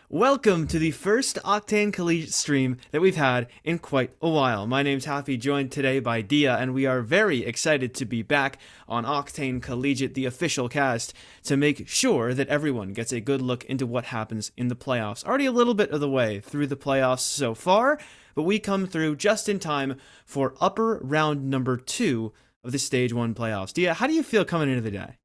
Welcome to the first Octane Collegiate stream that we've had in quite a while. My name's Happy, joined today by Dia, and we are very excited to be back on Octane Collegiate, the official cast, to make sure that everyone gets a good look into what happens in the playoffs. Already a little bit of the way through the playoffs so far, but we come through just in time for upper round number 2 of the Stage 1 playoffs. Dia, how do you feel coming into the day?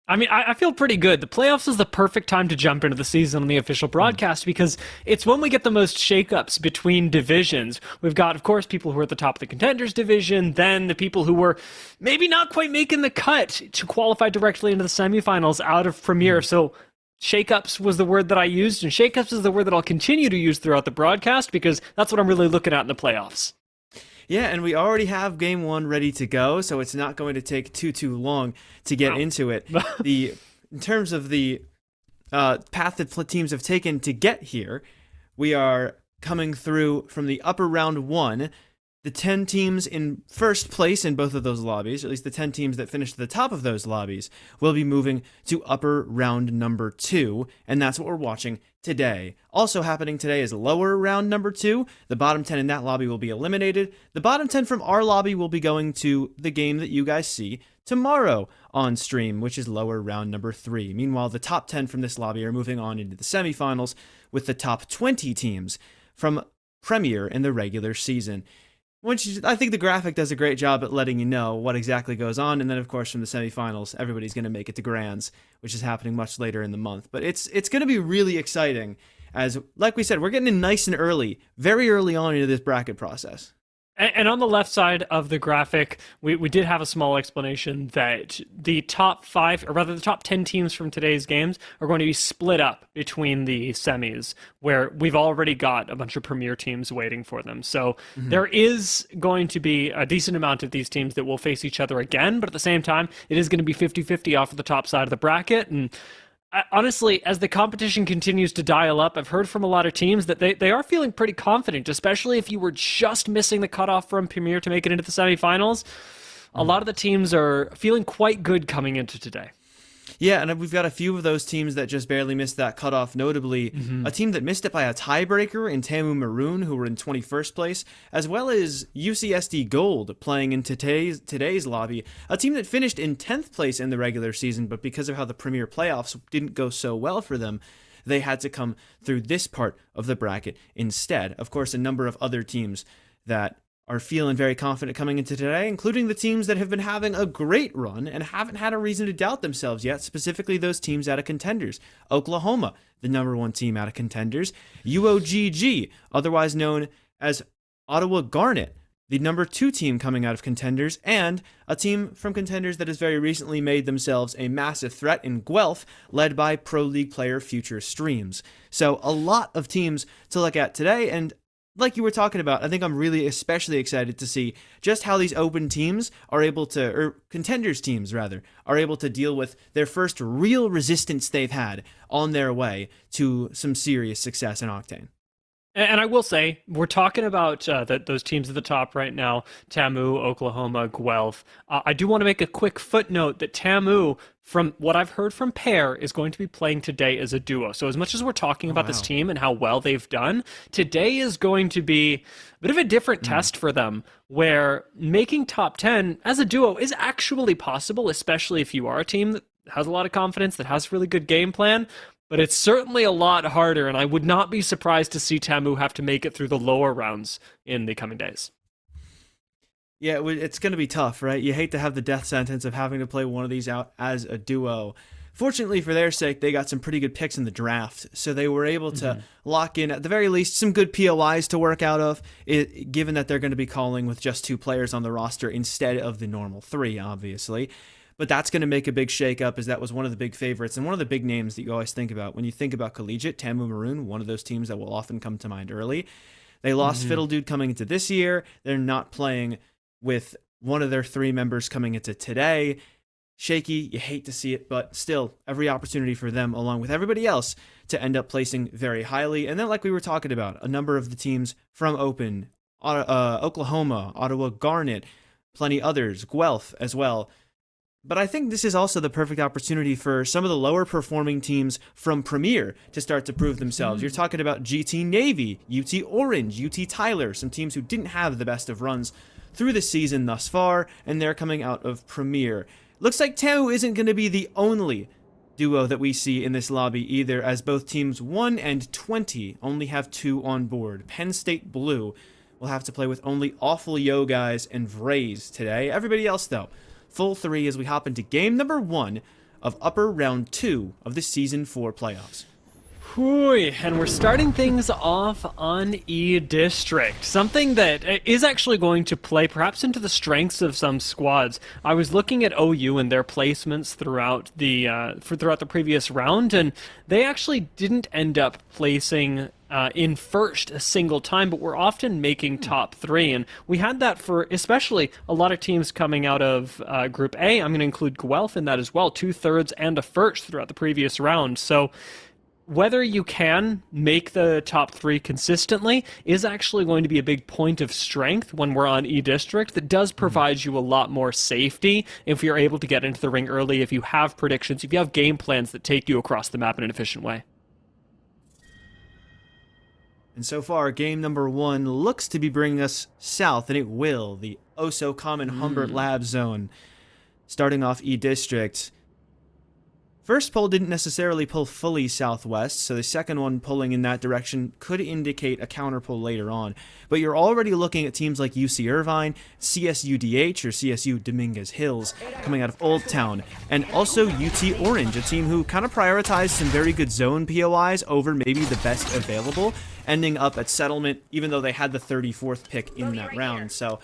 I feel pretty good. The playoffs is the perfect time to jump into the season on the official broadcast because it's when we get the most shakeups between divisions. We've got, of course, people who are at the top of the contenders division, then the people who were maybe not quite making the cut to qualify directly into the semifinals out of Premier. So shakeups was the word that I used, and shakeups is the word that I'll continue to use throughout the broadcast because that's what I'm really looking at in the playoffs. Yeah, and we already have game 1 ready to go, so it's not going to take too long to get into it. In terms of the path that teams have taken to get here, we are coming through from the upper round 1. The 10 teams in first place in both of those lobbies, or at least the 10 teams that finished at the top of those lobbies, will be moving to upper round number 2, and that's what we're watching today. Also happening today is lower round number 2. The bottom 10 in that lobby will be eliminated. The bottom 10 from our lobby will be going to the game that you guys see tomorrow on stream, which is lower round number 3. Meanwhile, the top 10 from this lobby are moving on into the semifinals with the top 20 teams from Premier in the regular season. Which I think the graphic does a great job at letting you know what exactly goes on. And then, of course, from the semifinals, everybody's going to make it to Grands, which is happening much later in the month. But it's going to be really exciting as, like we said, we're getting in nice and early, very early on into this bracket process. And on the left side of the graphic, we did have a small explanation that the top 5, or rather the top 10 teams from today's games are going to be split up between the semis, where we've already got a bunch of Premier teams waiting for them. So there is going to be a decent amount of these teams that will face each other again, but at the same time, it is going to be 50-50 off of the top side of the bracket. And honestly, as the competition continues to dial up, I've heard from a lot of teams that they are feeling pretty confident, especially if you were just missing the cutoff from Premier to make it into the semifinals. A lot of the teams are feeling quite good coming into today. Yeah, and we've got a few of those teams that just barely missed that cutoff, notably a team that missed it by a tiebreaker in Tamu Maroon, who were in 21st place, as well as UCSD Gold playing in today's lobby, a team that finished in 10th place in the regular season, but because of how the Premier playoffs didn't go so well for them, they had to come through this part of the bracket instead. Of course, a number of other teams that are feeling very confident coming into today, including the teams that have been having a great run and haven't had a reason to doubt themselves yet, specifically those teams out of contenders. Oklahoma, the number 1 team out of contenders. UOGG, otherwise known as Ottawa Garnet, the number 2 team coming out of contenders, and a team from contenders that has very recently made themselves a massive threat in Guelph, led by Pro League player Future Streams. So a lot of teams to look at today, and like you were talking about, I think I'm really especially excited to see just how these open teams are able to, or contenders teams rather, are able to deal with their first real resistance they've had on their way to some serious success in Octane. And I will say, we're talking about those teams at the top right now, Tamu, Oklahoma, Guelph. I do want to make a quick footnote that Tamu, from what I've heard from Pear, is going to be playing today as a duo. So as much as we're talking about this team and how well they've done, today is going to be a bit of a different test for them, where making top 10 as a duo is actually possible, especially if you are a team that has a lot of confidence, that has a really good game plan. But it's certainly a lot harder, and I would not be surprised to see Tamu have to make it through the lower rounds in the coming days. Yeah, it's going to be tough, right? You hate to have the death sentence of having to play one of these out as a duo. Fortunately for their sake, they got some pretty good picks in the draft, so they were able to lock in, at the very least, some good POIs to work out of, given that they're going to be calling with just 2 players on the roster instead of the normal 3, obviously. But that's going to make a big shakeup, as that was one of the big favorites and one of the big names that you always think about when you think about collegiate. Tamu Maroon, one of those teams that will often come to mind early. They lost Fiddle Dude coming into this year. They're not playing with one of their 3 members coming into today. Shaky, you hate to see it, but still, every opportunity for them, along with everybody else, to end up placing very highly. And then, like we were talking about, a number of the teams from Open, Oklahoma, Ottawa Garnet, plenty others, Guelph as well, But I think this is also the perfect opportunity for some of the lower performing teams from Premier to start to prove themselves. You're talking about GT Navy, UT Orange, UT Tyler, some teams who didn't have the best of runs through the season thus far, and they're coming out of Premier. Looks like TAMU isn't going to be the only duo that we see in this lobby either, as both teams 1 and 20 only have 2 on board. Penn State Blue will have to play with only Awful Yo guys and Vraze today. Everybody else, though, full 3 as we hop into game number 1 of upper round 2 of the Season 4 playoffs. Whew, and we're starting things off on E-District, something that is actually going to play perhaps into the strengths of some squads. I was looking at OU and their placements throughout the previous round, and they actually didn't end up placing in first a single time, but we're often making top 3, and we had that for especially a lot of teams coming out of Group A. I'm going to include Guelph in that as well, 2/3 and a first throughout the previous round. So whether you can make the top 3 consistently is actually going to be a big point of strength when we're on E-District. That does provide you a lot more safety if you're able to get into the ring early, if you have predictions, if you have game plans that take you across the map in an efficient way. And so far, game number 1 looks to be bringing us south, and it will. The oh-so-common Humbert Lab Zone. Starting off E-District. First poll didn't necessarily pull fully southwest, so the second one pulling in that direction could indicate a counter pull later on. But you're already looking at teams like UC Irvine, CSUDH or CSU Dominguez Hills coming out of Old Town, and also UT Orange, a team who kind of prioritized some very good zone POIs over maybe the best available, ending up at Settlement even though they had the 34th pick in that round. So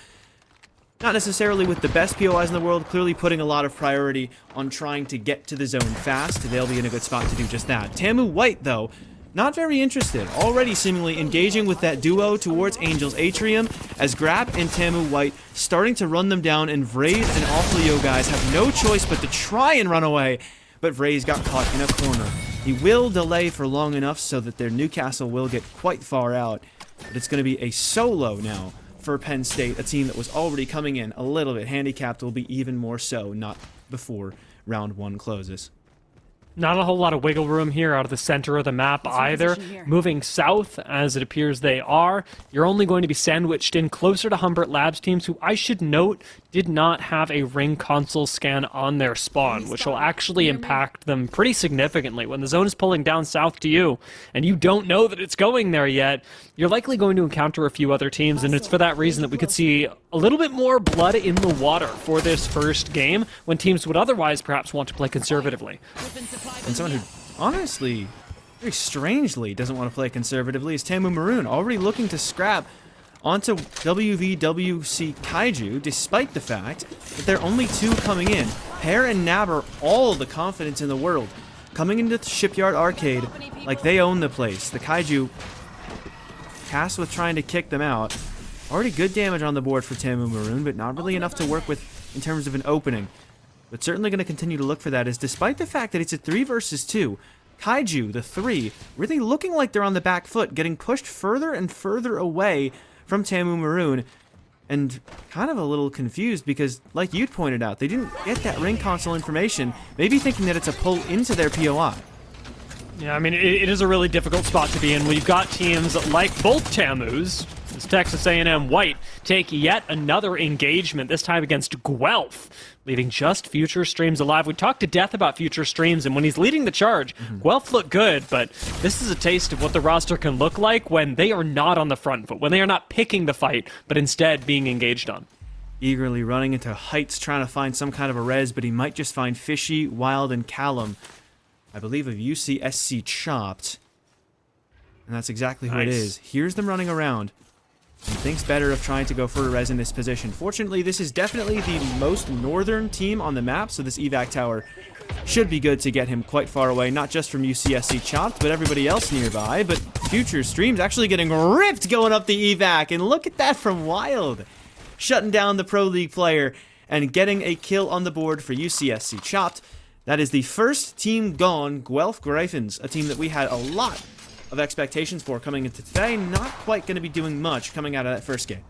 not necessarily with the best POIs in the world, clearly putting a lot of priority on trying to get to the zone fast. They'll be in a good spot to do just that. TAMU White, though, not very interested. Already seemingly engaging with that duo towards Angel's Atrium, as Grab and TAMU White starting to run them down, and Vraze and Awful Yo guys have no choice but to try and run away. But Vraze got caught in a corner. He will delay for long enough so that their Newcastle will get quite far out. But it's going to be a solo now for Penn State, a team that was already coming in a little bit handicapped, will be even more so not before round 1 closes. Not a whole lot of wiggle room here out of the center of the map either. Moving south, as it appears they are, you're only going to be sandwiched in closer to Humbert Labs teams, who I should note did not have a ring console scan on their spawn, which will actually impact them pretty significantly. When the zone is pulling down south to you, and you don't know that it's going there yet, you're likely going to encounter a few other teams, and it's for that reason that we could see a little bit more blood in the water for this first game, when teams would otherwise perhaps want to play conservatively. And someone who, honestly, very strangely doesn't want to play conservatively is TAMU Maroon, already looking to scrap onto WVWC Kaiju, despite the fact that there are only 2 coming in. Pear and Nabber, all the confidence in the world, coming into the Shipyard Arcade like they own the place. The Kaiju tasked with trying to kick them out. Already good damage on the board for TAMU Maroon, but not really enough to work with in terms of an opening. But certainly going to continue to look for that, is despite the fact that it's a 3 versus 2, Kaiju, the 3, really looking like they're on the back foot, getting pushed further and further away from TAMU Maroon, and kind of a little confused because, like you'd pointed out, they didn't get that ring console information, maybe thinking that it's a pull into their POI. Yeah, I mean, it is a really difficult spot to be in when you've got teams like both TAMUs, as Texas A&M White, take yet another engagement, this time against Guelph, leaving just Future Streams alive. We talked to Death about Future Streams, and when he's leading the charge, Guelph looked good, but this is a taste of what the roster can look like when they are not on the front foot, when they are not picking the fight, but instead being engaged on. Eagerly running into Heights, trying to find some kind of a res, but he might just find Fishy, Wild, and Callum, I believe of UCSC Chopped. And that's exactly who it is. Here's them running around. And thinks better of trying to go for a res in this position. Fortunately, this is definitely the most northern team on the map, so this evac tower should be good to get him quite far away, not just from UCSC Chopped, but everybody else nearby. But Future Streams actually getting ripped going up the evac, and look at that from Wild. Shutting down the Pro League player and getting a kill on the board for UCSC Chopped. That is the first team gone, Guelph Gryphons, a team that we had a lot of expectations for coming into today. Not quite going to be doing much coming out of that first game.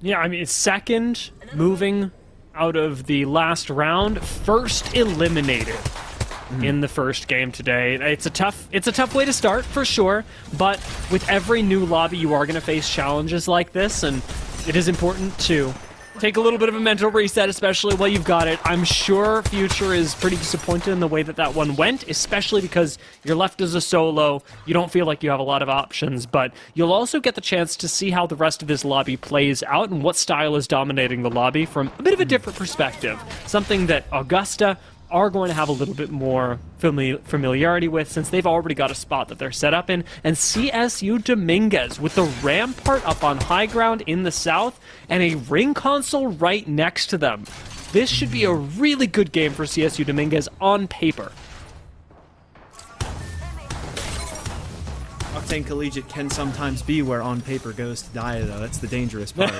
Yeah, I mean, second, moving out of the last round, first eliminated in the first game today. It's a tough way to start for sure, but with every new lobby you are going to face challenges like this, and it is important to take a little bit of a mental reset, especially while you've got it. I'm sure Future is pretty disappointed in the way that that one went, especially because you're left as a solo. You don't feel like you have a lot of options, but you'll also get the chance to see how the rest of this lobby plays out and what style is dominating the lobby from a bit of a different perspective. Something that Augusta are going to have a little bit more familiarity with, since they've already got a spot that they're set up in, and CSU Dominguez with the Rampart up on high ground in the south and a ring console right next to them. This should be a really good game for CSU Dominguez on paper. Octane Collegiate can sometimes be where on paper goes to die, though. That's the dangerous part.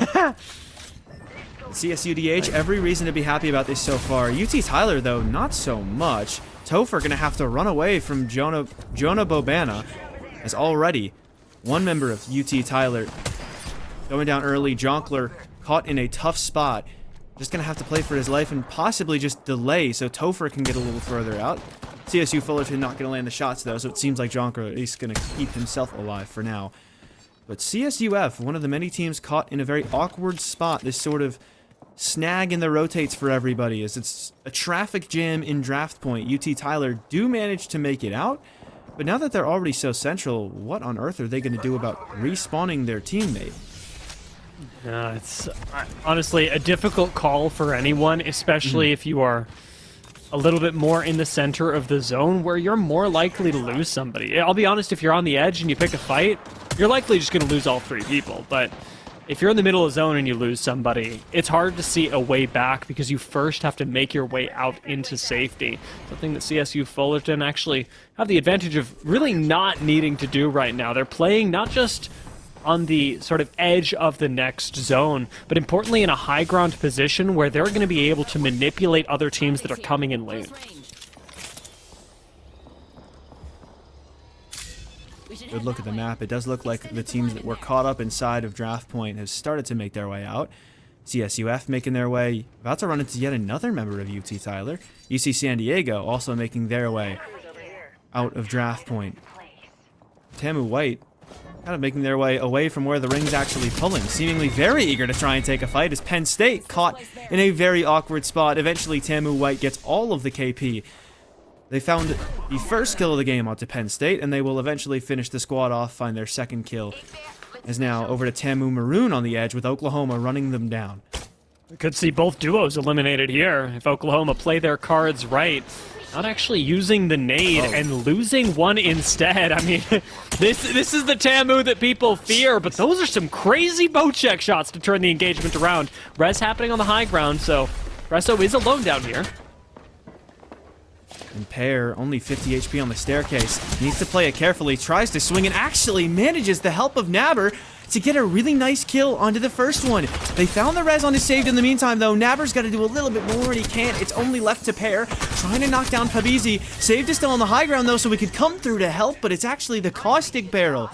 CSUDH, every reason to be happy about this so far. UT Tyler, though, not so much. Topher going to have to run away from Jonah Bobana, as already one member of UT Tyler going down early. Jonkler caught in a tough spot. Just going to have to play for his life and possibly just delay so Topher can get a little further out. CSU Fullerton not going to land the shots, though, so it seems like Jonkler is going to keep himself alive for now. But CSUF, one of the many teams caught in a very awkward spot, this sort of snag in the rotates for everybody, as it's a traffic jam in draft point. UT Tyler do manage to make it out, but now that they're already so central, what on earth are they going to do about respawning their teammate? It's honestly a difficult call for anyone, especially if you are a little bit more in the center of the zone where you're more likely to lose somebody. I'll be honest, if you're on the edge and you pick a fight, you're likely just going to lose all three people, but if you're in the middle of the zone and you lose somebody, it's hard to see a way back because you first have to make your way out into safety. Something that CSU Fullerton actually have the advantage of really not needing to do right now. They're playing not just on the sort of edge of the next zone, but importantly in a high ground position where they're going to be able to manipulate other teams that are coming in late. Good look at the map. It does look like the teams that were caught up inside of draft point have started to make their way out. CSUF making their way, about to run into yet another member of UT Tyler. UC San Diego also making their way out of draft point. Tamu White kind of making their way away from where the ring's actually pulling, seemingly very eager to try and take a fight as Penn State caught in a very awkward spot. Eventually Tamu White gets all of the KP. They found the first kill of the game onto Penn State, and they will eventually finish the squad off, find their second kill. As now over to Tamu Maroon on the edge with Oklahoma running them down. We could see both duos eliminated here if Oklahoma play their cards right. Not actually using the nade and losing one instead. I mean, this is the Tamu that people fear, but those are some crazy bow check shots to turn the engagement around. Res happening on the high ground, so Resso is alone down here. And Pear, only 50 HP on the staircase, needs to play it carefully, tries to swing, and actually manages the help of Nabber to get a really nice kill onto the first one. They found the res on his saved in the meantime, though. Nabber's got to do a little bit more, and he can't. It's only left to Pear, trying to knock down Pabizi. Saved is still on the high ground, though, so we could come through to help, but it's actually the caustic barrel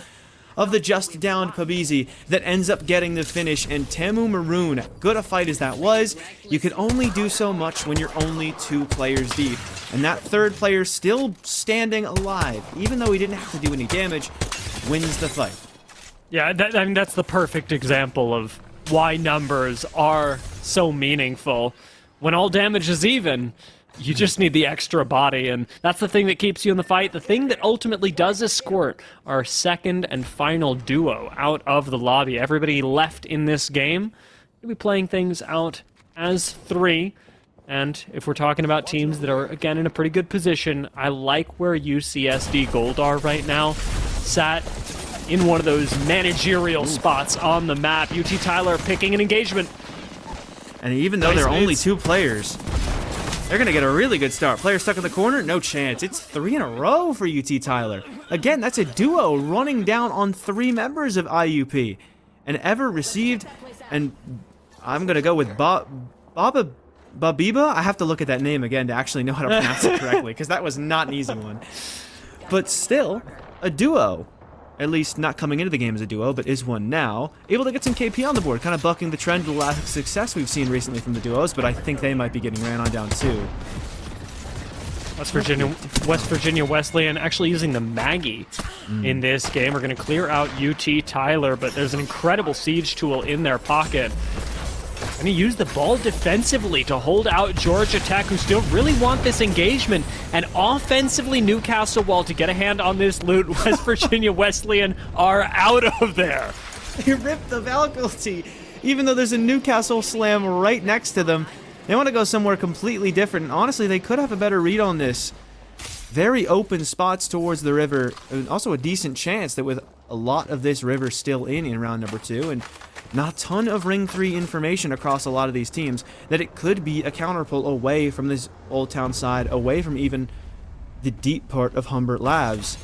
of the just downed Pabizi that ends up getting the finish. And Tamu Maroon, good a fight as that was, you can only do so much when you're only 2 players deep. And that third player still standing alive, even though he didn't have to do any damage, wins the fight. Yeah, I mean, that's the perfect example of why numbers are so meaningful. When all damage is even, you just need the extra body, and that's the thing that keeps you in the fight. The thing that ultimately does escort our second and final duo out of the lobby. Everybody left in this game will be playing things out as 3. And if we're talking about teams that are, again, in a pretty good position, I like where UCSD Gold are right now. Sat in one of those managerial spots on the map. UT Tyler picking an engagement. And even though they're only 2 players, they're going to get a really good start. Player stuck in the corner? No chance. It's 3 in a row for UT Tyler. Again, that's a duo running down on 3 members of IUP. And Ever received, and I'm going to go with Babiba? I have to look at that name again to actually know how to pronounce it correctly, because that was not an easy one. But still, a duo. at least not coming into the game as a duo, but is one now, able to get some KP on the board, kind of bucking the trend of the lack of success we've seen recently from the duos, but I think they might be getting ran on down too. West Virginia Wesleyan actually using the Maggie in this game. We're going to clear out UT Tyler, but there's an incredible siege tool in their pocket. Going to use the ball defensively to hold out Georgia Tech, who still really want this engagement, and offensively Newcastle Wall to get a hand on this loot. West Virginia Wesleyan are out of there. They ripped the faculty, even though there's a Newcastle Slam right next to them. They want to go somewhere completely different, and honestly, they could have a better read on this. Very open spots towards the river, and also a decent chance that with a lot of this river still in round number 2, and not a ton of Ring 3 information across a lot of these teams, that it could be a counterpull away from this Old Town side, away from even the deep part of Humbert Labs.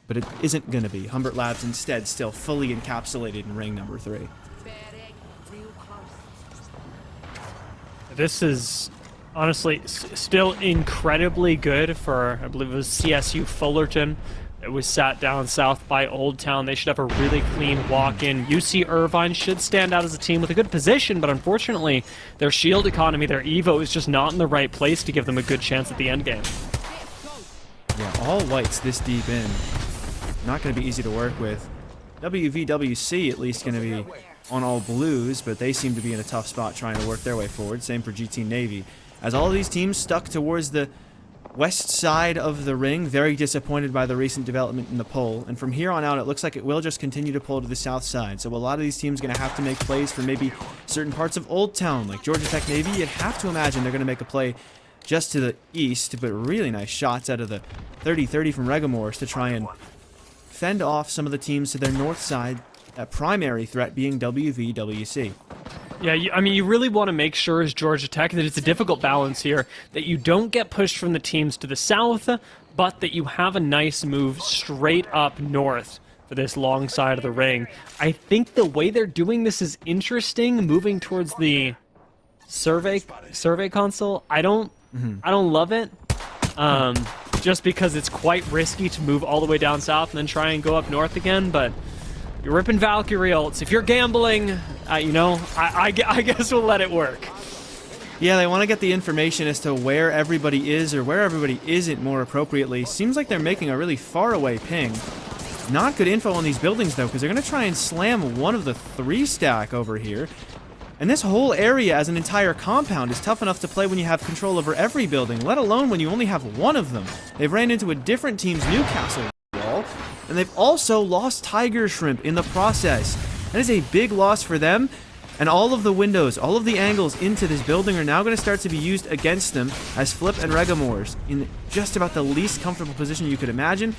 But it isn't going to be. Humbert Labs instead still fully encapsulated in Ring number 3. This is honestly still incredibly good for, I believe it was CSU Fullerton. It was sat down south by Old Town. They should have a really clean walk-in. UC Irvine should stand out as a team with a good position, but unfortunately, their shield economy, their Evo, is just not in the right place to give them a good chance at the end game. Yeah, all whites this deep in. Not going to be easy to work with. WVWC at least going to be on all blues, but they seem to be in a tough spot trying to work their way forward. Same for GT Navy. As all of these teams stuck towards the west side of the ring, very disappointed by the recent development in the poll. And from here on out, it looks like it will just continue to pull to the south side. So a lot of these teams are going to have to make plays for maybe certain parts of Old Town, like Georgia Tech Navy. You'd have to imagine they're going to make a play just to the east, but really nice shots out of the 30-30 from Regamores to try and fend off some of the teams to their north side, that primary threat being WVWC. Yeah, I mean, you really want to make sure as Georgia Tech that it's a difficult balance here, that you don't get pushed from the teams to the south, but that you have a nice move straight up north for this long side of the ring. I think the way they're doing this is interesting, moving towards the survey console. I don't love it. Just because it's quite risky to move all the way down south and then try and go up north again, but you're ripping Valkyrie ults. If you're gambling, you know, I guess we'll let it work. Yeah, they want to get the information as to where everybody is or where everybody isn't more appropriately. Seems like they're making a really far away ping. Not good info on these buildings, though, because they're going to try and slam one of the 3-stack over here. And this whole area as an entire compound is tough enough to play when you have control over every building, let alone when you only have one of them. They've ran into a different team's Newcastle wall, and they've also lost Tiger Shrimp in the process. That is a big loss for them, and all of the windows, all of the angles into this building are now going to start to be used against them as Flip and Regamores in just about the least comfortable position you could imagine.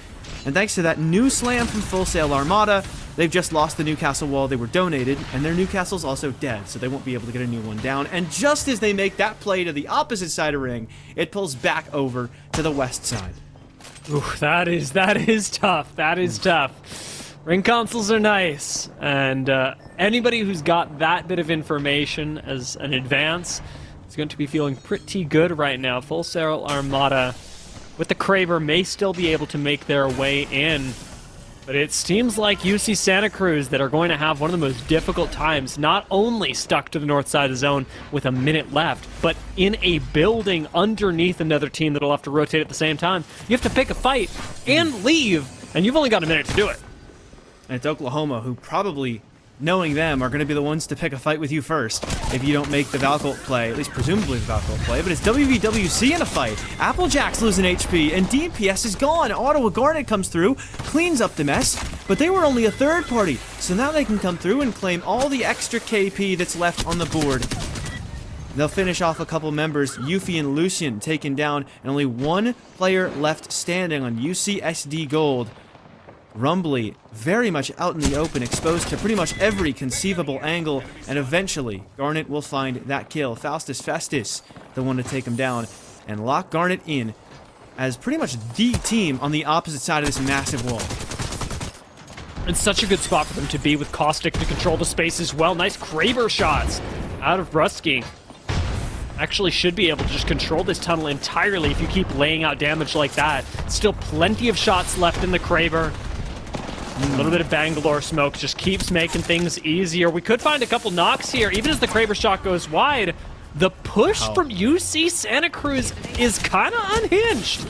And thanks to that new slam from Full Sail Armada, they've just lost the Newcastle wall they were donated, and their Newcastle's also dead, so they won't be able to get a new one down. And just as they make that play to the opposite side of ring, it pulls back over to the west side. Ooh, that is tough. That is tough. Ring consoles are nice, and anybody who's got that bit of information as an advance is going to be feeling pretty good right now. Full Sail Armada with the Kraber may still be able to make their way in, but it's teams like UC Santa Cruz that are going to have one of the most difficult times, not only stuck to the north side of the zone with a minute left, but in a building underneath another team that'll have to rotate at the same time. You have to pick a fight and leave, and you've only got a minute to do it. And it's Oklahoma, who probably, knowing them, are going to be the ones to pick a fight with you first if you don't make the Valcolt play, at least presumably the Valcolt play. But it's WVWC in a fight. Applejack's losing HP, and DPS is gone. Ottawa Garnet comes through, cleans up the mess, but they were only a third party, so now they can come through and claim all the extra KP that's left on the board. They'll finish off a couple members, Yuffie and Lucian taken down, and only one player left standing on UCSD Gold. Rumbly, very much out in the open, exposed to pretty much every conceivable angle, and eventually, Garnet will find that kill. Faustus Festus, the one to take him down, and lock Garnet in as pretty much the team on the opposite side of this massive wall. It's such a good spot for them to be with Caustic to control the space as well. Nice Kraber shots out of Brusky. actually should be able to just control this tunnel entirely if you keep laying out damage like that. Still plenty of shots left in the Kraber. A little bit of Bangalore smoke just keeps making things easier. We could find a couple knocks here, even as the Kraber shot goes wide. The push from UC Santa Cruz is kind of unhinged.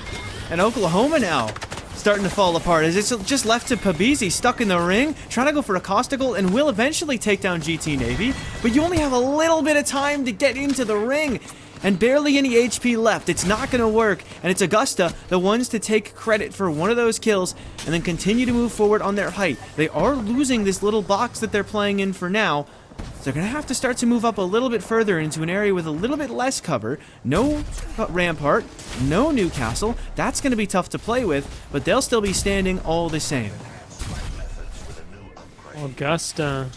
And Oklahoma now starting to fall apart as it's just left to Pabisi stuck in the ring, trying to go for a Costicle and will eventually take down GT Navy, but you only have a little bit of time to get into the ring and barely any HP left. It's not going to work, and it's Augusta, the ones to take credit for one of those kills and then continue to move forward on their height. They are losing this little box that they're playing in for now, so they're going to have to start to move up a little bit further into an area with a little bit less cover. No Rampart, no Newcastle. That's going to be tough to play with, but they'll still be standing all the same. Augusta.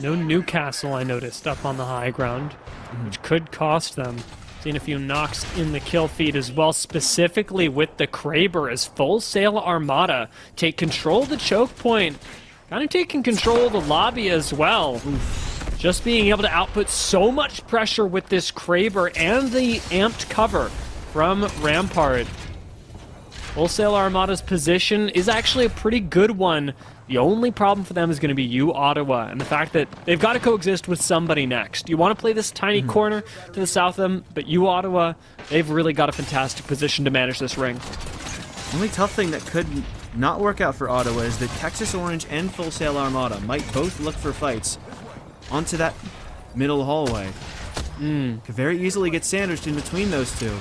No Newcastle, I noticed, up on the high ground, which could cost them. Seen a few knocks in the kill feed as well, specifically with the Kraber as Full Sail Armada take control of the choke point. Kind of taking control of the lobby as well. Just being able to output so much pressure with this Kraber and the amped cover from Rampart. Full Sail Armada's position is actually a pretty good one. The only problem for them is going to be U Ottawa and the fact that they've got to coexist with somebody next. You want to play this tiny corner to the south of them, but U Ottawa, they've really got a fantastic position to manage this ring. The only tough thing that could not work out for Ottawa is that Texas Orange and Full Sail Armada might both look for fights onto that middle hallway. Could very easily get sandwiched in between those two.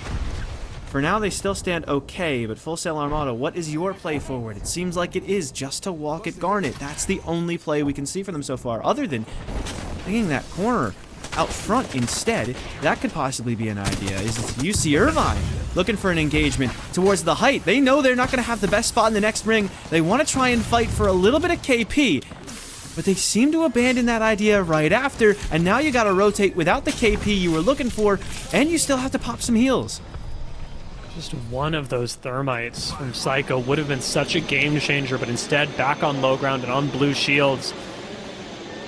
For now, they still stand okay, but Full Sail Armada, what is your play forward? It seems like it is just to walk at Garnet. That's the only play we can see for them so far, other than taking that corner out front instead. That could possibly be an idea. Is it UC Irvine looking for an engagement towards the height? They know they're not going to have the best spot in the next ring. They want to try and fight for a little bit of KP, but they seem to abandon that idea right after, and now you got to rotate without the KP you were looking for, and you still have to pop some heals. Just one of those thermites from Psycho would have been such a game changer, but instead back on low ground and on blue shields.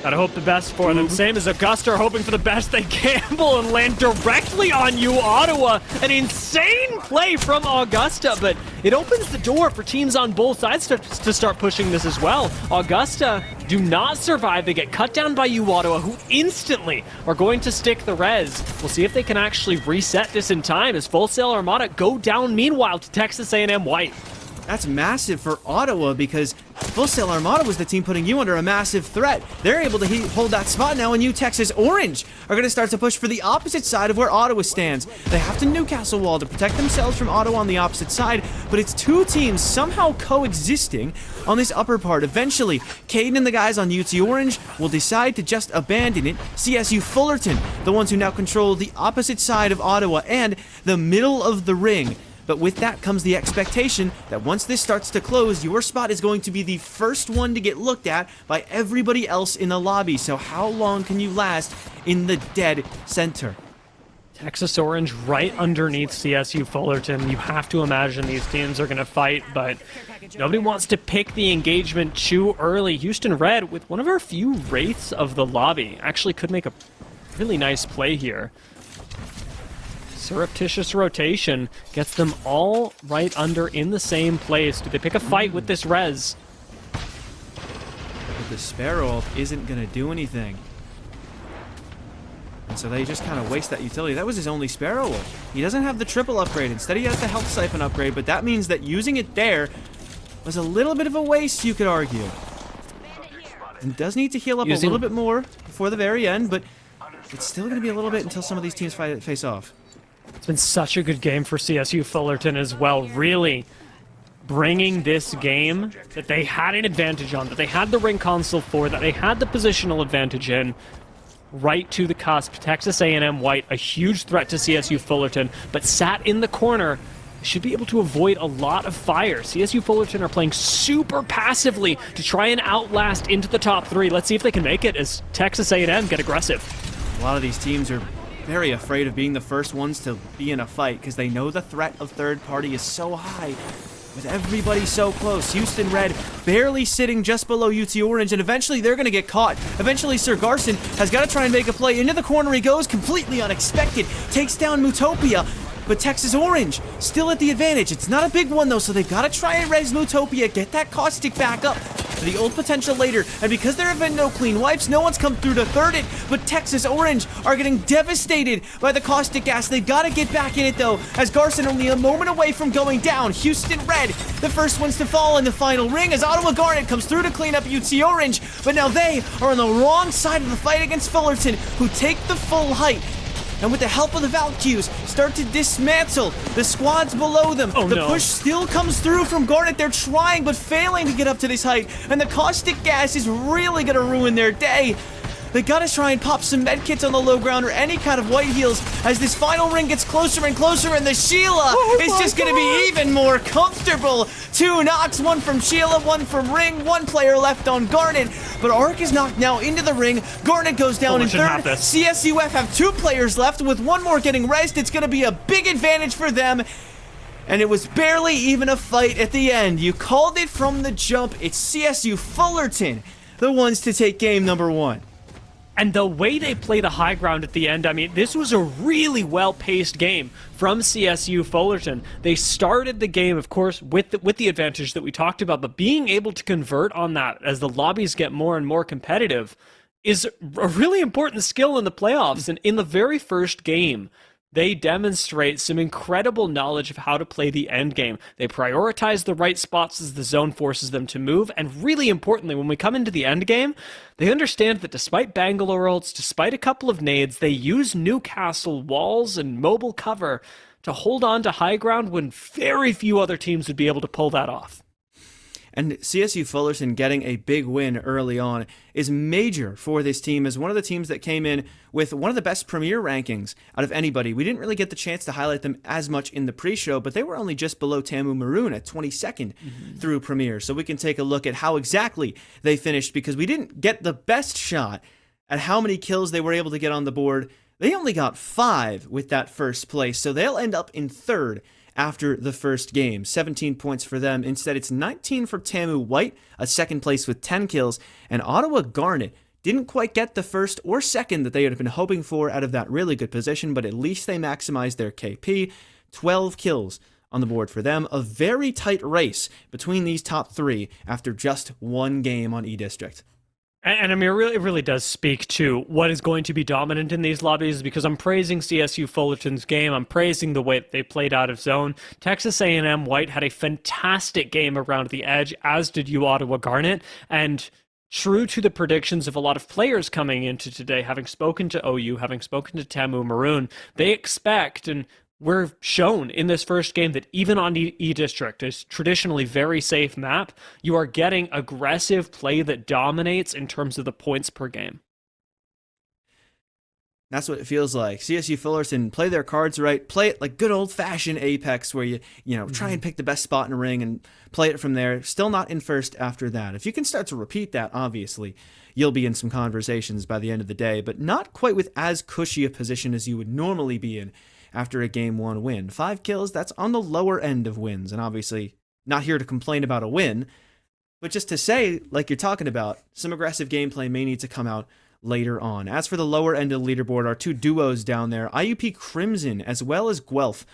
Gotta hope the best for them. Same as Augusta are hoping for the best. They gamble and land directly on U Ottawa. An insane play from Augusta, but it opens the door for teams on both sides to start pushing this as well. Augusta do not survive. They get cut down by U Ottawa, who instantly are going to stick the res. We'll see if they can actually reset this in time as Full Sail Armada go down meanwhile to Texas A&M White. That's massive for Ottawa because Full Sail Armada was the team putting you under a massive threat. They're able to hold that spot now, and you, Texas Orange, are going to start to push for the opposite side of where Ottawa stands. They have to Newcastle wall to protect themselves from Ottawa on the opposite side, but it's two teams somehow coexisting on this upper part. Eventually, Caden and the guys on UT Orange will decide to just abandon it. CSU Fullerton, the ones who now control the opposite side of Ottawa and the middle of the ring. But with that comes the expectation that once this starts to close, your spot is going to be the first one to get looked at by everybody else in the lobby. So how long can you last in the dead center? Texas Orange right underneath CSU Fullerton. You have to imagine these teams are going to fight, but nobody wants to pick the engagement too early. Houston Red, with one of our few wraiths of the lobby, actually could make a really nice play here. Surreptitious rotation gets them all right under in the same place. Do they pick a fight with this res? But the Sparrow Wolf isn't going to do anything. And so they just kind of waste that utility. That was his only Sparrow Wolf. He doesn't have the triple upgrade. Instead, he has the Health Siphon upgrade, but that means that using it there was a little bit of a waste, you could argue. And does need to heal up a little bit more before the very end, but it's still going to be a little bit until some of these teams face off. It's been such a good game for CSU Fullerton as well, really bringing this game that they had an advantage on, that they had the ring console for, that they had the positional advantage in, right to the cusp. Texas A&M White, a huge threat to CSU Fullerton, but sat in the corner, should be able to avoid a lot of fire. CSU Fullerton are playing super passively to try and outlast into the top three. Let's see if they can make it as Texas A&M get aggressive. A lot of these teams are very afraid of being the first ones to be in a fight because they know the threat of third party is so high. with everybody so close. Houston Red barely sitting just below UT Orange, and eventually they're going to get caught. Eventually Sir Garson has got to try and make a play. Into the corner he goes, completely unexpected. Takes down Mutopia. But Texas Orange still at the advantage. It's not a big one though, so they've got to try and res Mutopia, get that Caustic back up for the ult potential later. And because there have been no clean wipes, no one's come through to third it. But Texas Orange are getting devastated by the Caustic gas. They've got to get back in it though, as Garson only a moment away from going down. Houston Red, the first ones to fall in the final ring, as Ottawa Garnet comes through to clean up UT Orange. But now they are on the wrong side of the fight against Fullerton, who take the full height. And with the help of the Valkyries, start to dismantle the squads below them. The push still comes through from Garnet. They're trying, but failing to get up to this height. And the Caustic gas is really going to ruin their day. They gotta try and pop some medkits on the low ground or any kind of white heals as this final ring gets closer and closer, and the Sheila is just gonna be even more comfortable. 2 knocks, one from Sheila, one from Ring, 1 player left on Garnet. But Arc is knocked now into the ring. Garnet goes down in third. CSUF have 2 players left with 1 more getting rezzed. It's gonna be a big advantage for them. And it was barely even a fight at the end. You called it from the jump. It's CSU Fullerton, the ones to take game number 1. And the way they play the high ground at the end, I mean, this was a really well-paced game from CSU Fullerton. They started the game, of course, with the advantage that we talked about, but being able to convert on that as the lobbies get more and more competitive is a really important skill in the playoffs. And in the very first game, they demonstrate some incredible knowledge of how to play the end game. They prioritize the right spots as the zone forces them to move, and really importantly, when we come into the end game, they understand that despite Bangalore ults, despite a couple of nades, they use Newcastle walls and mobile cover to hold on to high ground when very few other teams would be able to pull that off. And CSU Fullerton getting a big win early on is major for this team, as one of the teams that came in with one of the best premier rankings out of anybody. We didn't really get the chance to highlight them as much in the pre-show, but they were only just below Tamu Maroon at 22nd through premier. So we can take a look at how exactly they finished, because we didn't get the best shot at how many kills they were able to get on the board. They only got 5 with that first place, so they'll end up in third after the first game. 17 points for them. Instead, it's 19 for Tamu White, a second place with 10 kills, and Ottawa Garnet didn't quite get the first or second that they had been hoping for out of that really good position, but at least they maximized their KP. 12 kills on the board for them. A very tight race between these top 3 after just 1 game on E-District. And I mean, it really does speak to what is going to be dominant in these lobbies, because I'm praising CSU Fullerton's game. I'm praising the way that they played out of zone. Texas A&M White had a fantastic game around the edge, as did U Ottawa Garnet. And true to the predictions of a lot of players coming into today, having spoken to OU, having spoken to Tamu Maroon, they expect, and we're shown in this first game, that even on E-District, a traditionally very safe map, you are getting aggressive play that dominates in terms of the points per game. That's what it feels like. CSU Fullerton play their cards right, play it like good old-fashioned Apex, where you try and pick the best spot in a ring and play it from there. Still not in first after that. If you can start to repeat that, obviously, you'll be in some conversations by the end of the day, but not quite with as cushy a position as you would normally be in after a Game 1 win. 5 kills, that's on the lower end of wins, and obviously not here to complain about a win, but just to say, like you're talking about, some aggressive gameplay may need to come out later on. As for the lower end of the leaderboard, our 2 duos down there, IUP Crimson as well as Guelph,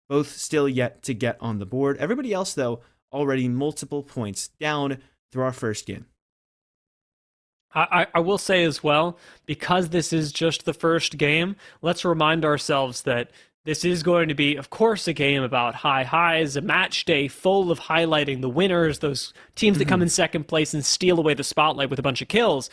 both still yet to get on the board. Everybody else, though, already multiple points down through our first game. I will say as well, because this is just the first game, let's remind ourselves that this is going to be, of course, a game about high highs, a match day full of highlighting the winners, those teams that come in second place and steal away the spotlight with a bunch of kills.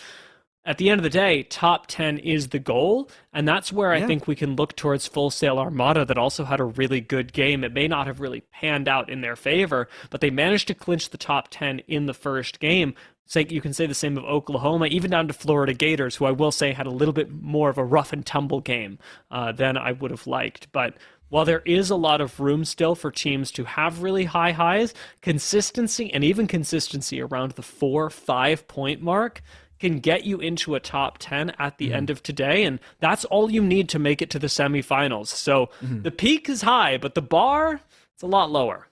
At the end of the day, top 10 is the goal, and that's where I think we can look towards Full Sail Armada, that also had a really good game. It may not have really panned out in their favor, but they managed to clinch the top 10 in the first game. So you can say the same of Oklahoma, even down to Florida Gators, who I will say had a little bit more of a rough and tumble game than I would have liked. But while there is a lot of room still for teams to have really high highs, consistency, and even consistency around the 4-5 point mark can get you into a top 10 at the end of today, and that's all you need to make it to the semifinals. So the peak is high, but the bar, it's a lot lower.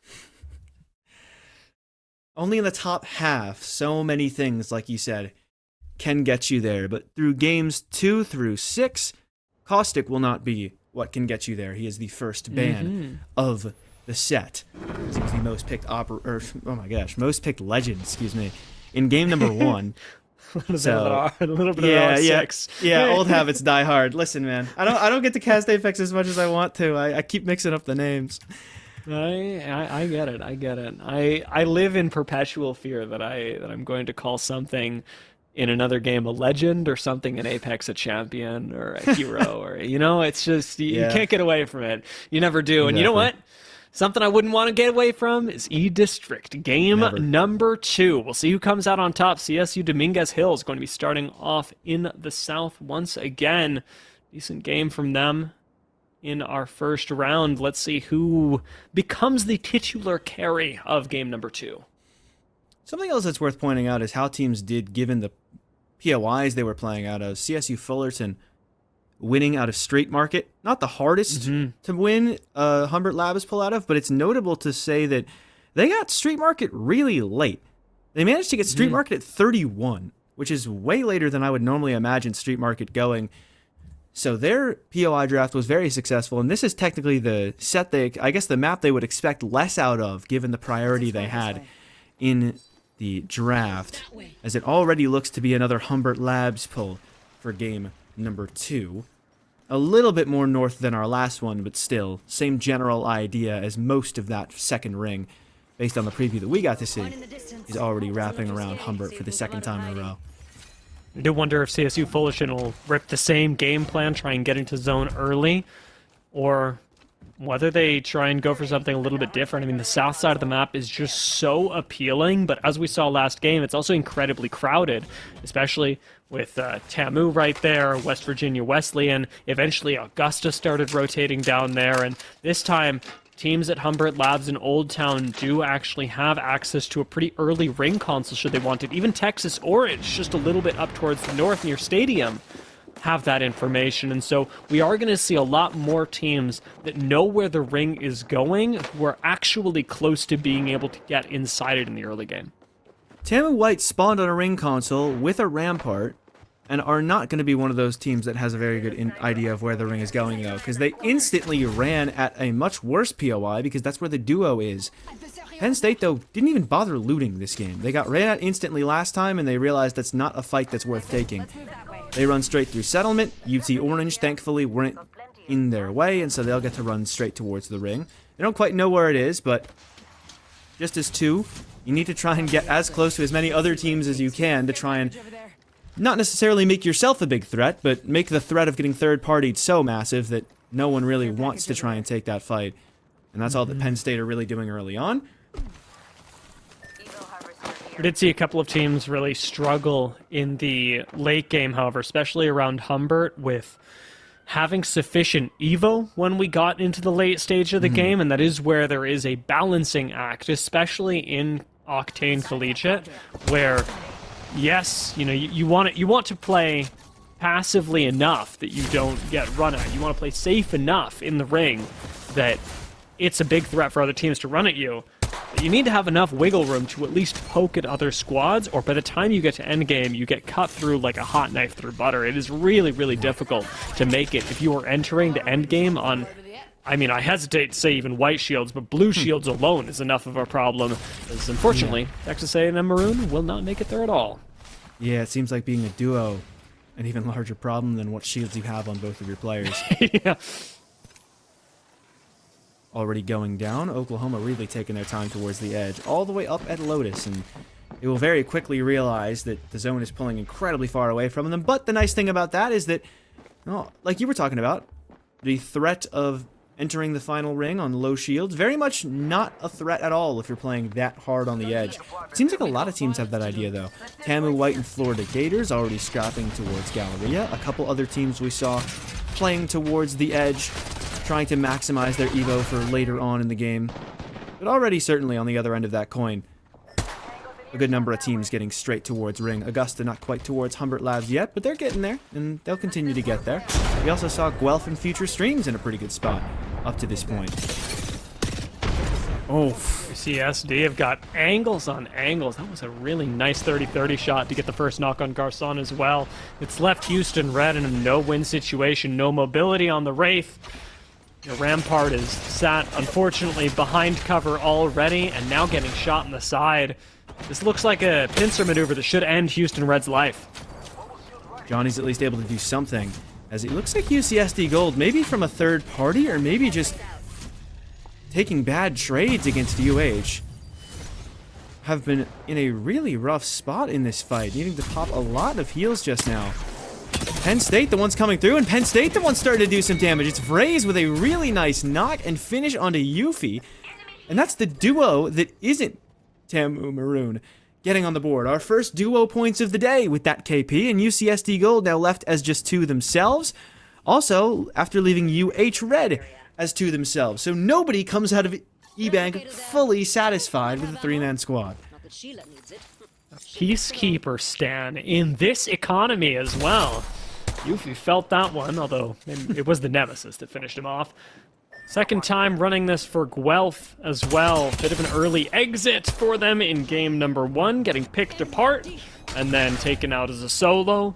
only in the top half, so many things, like you said, can get you there. But through games 2 through 6, Caustic will not be what can get you there. He is the first ban of the set. He was the most picked most picked legend, in game number 1. A little bit of R6. Yeah, old habits die hard. Listen, man, I don't get to cast Apex as much as I want to. I keep mixing up the names. I get it. I live in perpetual fear that I'm going to call something in another game a legend, or something in Apex a champion or a hero, or it's just you can't get away from it. You never do. And you know what? Something I wouldn't want to get away from is E-District. Game number 2. We'll see who comes out on top. CSU Dominguez Hill is going to be starting off in the south once again. Decent game from them in our first round. Let's see who becomes the titular carry of game number 2. Something else that's worth pointing out is how teams did given the POIs they were playing out of. CSU Fullerton winning out of Street Market. Not the hardest to win Humbert Labs pull out of, but it's notable to say that they got Street Market really late. They managed to get Street Market at 31, which is way later than I would normally imagine Street Market going. So their POI draft was very successful, and this is technically the set the map they would expect less out of, given the priority they had in the draft, as it already looks to be another Humbert Labs pull for game number 2. A little bit more north than our last one, but still, same general idea as most of that second ring, based on the preview that we got to see, is already wrapping around Humbert for the second time in a row. I do wonder if CSU Fullerton will rip the same game plan, try and get into zone early, or whether they try and go for something a little bit different. I mean, the south side of the map is just so appealing, but as we saw last game, it's also incredibly crowded, especially with TAMU right there, West Virginia Wesleyan. Eventually, Augusta started rotating down there, and this time, teams at Humbert Labs in Old Town do actually have access to a pretty early ring console should they want it. Even Texas Orange, just a little bit up towards the north near Stadium, have that information. And so we are going to see a lot more teams that know where the ring is going who are actually close to being able to get inside it in the early game. TAMU White spawned on a ring console with a Rampart, and are not going to be one of those teams that has a very good idea of where the ring is going, though, because they instantly ran at a much worse POI, because that's where the duo is. Penn State, though, didn't even bother looting this game. They got ran at instantly last time, and they realized that's not a fight that's worth taking. They run straight through Settlement. UT Orange, thankfully, weren't in their way, and so they'll get to run straight towards the ring. They don't quite know where it is, but just as 2, you need to try and get as close to as many other teams as you can to try and not necessarily make yourself a big threat, but make the threat of getting third-partied so massive that no one really wants to try and take that fight. And that's all that Penn State are really doing early on. We did see a couple of teams really struggle in the late game, however, especially around Humbert, with having sufficient Evo when we got into the late stage of the game, and that is where there is a balancing act, especially in Octane Collegiate, where yes, you want to play passively enough that you don't get run at. You want to play safe enough in the ring that it's a big threat for other teams to run at you. But you need to have enough wiggle room to at least poke at other squads, or by the time you get to endgame, you get cut through like a hot knife through butter. It is really, really difficult to make it if you are entering the endgame on, I mean, I hesitate to say even white shields, but blue shields alone is enough of a problem, because unfortunately, Texas A&M Maroon will not make it there at all. Yeah, it seems like being a duo an even larger problem than what shields you have on both of your players. Yeah. Already going down, Oklahoma really taking their time towards the edge, all the way up at Lotus, and they will very quickly realize that the zone is pulling incredibly far away from them. But the nice thing about that is that, like you were talking about, the threat of entering the final ring on low shields, very much not a threat at all if you're playing that hard on the edge. It seems like a lot of teams have that idea, though. TAMU White and Florida Gators already scrapping towards Galleria. A couple other teams we saw playing towards the edge, trying to maximize their Evo for later on in the game. But already certainly on the other end of that coin, a good number of teams getting straight towards ring. Augusta not quite towards Humbert Labs yet, but they're getting there, and they'll continue to get there. We also saw Guelph and Future Streams in a pretty good spot up to this point. Oh, CSD have got angles on angles. That was a really nice 30-30 shot to get the first knock on Garçon as well. It's left Houston Red in a no-win situation. No mobility on the Wraith. The Rampart is sat, unfortunately, behind cover already, and now getting shot in the side. This looks like a pincer maneuver that should end Houston Red's life. Johnny's at least able to do something, as it looks like UCSD Gold, maybe from a third party, or maybe just taking bad trades against UH, have been in a really rough spot in this fight, needing to pop a lot of heals just now. Penn State, the one's coming through, and Penn State, the one starting to do some damage. It's Vraze with a really nice knock and finish onto Yuffie, and that's the duo that isn't Tamu Maroon getting on the board. Our first duo points of the day with that KP, and UCSD Gold now left as just two themselves. Also, after leaving UH Red as two themselves. So nobody comes out of E-Bank fully satisfied with the three-man squad. Peacekeeper Stan in this economy as well. Yuffie felt that one, although it was the Nemesis that finished him off. Second time running this for Guelph as well. Bit of an early exit for them in game number 1, getting picked apart and then taken out as a solo.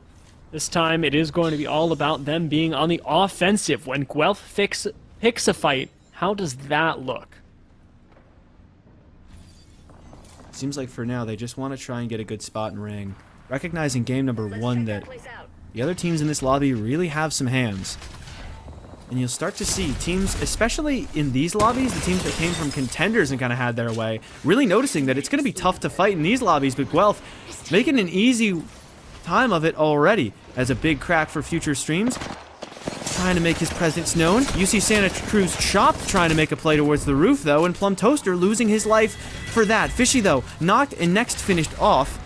This time it is going to be all about them being on the offensive. When Guelph picks a fight, how does that look? Seems like for now they just want to try and get a good spot in ring, recognizing game number 1 that the other teams in this lobby really have some hands. And you'll start to see teams, especially in these lobbies, the teams that came from contenders and kind of had their way, really noticing that it's going to be tough to fight in these lobbies, but Guelph making an easy time of it already as a big crack for future streams. Trying to make his presence known. UC Santa Cruz Chopped trying to make a play towards the roof, though, and Plum Toaster losing his life for that. Fishy, though, knocked and next finished off.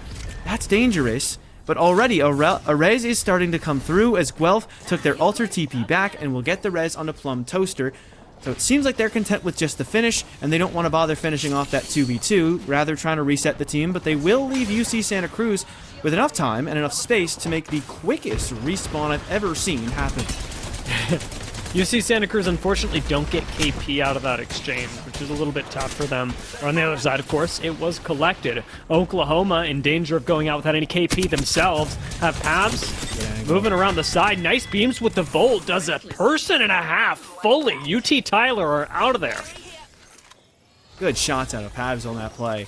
That's dangerous. But already, a res is starting to come through as Guelph took their Alter TP back and will get the res onto Plum Toaster. So it seems like they're content with just the finish, and they don't want to bother finishing off that 2v2, rather trying to reset the team, but they will leave UC Santa Cruz with enough time and enough space to make the quickest respawn I've ever seen happen. UC Santa Cruz unfortunately don't get KP out of that exchange, which is a little bit tough for them. On the other side, of course, it was collected. Oklahoma, in danger of going out without any KP themselves, have Pabs moving around the side. Nice beams with the Volt, does a person and a half fully. UT Tyler are out of there. Good shots out of Pabs on that play.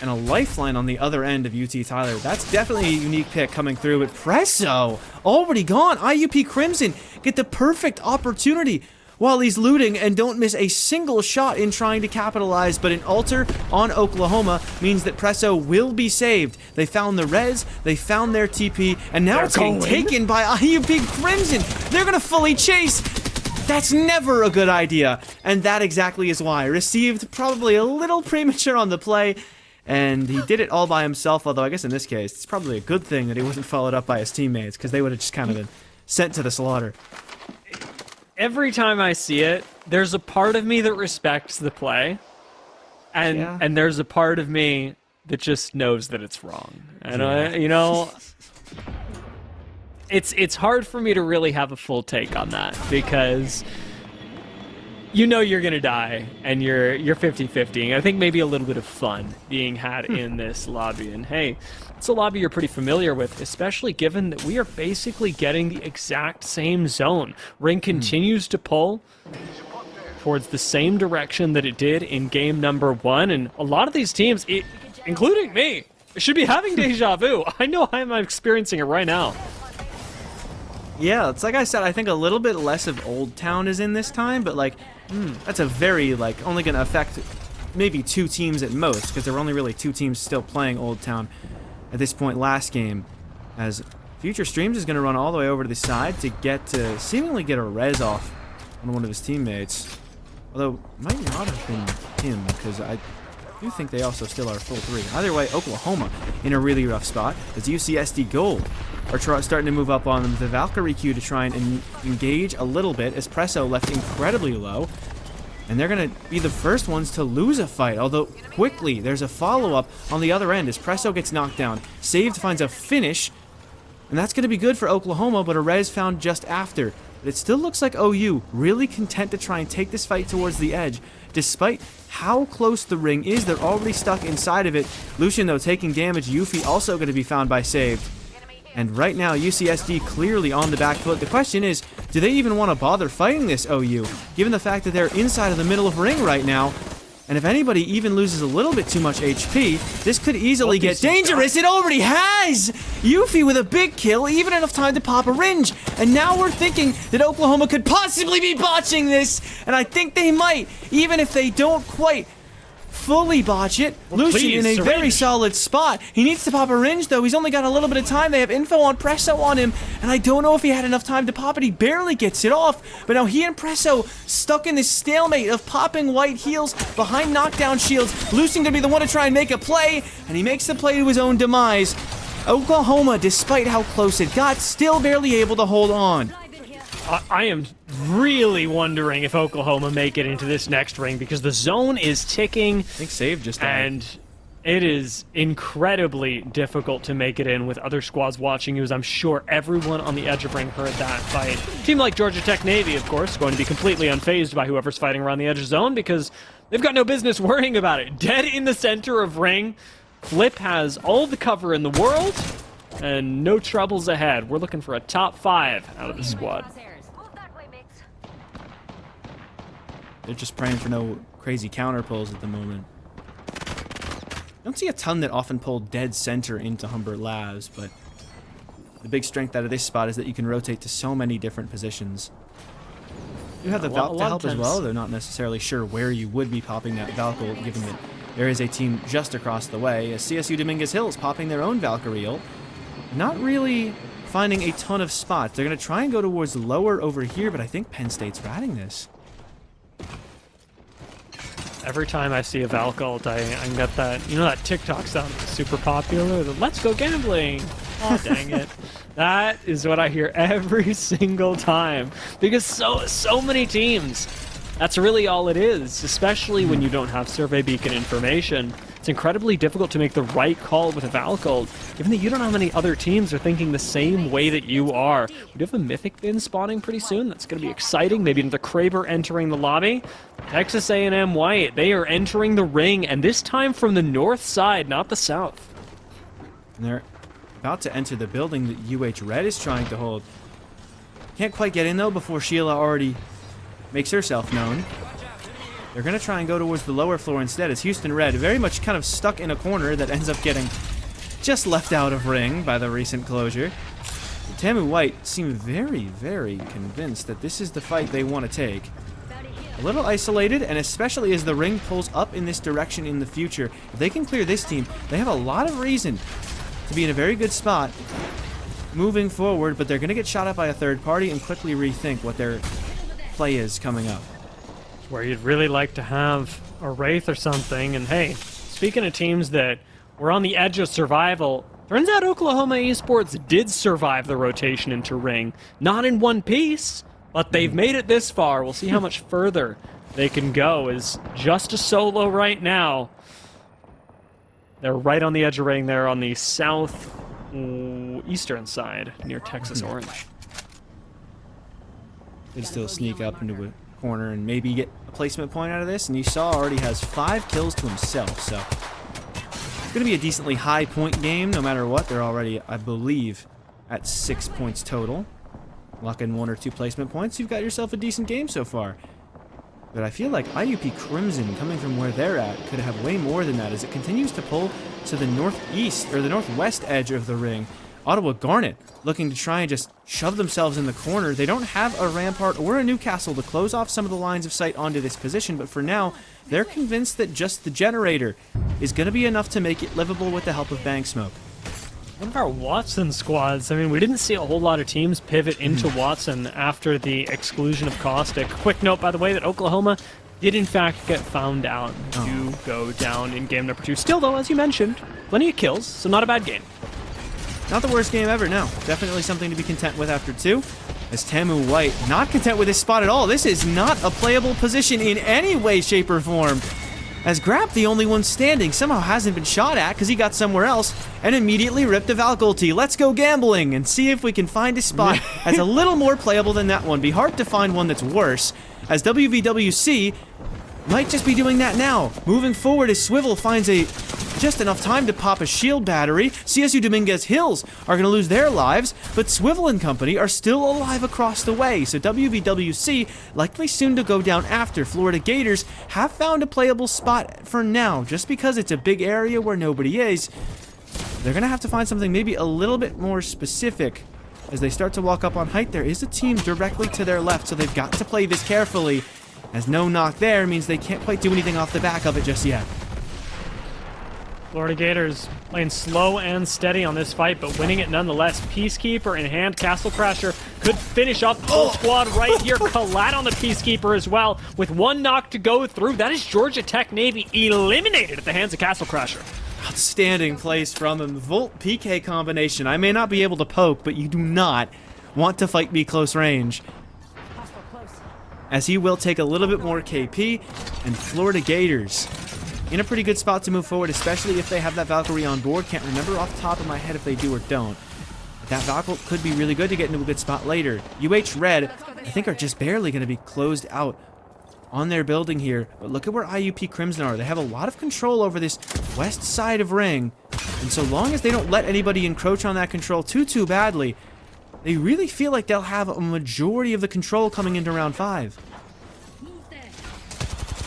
And a lifeline on the other end of UT Tyler. That's definitely a unique pick coming through. But Presso, already gone. IUP Crimson get the perfect opportunity while he's looting and don't miss a single shot in trying to capitalize. But an alter on Oklahoma means that Presso will be saved. They found the res, they found their TP, and now it's getting taken by IUP Crimson. They're going to fully chase. That's never a good idea. And that exactly is why. Received probably a little premature on the play. And he did it all by himself, although I guess in this case, it's probably a good thing that he wasn't followed up by his teammates, because they would have just kind of been sent to the slaughter. Every time I see it, there's a part of me that respects the play, and there's a part of me that just knows that it's wrong. And you know, it's hard for me to really have a full take on that, because you know you're gonna die, and you're 50-50. I think maybe a little bit of fun being had in this lobby. And hey, it's a lobby you're pretty familiar with, especially given that we are basically getting the exact same zone. Ring continues to pull towards the same direction that it did in game number 1, and a lot of these teams, including me, should be having deja vu. I know I'm experiencing it right now. Yeah, it's like I said, I think a little bit less of Old Town is in this time, but like, that's a very, like, only going to affect maybe 2 teams at most, because there were only really 2 teams still playing Old Town at this point last game, as Future Streams is going to run all the way over to the side to seemingly get a res off on one of his teammates, although it might not have been him, because I do think they also still are full 3. Either way, Oklahoma in a really rough spot, as UCSD Gold are starting to move up on the Valkyrie Q to try and engage a little bit, as Presso left incredibly low. And they're going to be the first ones to lose a fight, although quickly there's a follow-up on the other end as Presso gets knocked down. Saved finds a finish, and that's going to be good for Oklahoma, but a res found just after. But it still looks like OU really content to try and take this fight towards the edge. despite how close the ring is. They're already stuck inside of it. Lucian, though, taking damage. Yuffie also going to be found by Saved. And right now, UCSD clearly on the back foot. The question is, do they even want to bother fighting this OU, given the fact that they're inside of the middle of ring right now? And if anybody even loses a little bit too much HP, this could easily get dangerous. It already has! Yuffie with a big kill, even enough time to pop a Ringe. And now we're thinking that Oklahoma could possibly be botching this. And I think they might, even if they don't quite fully botch it. Well, Lucian in a syringe. very solid spot. He needs to pop a Ringe, though. He's only got a little bit of time. They have info on Presso on him, and I don't know if he had enough time to pop it. He barely gets it off, but now he and Presso stuck in this stalemate of popping white heals behind knockdown shields. Lucian gonna be the one to try and make a play, and he makes the play to his own demise. Oklahoma, despite how close it got, still barely able to hold on. I am really wondering if Oklahoma make it into this next ring because the zone is ticking. I think Save just died. And it is incredibly difficult to make it in with other squads watching you, as I'm sure everyone on the edge of ring heard that fight. A team like Georgia Tech Navy, of course, going to be completely unfazed by whoever's fighting around the edge of zone because they've got no business worrying about it. Dead in the center of ring. Flip has all the cover in the world and no troubles ahead. We're looking for a top 5 out of the squad. They're just praying for no crazy counter pulls at the moment. Don't see a ton that often pull dead center into Humbert Labs, but the big strength out of this spot is that you can rotate to so many different positions. You have the Valk to help as well. They're not necessarily sure where you would be popping that Valkyrie, given that there is a team just across the way. As CSU Dominguez Hills popping their own Valkyrie. Not really finding a ton of spots. They're going to try and go towards lower over here, but I think Penn State's ratting this. Every time I see a Valk ult, I get that, you know, that TikTok sound that's super popular, the let's go gambling. Oh, dang it. That is what I hear every single time. Because so many teams, that's really all it is, especially when you don't have survey beacon information. It's incredibly difficult to make the right call with a Valk ult, given that you don't know how many other teams are thinking the same way that you are. We do have a Mythic bin spawning pretty soon. That's going to be exciting. Maybe another Kraber entering the lobby. Texas A&M White, they are entering the ring, and this time from the north side, not the south. And they're about to enter the building that UH Red is trying to hold. Can't quite get in, though, before Sheila already makes herself known. They're going to try and go towards the lower floor instead, as Houston Red very much kind of stuck in a corner that ends up getting just left out of ring by the recent closure. Tamu White seem very, very convinced that this is the fight they want to take. A little isolated, and especially as the ring pulls up in this direction in the future, if they can clear this team, they have a lot of reason to be in a very good spot moving forward, but they're going to get shot at by a third party and quickly rethink what their play is coming up. Where you'd really like to have a Wraith or something. And hey, speaking of teams that were on the edge of survival, turns out Oklahoma Esports did survive the rotation into ring. Not in one piece, but they've made it this far. We'll see how much further they can go. As just a solo right now. They're right on the edge of ring. They're on the southeastern side near Texas Orange. They still sneak up into a corner and maybe get a placement point out of this, and you saw already has 5 kills to himself, so it's going to be a decently high point game no matter what. They're already, I believe, at 6 points total. Lock in 1 or 2 placement points, you've got yourself a decent game so far. But I feel like IUP Crimson, coming from where they're at, could have way more than that as it continues to pull to the northeast, or the northwest edge of the ring. Ottawa Garnet looking to try and just shove themselves in the corner. They don't have a Rampart or a Newcastle to close off some of the lines of sight onto this position, but for now, they're convinced that just the generator is going to be enough to make it livable with the help of Bank Smoke. One of our Watson squads, I mean, we didn't see a whole lot of teams pivot into Watson after the exclusion of Caustic. Quick note, by the way, that Oklahoma did in fact get found out to go down in game number 2. Still, though, as you mentioned, plenty of kills, so not a bad game. Not the worst game ever, no. Definitely something to be content with after 2. As Tamu White not content with his spot at all. This is not a playable position in any way, shape, or form. As Grab, the only one standing, somehow hasn't been shot at because he got somewhere else and immediately ripped a Valk ulti. Let's go gambling and see if we can find a spot that's a little more playable than that one. Be hard to find one that's worse, as WVWC Might just be doing that now. Moving forward as Swivel finds just enough time to pop a shield battery. CSU Dominguez Hills are going to lose their lives, but Swivel and company are still alive across the way, so WVWC likely soon to go down after. Florida Gators have found a playable spot for now, just because it's a big area where nobody is. They're going to have to find something maybe a little bit more specific. As they start to walk up on height, there is a team directly to their left, so they've got to play this carefully, as no knock there means they can't quite do anything off the back of it just yet. Florida Gators playing slow and steady on this fight, but winning it nonetheless. Peacekeeper in hand. Castle Crasher could finish off the full squad right here. Collat on the Peacekeeper as well, with one knock to go through. That is Georgia Tech Navy eliminated at the hands of Castle Crasher. Outstanding plays from him. Volt PK combination. I may not be able to poke, but you do not want to fight me close range, as he will take a little bit more KP, and Florida Gators in a pretty good spot to move forward, especially if they have that Valkyrie on board. Can't remember off the top of my head if they do or don't. But that Valkyrie could be really good to get into a good spot later. UH Red, I think, are just barely going to be closed out on their building here. But look at where IUP Crimson are. They have a lot of control over this west side of Ring. And so long as they don't let anybody encroach on that control too badly, they really feel like they'll have a majority of the control coming into round 5.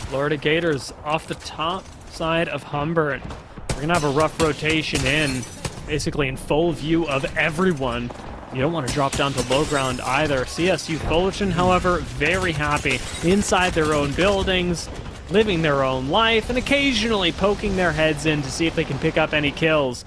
Florida Gators off the top side of Humbert. We're going to have a rough rotation in, basically in full view of everyone. You don't want to drop down to low ground either. CSU Fullerton, however, very happy inside their own buildings, living their own life, and occasionally poking their heads in to see if they can pick up any kills.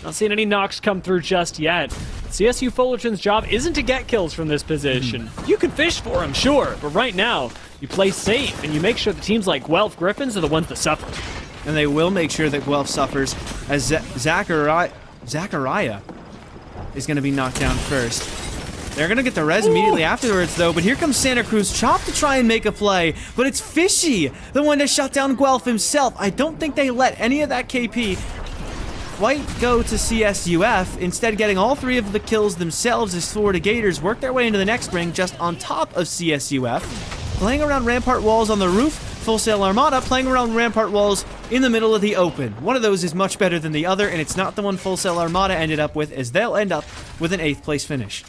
Not seeing any knocks come through just yet. CSU Fullerton's job isn't to get kills from this position. You can fish for them, sure, but right now, you play safe, and you make sure the teams like Guelph Griffins are the ones that suffer. And they will make sure that Guelph suffers, as Zachariah is going to be knocked down first. They're going to get the res immediately afterwards, though, but here comes Santa Cruz Chop to try and make a play, but it's Fishy, the one to shut down Guelph himself. I don't think they let any of that KP quite go to CSUF, instead getting all 3 of the kills themselves as Florida Gators work their way into the next ring just on top of CSUF. Playing around rampart walls on the roof, Full Sail Armada playing around rampart walls in the middle of the open. One of those is much better than the other, and it's not the one Full Sail Armada ended up with, as they'll end up with an 8th place finish.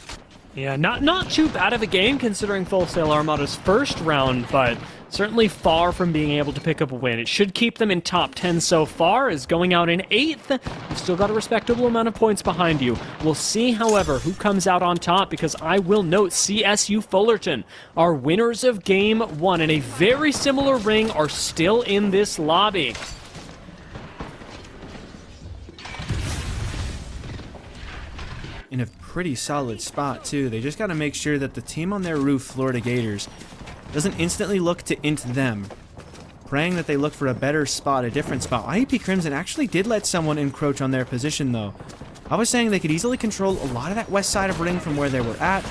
Yeah, not too bad of a game considering Full Sail Armada's first round, but certainly far from being able to pick up a win. It should keep them in top 10 so far, as going out in 8th, you've still got a respectable amount of points behind you. We'll see, however, who comes out on top, because I will note CSU Fullerton, our winners of Game 1 in a very similar ring, are still in this lobby. In a pretty solid spot, too. They just got to make sure that the team on their roof, Florida Gators, doesn't instantly look to int them, praying that they look for a better spot, a different spot. IUP Crimson actually did let someone encroach on their position, though. I was saying they could easily control a lot of that west side of Ring from where they were at,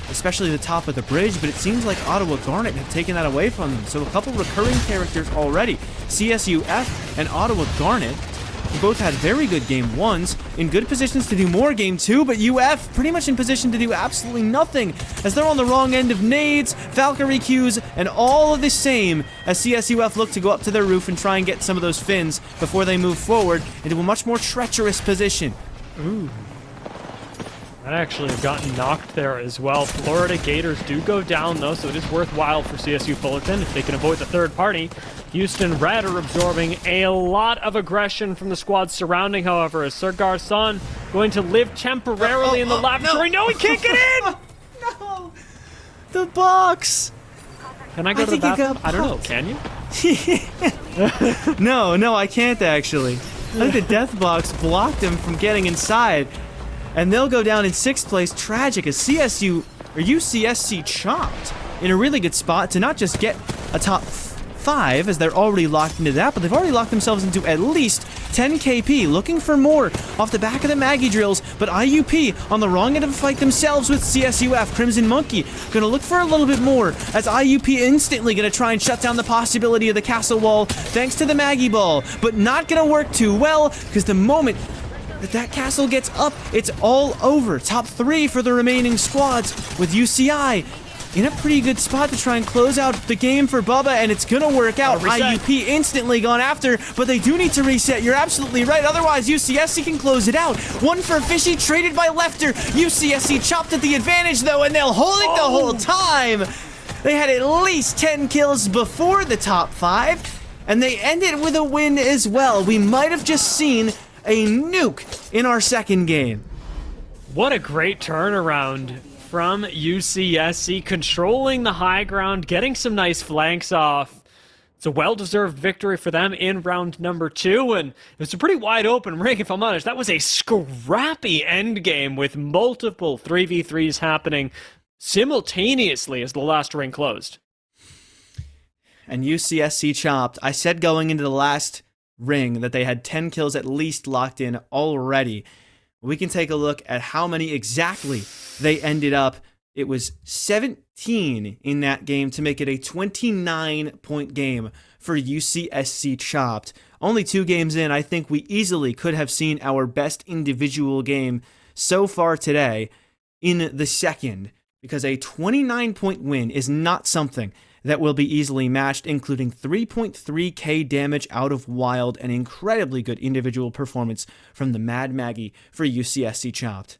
especially the top of the bridge, but it seems like Ottawa Garnet have taken that away from them. So a couple recurring characters already, CSUF and Ottawa Garnet, who both had very good Game 1s, in good positions to do more Game 2, but UF pretty much in position to do absolutely nothing, as they're on the wrong end of nades, Valkyrie Qs, and all of the same, as CSUF look to go up to their roof and try and get some of those fins before they move forward into a much more treacherous position. Ooh. That actually have gotten knocked there as well. Florida Gators do go down, though, so it is worthwhile for CSU Fullerton if they can avoid the third party. Houston Red are absorbing a lot of aggression from the squad surrounding, however, as Sir Garcon going to live temporarily in the lavatory. No, he can't get in! No! The box! Can I go to the bathroom? I don't know, can you? No, I can't actually. I think the death box blocked him from getting inside. And they'll go down in 6th place. Tragic, as UCSC chopped in a really good spot to not just get a top 5, as they're already locked into that, but they've already locked themselves into at least 10 KP, looking for more off the back of the Maggie drills, but IUP on the wrong end of the fight themselves with CSUF. Crimson Monkey gonna look for a little bit more, as IUP instantly gonna try and shut down the possibility of the castle wall thanks to the Maggie ball, but not gonna work too well, because the moment that castle gets up, it's all over. Top 3 for the remaining squads, with UCI in a pretty good spot to try and close out the game for Bubba, and it's gonna work out. IUP instantly gone after, but they do need to reset. You're absolutely right. Otherwise, UCSC can close it out. One for Fishy, traded by Lefter. UCSC chopped at the advantage, though, and they'll hold it the whole time. They had at least 10 kills before the top 5, and they ended with a win as well. We might have just seen a nuke in our second game. What a great turnaround from UCSC, controlling the high ground, getting some nice flanks off. It's a well-deserved victory for them in round number 2, and it was a pretty wide open ring, if I'm honest. That was a scrappy endgame with multiple 3v3s happening simultaneously as the last ring closed. And UCSC chopped. I said going into the last ring that they had 10 kills at least locked in already. We can take a look at how many exactly they ended up. It was 17 in that game to make it a 29-point game for UCSC chopped. Only 2 games in, I think we easily could have seen our best individual game so far today in the second, because a 29-point win is not something that will be easily matched, including 3.3k damage out of Wild, an incredibly good individual performance from the Mad Maggie for UCSC chopped.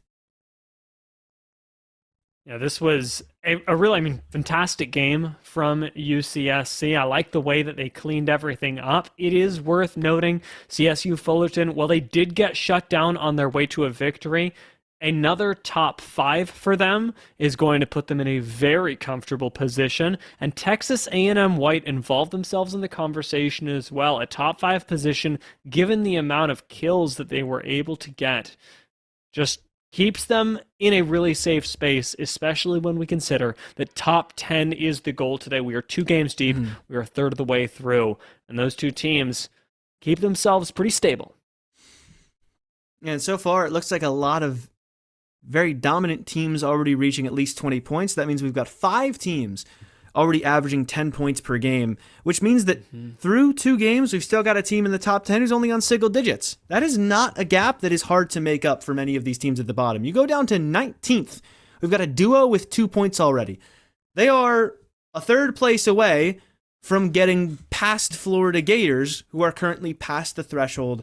Yeah, this was a really, fantastic game from UCSC. I like the way that they cleaned everything up. It is worth noting, CSU Fullerton, while they did get shut down on their way to a victory, another top 5 for them is going to put them in a very comfortable position, and Texas A&M White involved themselves in the conversation as well. A top 5 position, given the amount of kills that they were able to get, just keeps them in a really safe space, especially when we consider that top 10 is the goal today. We are 2 games deep. We are a third of the way through, and those 2 teams keep themselves pretty stable. And so far, it looks like a lot of very dominant teams already reaching at least 20 points. That means we've got 5 teams already averaging 10 points per game, which means that through 2 games, we've still got a team in the top 10 who's only on single digits. That is not a gap that is hard to make up for many of these teams at the bottom. You go down to 19th. We've got a duo with 2 points already. They are a 3rd place away from getting past Florida Gators, who are currently past the threshold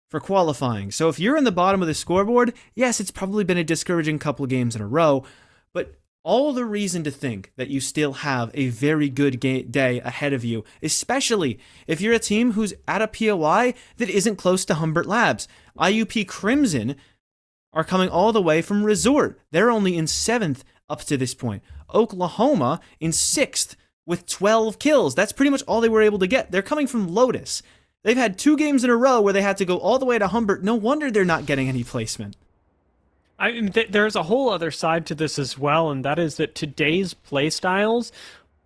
for qualifying. So if you're in the bottom of the scoreboard, yes, it's probably been a discouraging couple of games in a row, but all the reason to think that you still have a very good day ahead of you, especially if you're a team who's at a POI that isn't close to Humbert Labs. IUP Crimson are coming all the way from Resort. They're only in 7th up to this point. Oklahoma in 6th with 12 kills. That's pretty much all they were able to get. They're coming from Lotus. They've had 2 games in a row where they had to go all the way to Humbert. No wonder they're not getting any placement. There's a whole other side to this as well, and that is that today's playstyles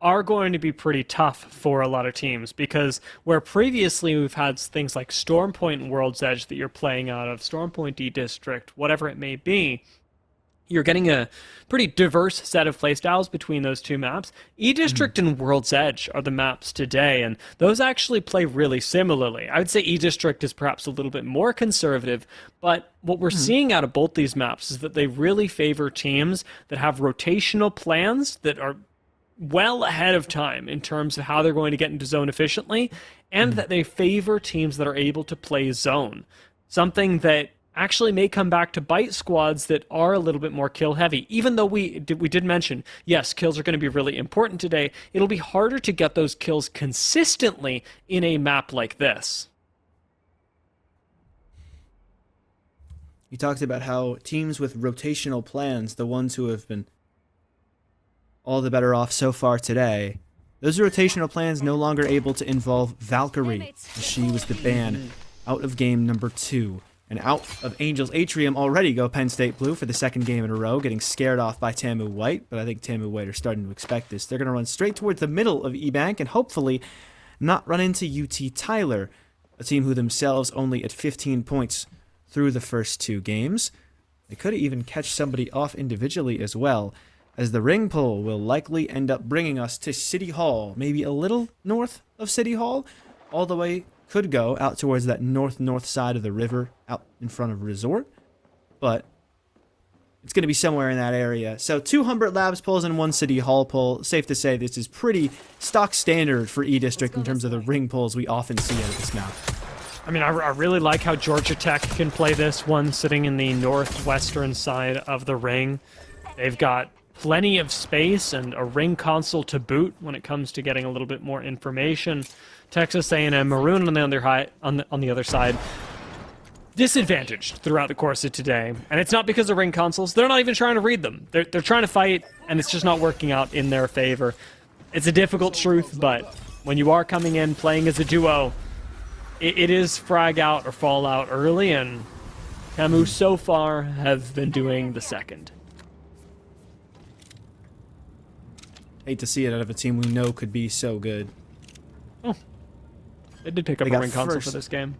are going to be pretty tough for a lot of teams, because where previously we've had things like Stormpoint and World's Edge that you're playing out of, Stormpoint D-District, whatever it may be, you're getting a pretty diverse set of playstyles between those 2 maps. E-District and World's Edge are the maps today, and those actually play really similarly. I would say E-District is perhaps a little bit more conservative, but what we're seeing out of both these maps is that they really favor teams that have rotational plans that are well ahead of time in terms of how they're going to get into zone efficiently, and that they favor teams that are able to play zone. Something that actually may come back to bite squads that are a little bit more kill heavy. Even though we did mention, yes, kills are going to be really important today, it'll be harder to get those kills consistently in a map like this. You talked about how teams with rotational plans, the ones who have been all the better off so far today, those rotational plans no longer able to involve Valkyrie, as she was the ban out of game number 2. And out of Angels Atrium already go Penn State Blue for the 2nd game in a row, getting scared off by TAMU White, but I think TAMU White are starting to expect this. They're going to run straight towards the middle of eBank and hopefully not run into UT Tyler, a team who themselves only at 15 points through the first 2 games. They could even catch somebody off individually as well, as the ring pull will likely end up bringing us to City Hall, maybe a little north of City Hall, all the way could go out towards that north side of the river out in front of Resort. But it's going to be somewhere in that area. So 2 Humbert Labs polls and 1 City Hall poll. Safe to say this is pretty stock standard for E-District in terms of the ring polls we often see out of this map. I mean, I really like how Georgia Tech can play this one, sitting in the northwestern side of the ring. They've got plenty of space and a ring console to boot when it comes to getting a little bit more information. Texas A&M Maroon on the other side, disadvantaged throughout the course of today. And it's not because of ring consoles. They're not even trying to read them. They're trying to fight, and it's just not working out in their favor. It's a difficult truth, but when you are coming in playing as a duo, it is frag out or fall out early, and TaMu so far have been doing the second. Hate to see it out of a team we know could be so good. Oh, they did pick up a ring console for this game.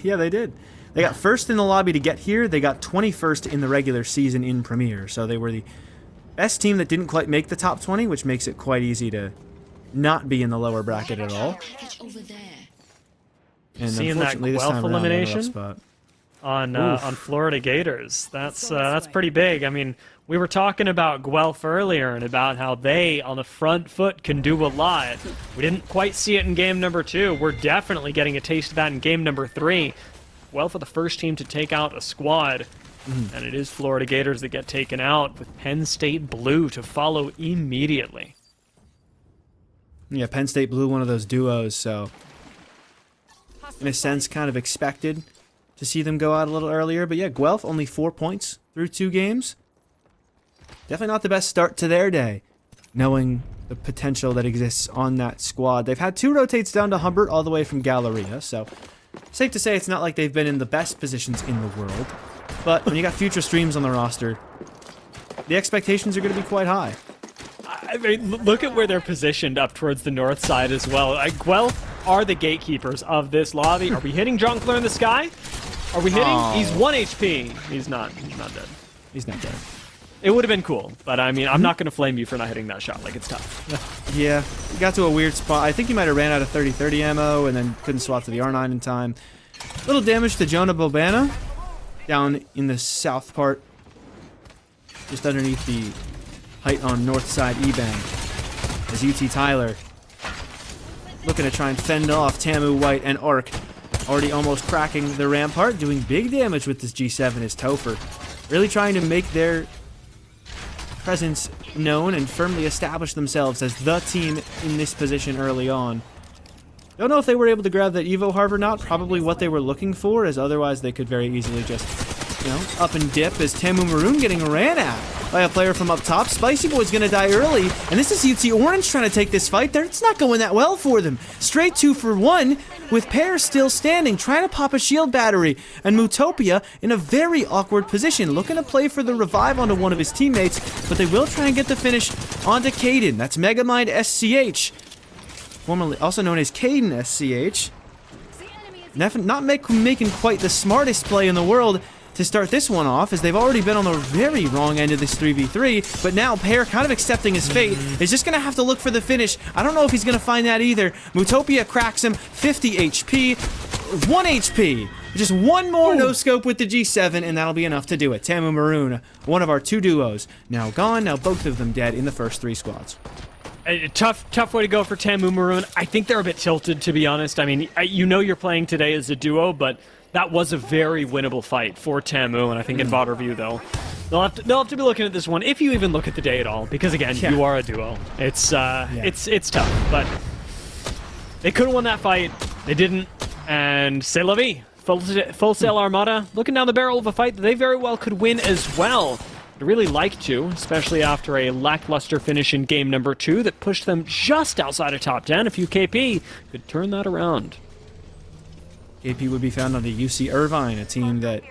Yeah, they did. They got first in the lobby to get here. They got 21st in the regular season in Premier. So they were the best team that didn't quite make the top 20, which makes it quite easy to not be in the lower bracket at all. And seeing that Guelph elimination on Florida Gators, that's pretty big. I mean, we were talking about Guelph earlier and about how they, on the front foot, can do a lot. We didn't quite see it in game number 2. We're definitely getting a taste of that in game number 3. Guelph are the first team to take out a squad, and it is Florida Gators that get taken out, with Penn State Blue to follow immediately. Yeah, Penn State Blue, one of those duos, so in a sense, kind of expected to see them go out a little earlier. But yeah, Guelph only 4 points through 2 games. Definitely not the best start to their day, knowing the potential that exists on that squad. They've had 2 rotates down to Humbert all the way from Galleria, so safe to say it's not like they've been in the best positions in the world. But when you got future streams on the roster, the expectations are going to be quite high. I mean, look at where they're positioned up towards the north side as well. Guelph are the gatekeepers of this lobby. Are we hitting Jonkler in the sky? Are we hitting? Oh. He's 1 HP. He's not dead. He's not dead. It would have been cool, but I mean, I'm not going to flame you for not hitting that shot. Like, it's tough. Yeah, he got to a weird spot. I think he might have ran out of 30-30 ammo and then couldn't swap to the R9 in time. Little damage to Jonah Bobana down in the south part, just underneath the height on north side E-Bang, as UT Tyler looking to try and fend off TaMu, White, and Arc. Already almost cracking the rampart, doing big damage with this G7 is Topher. Really trying to make their presence known and firmly establish themselves as the team in this position early on. Don't know if they were able to grab that Evo Harbor Knot, probably what they were looking for, as otherwise they could very easily just, up and dip, as TaMu Maroon getting ran at by a player from up top. Spicy Boy's gonna die early, and this is UT Orange trying to take this fight. It's not going that well for them. Straight 2 for 1, with Pear still standing, trying to pop a shield battery, and Mootopia in a very awkward position, looking to play for the revive onto one of his teammates, but they will try and get the finish onto Caden. That's Megamind SCH, formerly also known as Caden SCH. Not making quite the smartest play in the world to start this one off, as they've already been on the very wrong end of this 3v3, but now Pear kind of accepting his fate is just going to have to look for the finish. I don't know if he's going to find that either. Mootopia cracks him, 50 HP, 1 HP. Just one more no-scope with the G7, and that'll be enough to do it. TaMu Maroon, one of our 2 duos, now gone, now both of them dead in the first 3 squads. A tough way to go for TaMu Maroon. I think they're a bit tilted, to be honest. I mean, you're playing today as a duo, but that was a very winnable fight for TaMu, and I think in VOD review, though, they'll have to be looking at this one, if you even look at the day at all, because again, you are a duo. It's tough, but they could have won that fight. They didn't, and c'est la vie. Full Sail Armada looking down the barrel of a fight that they very well could win as well. I'd really like to, especially after a lackluster finish in game number 2 that pushed them just outside of top 10. If UKP could turn that around. KP would be found on the UC Irvine, a team that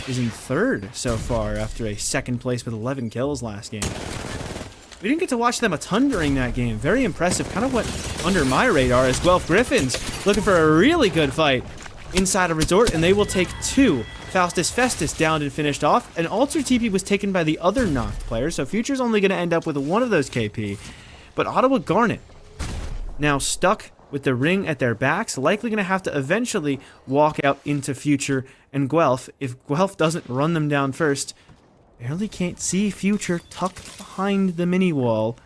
is in 3rd so far after a 2nd place with 11 kills last game. We didn't get to watch them a ton during that game. Very impressive. Kind of went under my radar as Guelph Griffins looking for a really good fight inside a resort, and they will take 2. Faustus Festus downed and finished off. An Alter TP was taken by the other knocked player, so Future's only going to end up with one of those KP. But Ottawa Garnet now stuck with the ring at their backs, likely going to have to eventually walk out into Future and Guelph. If Guelph doesn't run them down first, barely can't see Future tucked behind the mini wall.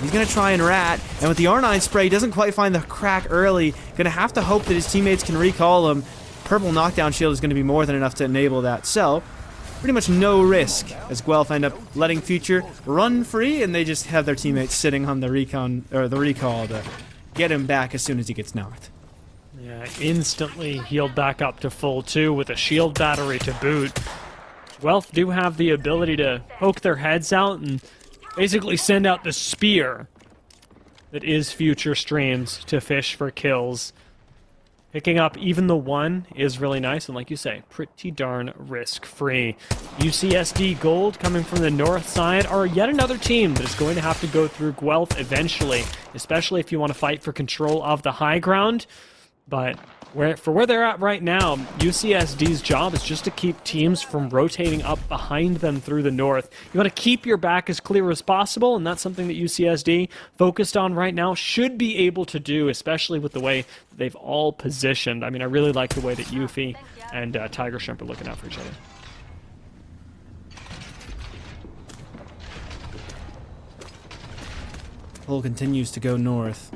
He's going to try and rat, and with the R9 spray, doesn't quite find the crack early. Going to have to hope that his teammates can recall him. Purple knockdown shield is going to be more than enough to enable that. So, pretty much no risk as Guelph end up letting Future run free, and they just have their teammates sitting on the recall to get him back as soon as he gets knocked. Yeah, instantly healed back up to full 2 with a shield battery to boot. Guelph do have the ability to poke their heads out and basically send out the spear that is Future Streams to fish for kills. Picking up even the 1 is really nice, and like you say, pretty darn risk-free. UCSD Gold, coming from the north side, are yet another team that is going to have to go through Guelph eventually, especially if you want to fight for control of the high ground. But for where they're at right now, UCSD's job is just to keep teams from rotating up behind them through the north. You want to keep your back as clear as possible, and that's something that UCSD, focused on right now, should be able to do, especially with the way they've all positioned. I mean, I really like the way that Yuffie and Tiger Shrimp are looking out for each other. Hull continues to go north.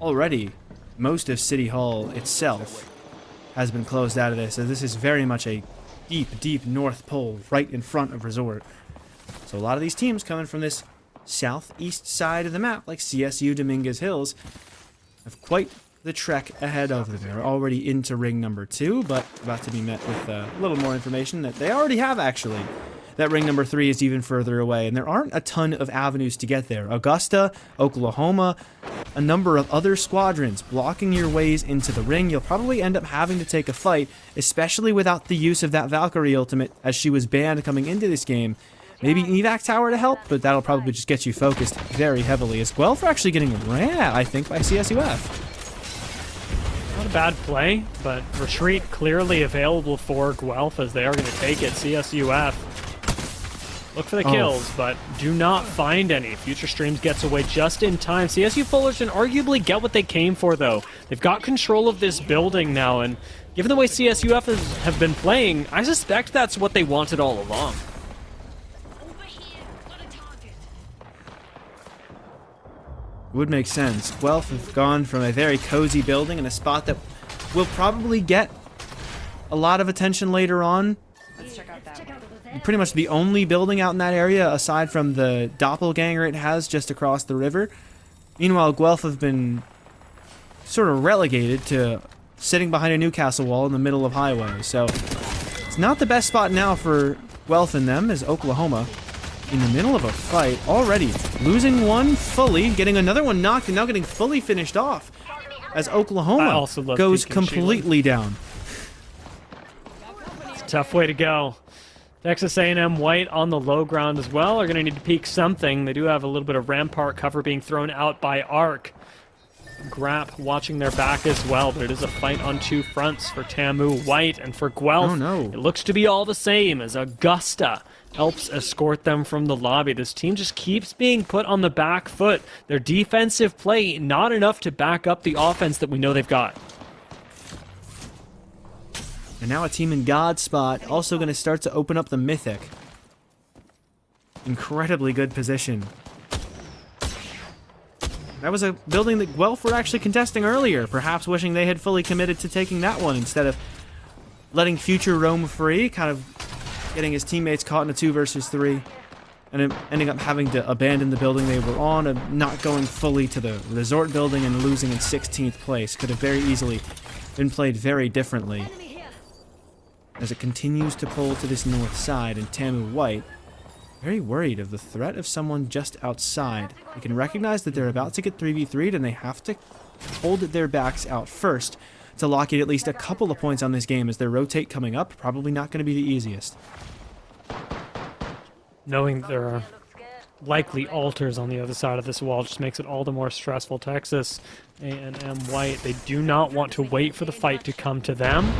Already, most of City Hall itself has been closed out of this, so this is very much a deep, deep north pole right in front of Resort. So a lot of these teams coming from this southeast side of the map, like CSU Dominguez Hills, have quite the trek ahead of them. They're already into ring number 2, but about to be met with a little more information that they already have, actually. That ring number 3 is even further away, and there aren't a ton of avenues to get there. Augusta, Oklahoma, a number of other squadrons blocking your ways into the ring. You'll probably end up having to take a fight, especially without the use of that Valkyrie ultimate, as she was banned coming into this game. Maybe an evac tower to help, but that'll probably just get you focused very heavily, as Guelph are actually getting ran at, I think, by CSUF. Not a bad play, but retreat clearly available for Guelph as they are going to take it. CSUF look for the kills, but do not find any. Future Streams gets away just in time. CSU Fullerton arguably get what they came for, though. They've got control of this building now, and given the way CSUF have been playing, I suspect that's what they wanted all along. Would make sense. Guelph have gone from a very cozy building in a spot that will probably get a lot of attention later on. Let's check out that. Pretty much the only building out in that area, aside from the doppelganger it has just across the river. Meanwhile, Guelph have been sort of relegated to sitting behind a Newcastle wall in the middle of highway. So it's not the best spot now for Guelph and them, as Oklahoma in the middle of a fight already, losing one fully, getting another one knocked, and now getting fully finished off as Oklahoma goes completely down. It's a tough way to go. Texas A&M White on the low ground as well are going to need to peek something. They do have a little bit of rampart cover being thrown out by Arc. Grap watching their back as well, but it is a fight on 2 fronts for Tamu White, and for Guelph, it looks to be all the same as Augusta helps escort them from the lobby. This team just keeps being put on the back foot. Their defensive play not enough to back up the offense that we know they've got. And now a team in God's spot, also going to start to open up the Mythic. Incredibly good position. That was a building that Guelph were actually contesting earlier, perhaps wishing they had fully committed to taking that one instead of letting Future roam free, kind of getting his teammates caught in a 2 versus 3, and ending up having to abandon the building they were on and not going fully to the resort building and losing in 16th place. Could have very easily been played very differently. As it continues to pull to this north side, and Tamu White, very worried of the threat of someone just outside. They can recognize that they're about to get 3v3'd, and they have to hold their backs out first to lock in at least a couple of points on this game as their rotate coming up. Probably not going to be the easiest. Knowing there are likely altars on the other side of this wall just makes it all the more stressful. Texas A&M White, they do not want to wait for the fight to come to them.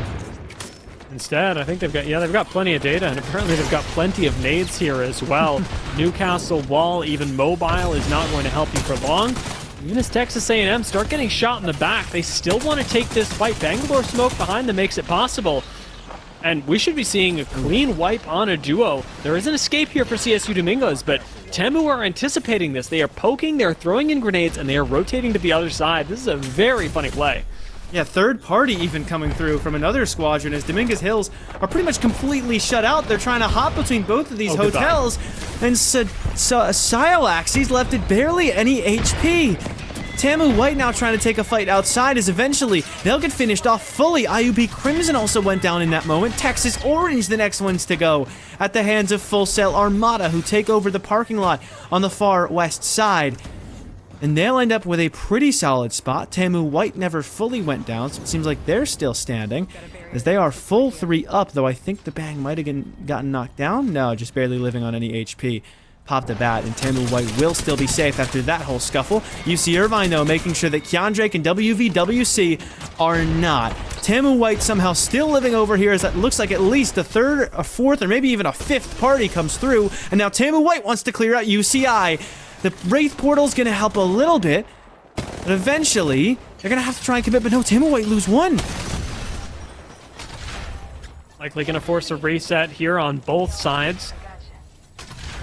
Instead, I think they've got plenty of data, and apparently they've got plenty of nades here as well. Newcastle wall, even mobile, is not going to help you for long. Even as Texas A&M start getting shot in the back, they still want to take this fight. Bangalore smoke behind them makes it possible. And we should be seeing a clean wipe on a duo. There is an escape here for CSU Domingos, but Temu are anticipating this. They are poking, they're throwing in grenades, and they are rotating to the other side. This is a very funny play. Yeah, third party even coming through from another squadron as Dominguez Hills are pretty much completely shut out. They're trying to hop between both of these hotels. And Siolax, he's left at barely any HP. Tamu White now trying to take a fight outside as eventually they'll get finished off fully. IUB Crimson also went down in that moment. Texas Orange the next ones to go at the hands of Full Sail Armada, who take over the parking lot on the far west side. And they'll end up with a pretty solid spot. Tamu White never fully went down, so it seems like they're still standing, as they are full 3 up, though I think the Bang might have gotten knocked down. No, just barely living on any HP. Popped a bat, and Tamu White will still be safe after that whole scuffle. UC Irvine, though, making sure that Keondrake and WVWC are not. Tamu White somehow still living over here, as it looks like at least a third, a fourth, or maybe even a fifth party comes through, and now Tamu White wants to clear out UCI. The Wraith Portal's going to help a little bit, but eventually they're going to have to try and commit, but no, Tamu White lose 1. Likely going to force a reset here on both sides.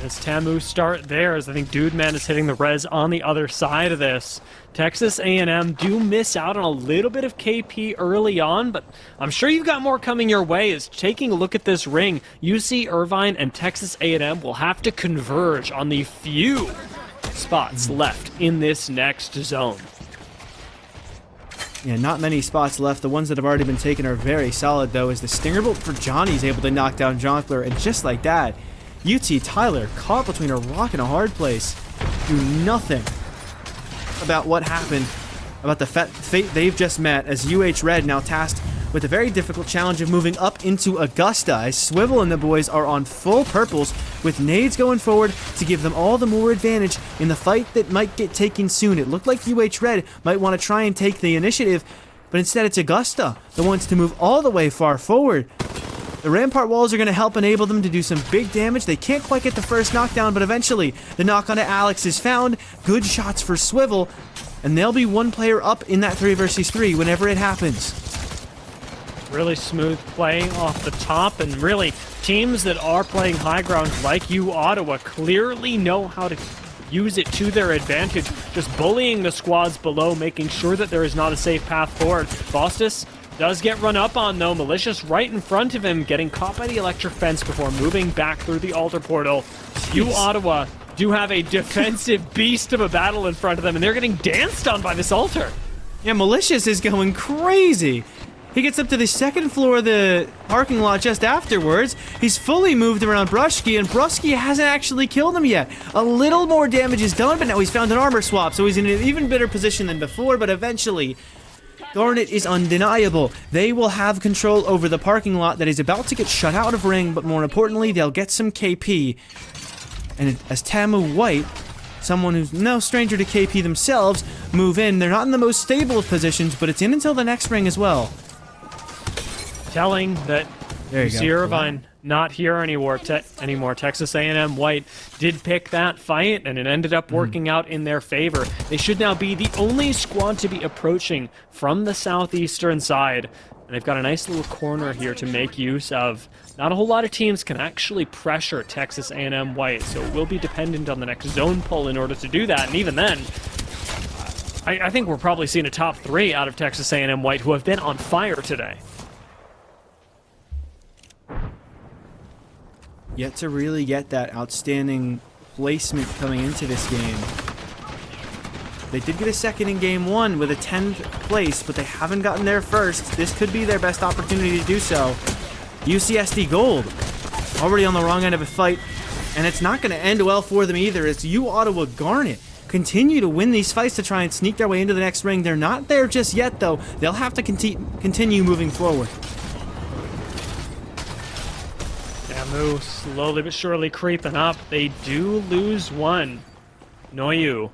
As Tamu start theirs, I think Dude Man is hitting the res on the other side of this. Texas A&M do miss out on a little bit of KP early on, but I'm sure you've got more coming your way. As taking a look at this ring, UC Irvine and Texas A&M will have to converge on the few spots left in this next zone. Yeah, not many spots left. The ones that have already been taken are very solid, though, as the Stinger Bolt for Johnny's able to knock down Jonkler, and just like that, UT Tyler, caught between a rock and a hard place, do nothing about what happened, about the fate they've just met, as UH Red now tasked with a very difficult challenge of moving up into Augusta, as Swivel and the boys are on full purples, with nades going forward to give them all the more advantage in the fight that might get taken soon. It looked like UH Red might want to try and take the initiative, but instead it's Augusta, the ones to move all the way far forward. The Rampart walls are going to help enable them to do some big damage. They can't quite get the first knockdown, but eventually the knock onto Alex is found. Good shots for Swivel, and they'll be one player up in that 3 versus 3 whenever it happens. Really smooth play off the top, and really teams that are playing high ground like Ottawa clearly know how to use it to their advantage, just bullying the squads below, making sure that there is not a safe path forward. Bostis does get run up on, though. Malicious right in front of him, getting caught by the electric fence before moving back through the altar portal. Ottawa do have a defensive beast of a battle in front of them, and they're getting danced on by this altar. Yeah, Malicious is going crazy. He gets up to the second floor of the parking lot just afterwards. He's fully moved around Brushki, and Brushki hasn't actually killed him yet. A little more damage is done, but now he's found an armor swap, so he's in an even better position than before, but eventually Garnet is undeniable. They will have control over the parking lot that is about to get shut out of ring, but more importantly, they'll get some KP. And as Tamu White, someone who's no stranger to KP themselves, move in, they're not in the most stable of positions, but it's in until the next ring as well. Telling that UC Irvine not here anymore. Texas A&M White did pick that fight, and it ended up working out in their favor. They should now be the only squad to be approaching from the southeastern side, and they've got a nice little corner here to make use of. Not a whole lot of teams can actually pressure Texas A&M White, so it will be dependent on the next zone pull in order to do that, and even then, I think we're probably seeing a top 3 out of Texas A&M White, who have been on fire today. Yet to really get that outstanding placement coming into this game. They did get a second in game 1 with a 10th place, but they haven't gotten there first. This could be their best opportunity to do so. UCSD Gold, already on the wrong end of a fight, and it's not going to end well for them either. It's Ottawa Garnet continue to win these fights to try and sneak their way into the next ring. They're not there just yet, though. They'll have to continue moving forward. Tamu slowly but surely creeping up. They do lose 1. Noyu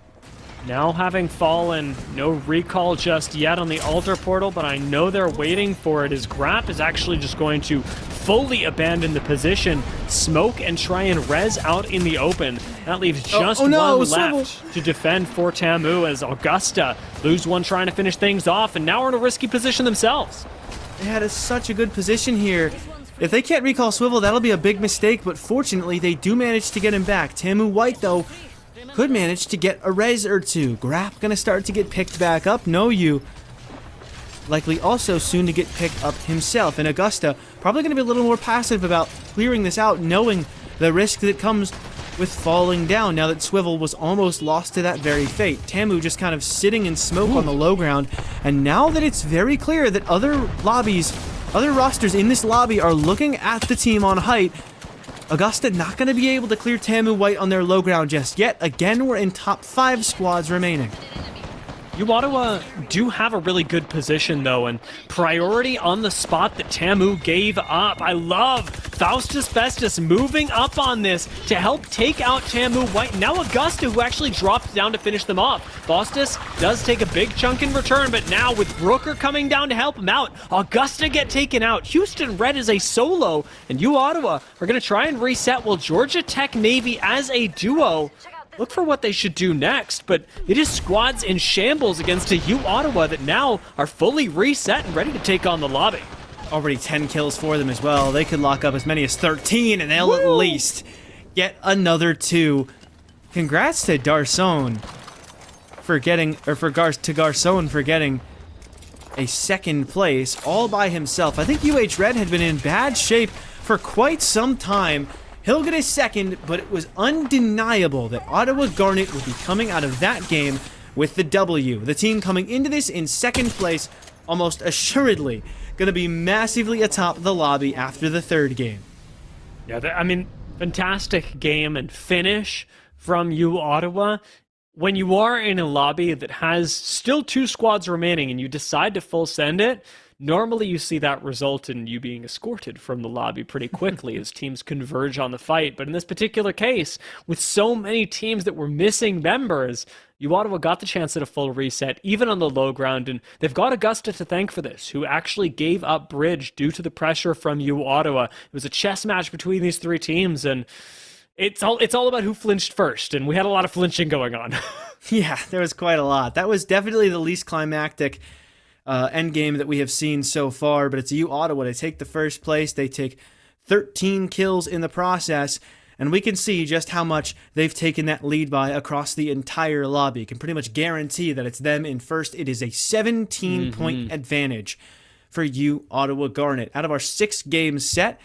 now having fallen. No recall just yet on the altar portal, but I know they're waiting for it. His Grap is actually just going to fully abandon the position, smoke, and try and res out in the open. That leaves just one left to defend for Tamu as Augusta lose one trying to finish things off, and now are in a risky position themselves. They had such a good position here. If they can't recall Swivel, that'll be a big mistake, but fortunately they do manage to get him back. Tamu White, though, could manage to get a res or two. Grap gonna start to get picked back up. No You likely also soon to get picked up himself. And Augusta probably gonna be a little more passive about clearing this out, knowing the risk that comes with falling down now that Swivel was almost lost to that very fate. Tamu just kind of sitting in smoke on the low ground. And now that it's very clear that other rosters in this lobby are looking at the team on height, Augusta not going to be able to clear Tamu White on their low ground just yet. Again, we're in top 5 squads remaining. Ottawa do have a really good position, though, and priority on the spot that Tamu gave up. I love Faustus Festus moving up on this to help take out Tamu White. Now Augusta, who actually dropped down to finish them off. Faustus does take a big chunk in return, but now with Brooker coming down to help him out, Augusta get taken out. Houston Red is a solo, and Ottawa are going to try and reset while Georgia Tech Navy as a duo look for what they should do next, but it is squads in shambles against a Ottawa that now are fully reset and ready to take on the lobby. Already 10 kills for them as well. They could lock up as many as 13, and they'll at least get another 2. Congrats to Garcon for getting a second place all by himself. I think UH Red had been in bad shape for quite some time. He'll get a second, but it was undeniable that Ottawa Garnet would be coming out of that game with the W. The team coming into this in second place, almost assuredly going to be massively atop the lobby after the third game. Yeah, I mean, fantastic game and finish from Ottawa. When you are in a lobby that has still 2 squads remaining and you decide to full send it, normally you see that result in you being escorted from the lobby pretty quickly as teams converge on the fight. But in this particular case, with so many teams that were missing members, Ottawa got the chance at a full reset, even on the low ground, and they've got Augusta to thank for this, who actually gave up bridge due to the pressure from Ottawa. It was a chess match between these 3 teams, and it's all about who flinched first, and we had a lot of flinching going on. Yeah, there was quite a lot. That was definitely the least climactic end game that we have seen so far, but it's Ottawa. They take the first place. They take 13 kills in the process, and we can see just how much they've taken that lead by across the entire lobby. Can pretty much guarantee that it's them in first. It is a 17-point advantage for Ottawa Garnet. Out of our 6 games set,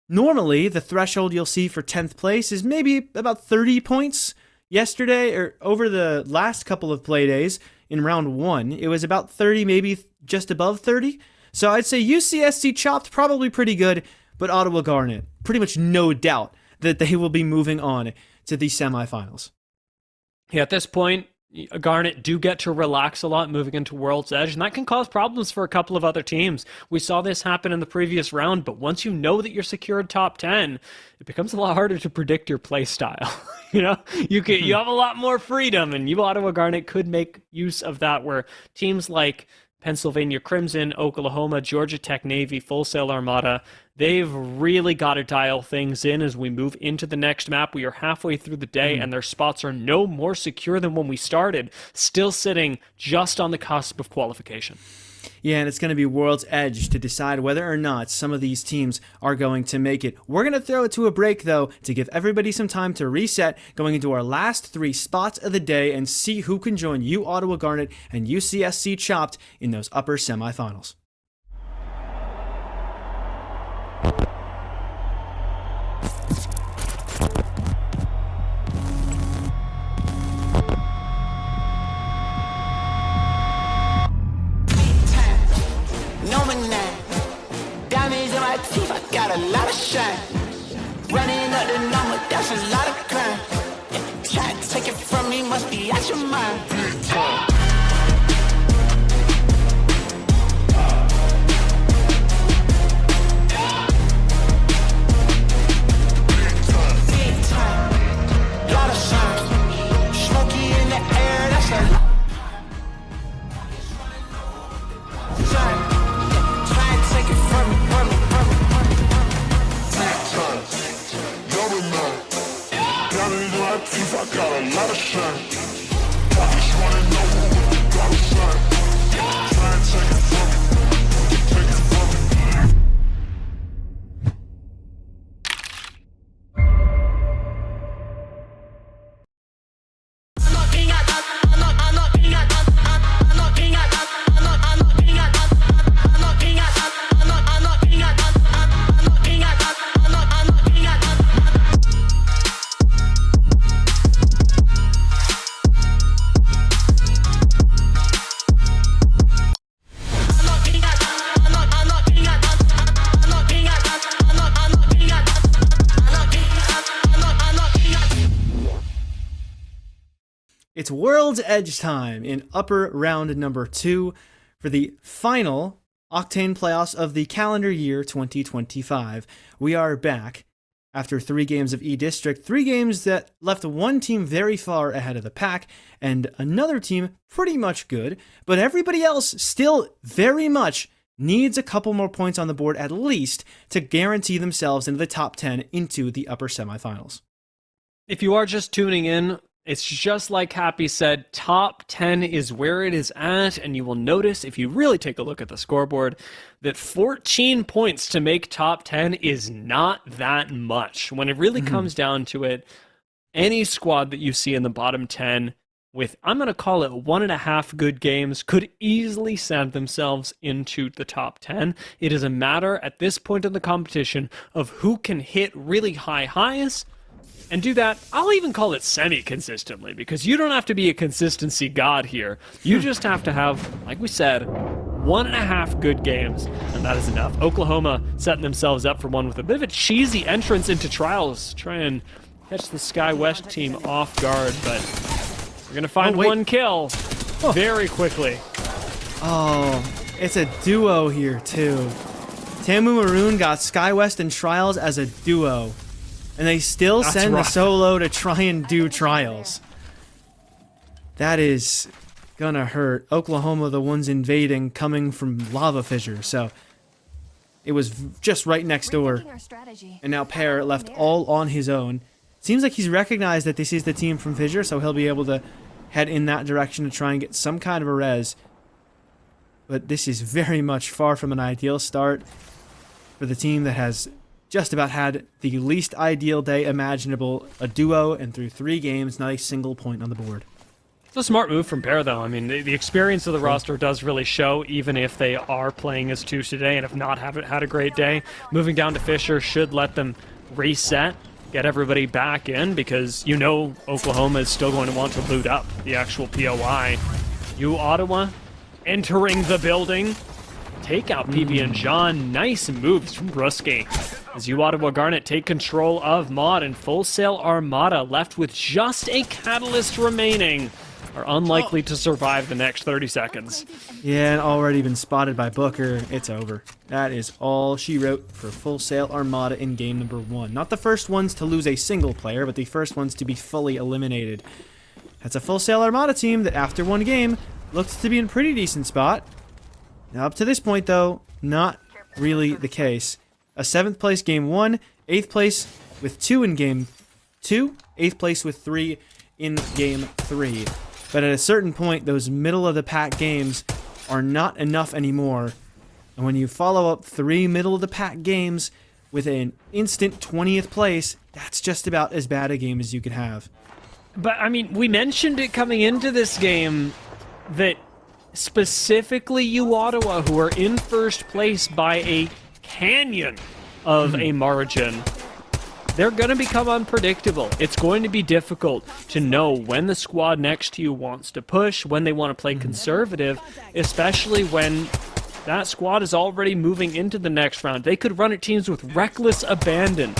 normally the threshold you'll see for 10th place is maybe about 30 points. Yesterday, or over the last couple of play days, in round 1, it was about 30, maybe just above 30. So I'd say UCSC chopped probably pretty good, but Ottawa Garnet, pretty much no doubt that they will be moving on to the semifinals. Yeah, at this point, Garnet do get to relax a lot moving into World's Edge, and that can cause problems for a couple of other teams. We saw this happen in the previous round, but once you know that you're secured top 10, it becomes a lot harder to predict your play style. You have a lot more freedom, and Ottawa Garnet could make use of that, where teams like Pennsylvania Crimson, Oklahoma, Georgia Tech Navy, Full Sail Armada, they've really got to dial things in as we move into the next map. We are halfway through the day, and their spots are no more secure than when we started, still sitting just on the cusp of qualification. Yeah, and it's going to be World's Edge to decide whether or not some of these teams are going to make it. We're going to throw it to a break, though, to give everybody some time to reset, going into our last 3 spots of the day and see who can join Ottawa Garnet and UCSC Chopped in those upper semifinals. I got a lot of shine. Running up the number, that's a lot of crime. Try to take it from me, must be out your mind. Big time. Lot of shine. Smoky in the air, that's a shine. Try to take it from me. of teeth, I got a lot of shine. I just wanna know who the dollar sign. Try and take it from me. Take it from me. It's World's Edge time in upper round number 2 for the final Octane playoffs of the calendar year 2025. We are back after 3 games of E-District, 3 games that left one team very far ahead of the pack and another team pretty much good, but everybody else still very much needs a couple more points on the board at least to guarantee themselves into the top 10 into the upper semifinals. If you are just tuning in, it's just like Happy said, top 10 is where it is at, and you will notice if you really take a look at the scoreboard that 14 points to make top 10 is not that much. When it really comes down to it, any squad that you see in the bottom 10 with, I'm going to call it 1.5 good games, could easily send themselves into the top 10. It is a matter at this point in the competition of who can hit really high highs and do that, I'll even call it semi-consistently, because you don't have to be a consistency god here. You just have to have, like we said, 1.5 good games, and that is enough. Oklahoma setting themselves up for one with a bit of a cheesy entrance into Trials. Try and catch the Sky West team off guard, but we're going to find one kill very quickly. Oh, it's a duo here, too. Tamu Maroon got Sky West and Trials as a duo. And they still send the solo to try and do Trials. That is gonna hurt. Oklahoma, the ones invading, coming from Lava Fissure, so it was just right next door. And now Pear left all on his own. Seems like he's recognized that this is the team from Fissure, so he'll be able to head in that direction to try and get some kind of a res. But this is very much far from an ideal start for the team that has just about had the least ideal day imaginable, a duo, and through 3 games, not a single point on the board. It's a smart move from Pear, though. I mean, the experience of the roster does really show, even if they are playing as 2s today and have not had a great day. Moving down to Fissure should let them reset, get everybody back in, because you know Oklahoma is still going to want to loot up the actual POI. U Ottawa entering the building. Take out PB and John. Nice moves from Brusky. As U Ottawa Garnet take control of Mod, and Full Sail Armada, left with just a Catalyst remaining, are unlikely to survive the next 30 seconds. Yeah, and already been spotted by Booker. It's over. That is all she wrote for Full Sail Armada in game number 1. Not the first ones to lose a single player, but the first ones to be fully eliminated. That's a Full Sail Armada team that after 1 game looked to be in a pretty decent spot. Now, up to this point, though, not really the case. A 7th place game 1, 8th place with 2 in game 2, 8th place with 3 in game 3. But at a certain point, those middle-of-the-pack games are not enough anymore. And when you follow up 3 middle-of-the-pack games with an instant 20th place, that's just about as bad a game as you could have. But, I mean, we mentioned it coming into this game that specifically U Ottawa, who are in first place by a canyon of a margin, they're going to become unpredictable. It's going to be difficult to know when the squad next to you wants to push, when they want to play conservative, especially when that squad is already moving into the next round. They could run at teams with reckless abandon,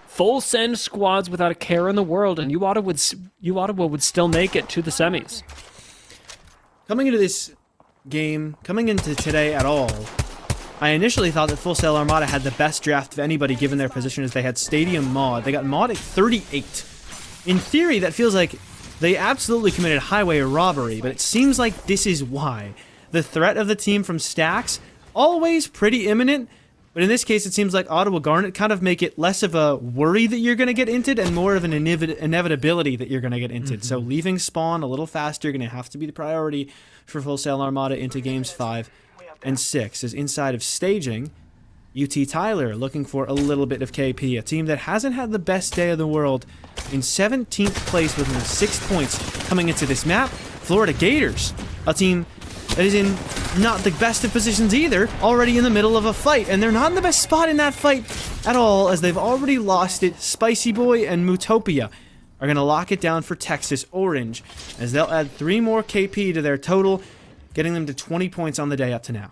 full send squads without a care in the world, and U Ottawa would still make it to the semis. Coming into this game, coming into today at all, I initially thought that Full Sail Armada had the best draft of anybody given their position, as they had Stadium Mod. They got Mod at 38. In theory, that feels like they absolutely committed highway robbery, but it seems like this is why. The threat of the team from Stacks, always pretty imminent, But in this case, it seems like Ottawa Garnet kind of make it less of a worry that you're going to get inted and more of an inevitability that you're going to get inted. So leaving spawn a little faster, going to have to be the priority for Full Sail Armada into games 5 and 6. As inside of staging, UT Tyler looking for a little bit of KP, a team that hasn't had the best day of the world, in 17th place with 6 points coming into this map. Florida Gators, a team that is in not the best of positions either, already in the middle of a fight, and they're not in the best spot in that fight at all, as they've already lost it. Spicy Boy and Mutopia are going to lock it down for Texas Orange, as they'll add 3 more KP to their total, getting them to 20 points on the day up to now.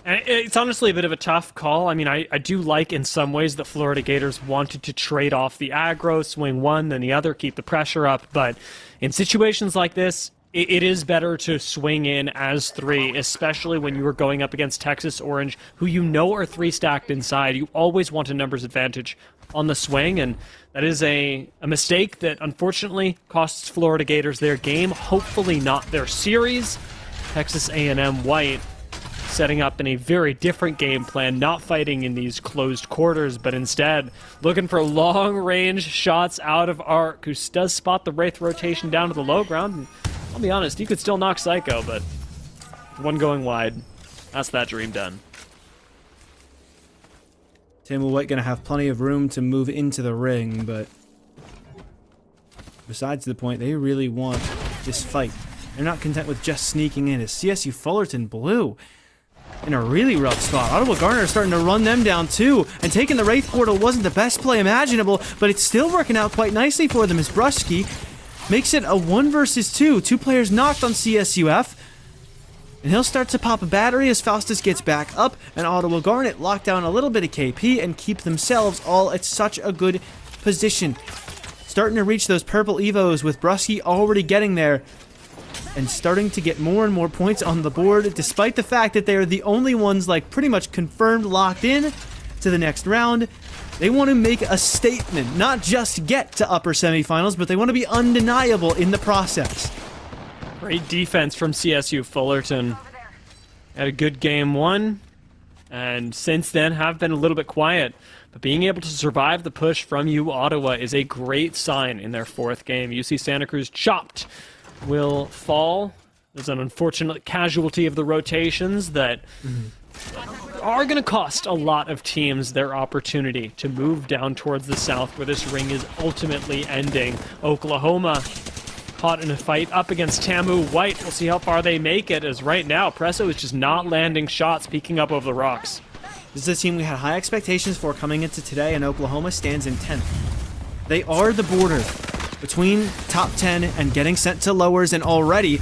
And it's honestly a bit of a tough call. I mean, I do like in some ways that Florida Gators wanted to trade off the aggro, swing one, then the other, keep the pressure up, but in situations like this, it is better to swing in as 3, especially when you are going up against Texas Orange, who you know are 3 stacked inside. You always want a numbers advantage on the swing, and that is a mistake that unfortunately costs Florida Gators their game, hopefully not their series. Texas A&M White setting up in a very different game plan, not fighting in these closed quarters, but instead looking for long-range shots out of Arc, who does spot the Wraith rotation down to the low ground. And I'll be honest, you could still knock Psycho, but one going wide, that's that dream done. Tamu White going to have plenty of room to move into the ring, but besides the point, they really want this fight. They're not content with just sneaking in, as CSU Fullerton Blue in a really rough spot. Ottawa Garner is starting to run them down too, and taking the Wraith portal wasn't the best play imaginable, but it's still working out quite nicely for them as Brusky makes it a 1 versus 2. 2 players knocked on CSUF, and he'll start to pop a battery as Faustus gets back up, and Ottawa Garnet lock down a little bit of KP and keep themselves all at such a good position. Starting to reach those purple evos with Brusky already getting there, and starting to get more and more points on the board, despite the fact that they are the only ones like pretty much confirmed locked in to the next round. They want to make a statement, not just get to upper semifinals, but they want to be undeniable in the process. Great defense from CSU Fullerton. Had a good game 1, and since then have been a little bit quiet. But being able to survive the push from U Ottawa is a great sign in their 4th game. UC Santa Cruz chopped will fall. There's an unfortunate casualty of the rotations that are going to cost a lot of teams their opportunity to move down towards the south, where this ring is ultimately ending. Oklahoma caught in a fight up against Tamu White. We'll see how far they make it, as right now Presso is just not landing shots, peeking up over the rocks. This is a team we had high expectations for coming into today, and Oklahoma stands in 10th. They are the border between top 10 and getting sent to lowers, and already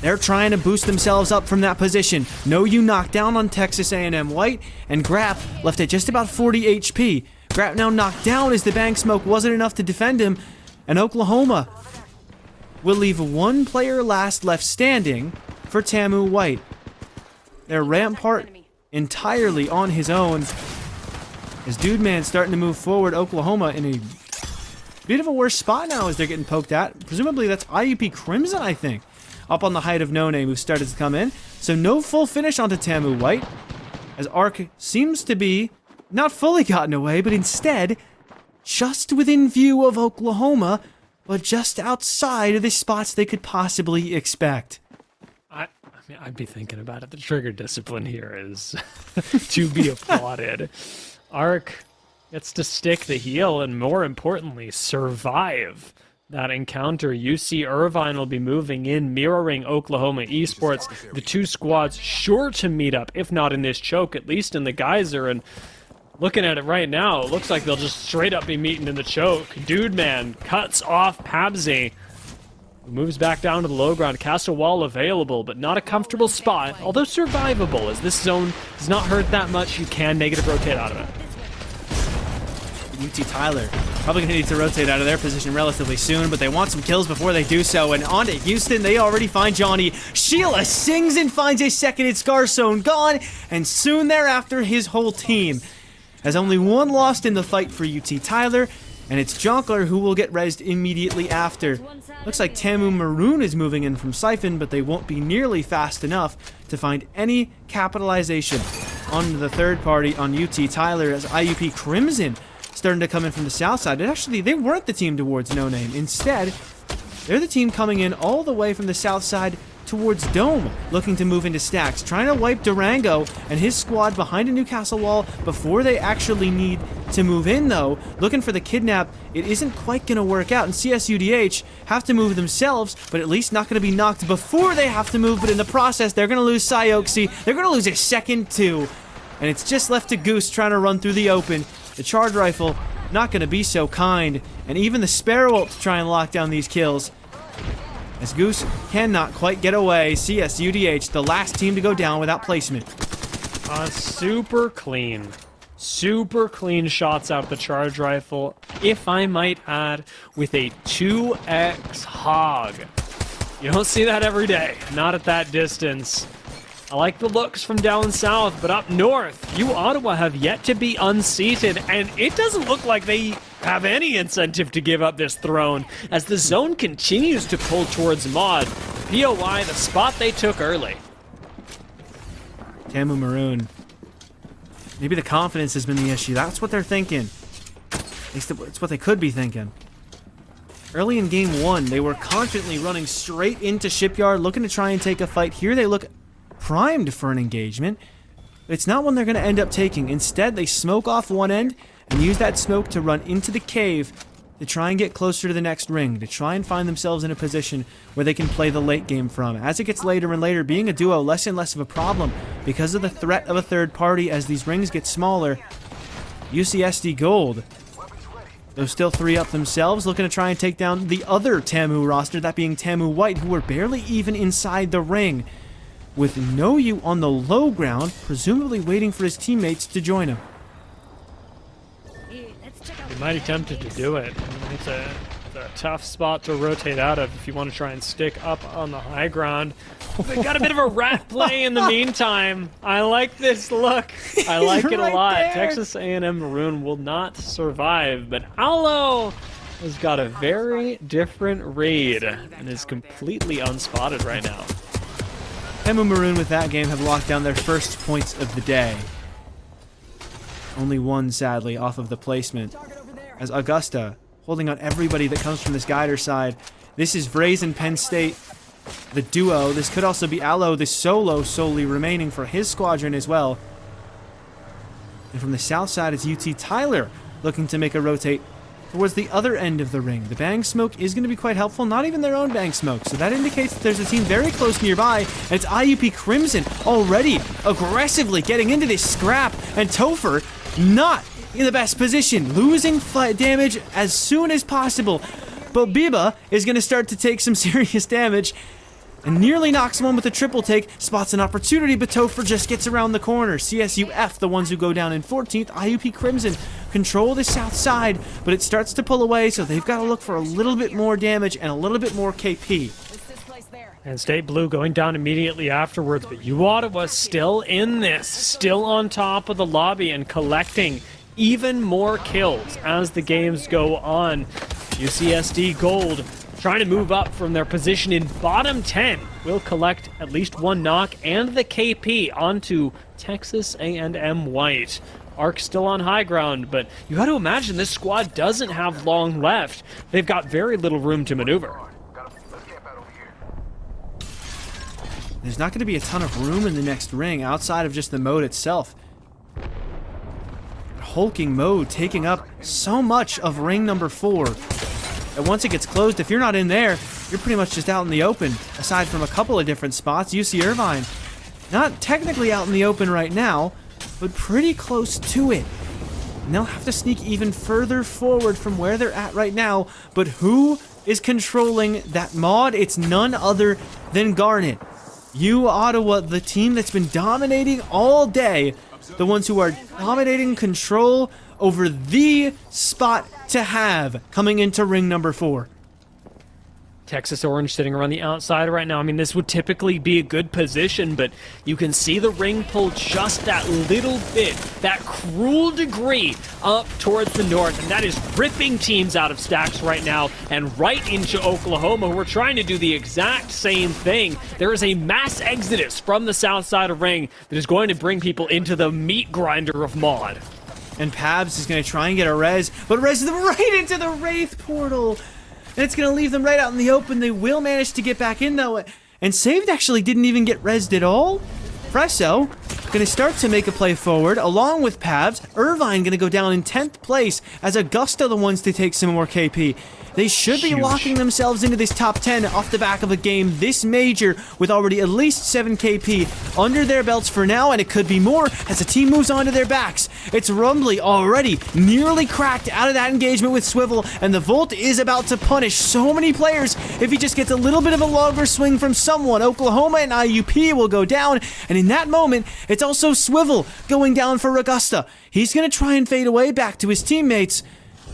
they're trying to boost themselves up from that position. No U knockdown on Texas A&M White, and Grapp left at just about 40 HP. Grapp now knocked down as the bank smoke wasn't enough to defend him, and Oklahoma will leave 1 player left standing for Tamu White. Their Rampart entirely on his own, as Dude Man starting to move forward. Oklahoma in a bit of a worse spot now as they're getting poked at. Presumably that's IUP Crimson, I think, up on the height of No Name, who started to come in. So no full finish onto Tamu White, as Arc seems to be not fully gotten away, but instead just within view of Oklahoma, but just outside of the spots they could possibly expect. I mean, I'd be thinking about it. The trigger discipline here is to be applauded. Arc gets to stick the heel and, more importantly, survive that encounter. UC Irvine will be moving in, mirroring Oklahoma Esports. The 2 squads sure to meet up, if not in this choke, at least in the Geyser. And looking at it right now, it looks like they'll just straight up be meeting in the choke. Dude Man cuts off Pabsy. Moves back down to the low ground. Castle wall available, but not a comfortable spot, although survivable, as this zone does not hurt that much. You can negative rotate out of it. UT Tyler probably going to need to rotate out of their position relatively soon, but they want some kills before they do so. And on to Houston, they already find Johnny. Sheila sings and finds a second. It's Garzone gone, and soon thereafter his whole team. As only 1 lost in the fight for UT Tyler, and it's Jonkler who will get rezzed immediately after. Looks like Tamu Maroon is moving in from Siphon, but they won't be nearly fast enough to find any capitalization. on the third party on UT Tyler as IUP Crimson starting to come in from the south side. And actually, they weren't the team towards No Name. Instead, they're the team coming in all the way from the south side towards Dome, looking to move into stacks, trying to wipe Durango and his squad behind a Newcastle wall before they actually need to move in, though. Looking for the kidnap, it isn't quite going to work out, and CSUDH have to move themselves, but at least not going to be knocked before they have to move, but in the process, they're going to lose Cyoxy. They're going to lose a second, too, and it's just left to Goose trying to run through the open. The charge rifle not going to be so kind, and even the Sparrow ult to try and lock down these kills. As Goose cannot quite get away, CSUDH, the last team to go down without placement. Super clean. Super clean shots out the charge rifle, if I might add, with a 2x hog. You don't see that every day, not at that distance. I like the looks from down south, but up north, U Ottawa have yet to be unseated, and it doesn't look like they have any incentive to give up this throne, as the zone continues to pull towards Mod. POI, the spot they took early. Tamu Maroon. Maybe the confidence has been the issue. That's what they're thinking. At least it's what they could be thinking. Early in game one, they were confidently running straight into Shipyard, looking to try and take a fight. Here they look primed for an engagement. But it's not one they're going to end up taking. Instead, they smoke off one end and use that smoke to run into the cave to try and get closer to the next ring, to try and find themselves in a position where they can play the late game from. As it gets later and later, being a duo less and less of a problem because of the threat of a third party as these rings get smaller. UCSD Gold, though still 3 up themselves, looking to try and take down the other Tamu roster, that being Tamu White, who were barely even inside the ring, with No You on the low ground, presumably waiting for his teammates to join him. You're mighty tempted to do it. It's a tough spot to rotate out of if you want to try and stick up on the high ground. They got a bit of a rat play in the meantime. I like this look. I like it a Right lot. there. Texas A&M Maroon will not survive, but Howlo has got a very different raid and is completely unspotted right now. Tamu Maroon with that game have locked down their first points of the day. Only one, sadly, off of the placement. As Augusta, holding on everybody that comes from this Guider side. This is Vraze and Penn State, the duo. This could also be Aloe, the solo solely remaining for his squadron as well. And from the south side is UT Tyler, looking to make a rotate towards the other end of the ring. The bang smoke is going to be quite helpful, not even their own bang smoke. So that indicates that there's a team very close nearby, and it's IUP Crimson already aggressively getting into this scrap, and Topher not in the best position, losing flight damage as soon as possible. But Biba is going to start to take some serious damage and nearly knocks one with a triple take, spots an opportunity, but Topher just gets around the corner. CSUF, the ones who go down in 14th. IUP Crimson control the south side, but it starts to pull away, so they've got to look for a little bit more damage and a little bit more KP. And State Blue going down immediately afterwards, but U Ottawa still in this, still on top of the lobby and collecting even more kills as the games go on. UCSD Gold trying to move up from their position in bottom 10 will collect at least one knock and the KP onto Texas A&M White. Arc still on high ground, but you got to imagine this squad doesn't have long left. They've got very little room to maneuver. There's not going to be a ton of room in the next ring outside of just the mode itself. Hulking mode taking up so much of ring number 4. And once it gets closed, if you're not in there, you're pretty much just out in the open, aside from a couple of different spots. UC Irvine, not technically out in the open right now, but pretty close to it. And they'll have to sneak even further forward from where they're at right now, but who is controlling that mod? It's none other than Garnet. U Ottawa, the team that's been dominating all day, the ones who are dominating control over the spot to have coming into ring number 4. Texas Orange sitting around the outside right now. I mean, this would typically be a good position, but you can see the ring pull just that little bit, that cruel degree up towards the north, and that is ripping teams out of stacks right now and right into Oklahoma, who are trying to do the exact same thing. There is a mass exodus from the south side of ring that is going to bring people into the meat grinder of Mod. And Pabs is going to try and get a res, but res them right into the Wraith portal. And it's going to leave them right out in the open. They will manage to get back in, though. And Saved actually didn't even get rezzed at all. Presso going to start to make a play forward, along with Pabs. Irvine going to go down in 10th place as Augusta the ones to take some more KP. They should be locking themselves into this top 10 off the back of a game this major with already at least 7 KP under their belts for now, and it could be more as the team moves on to their backs. It's Rumbly already nearly cracked out of that engagement with Swivel, and the Volt is about to punish so many players if he just gets a little bit of a longer swing from someone. Oklahoma and IUP will go down, and in that moment, it's also Swivel going down for Augusta. He's going to try and fade away back to his teammates,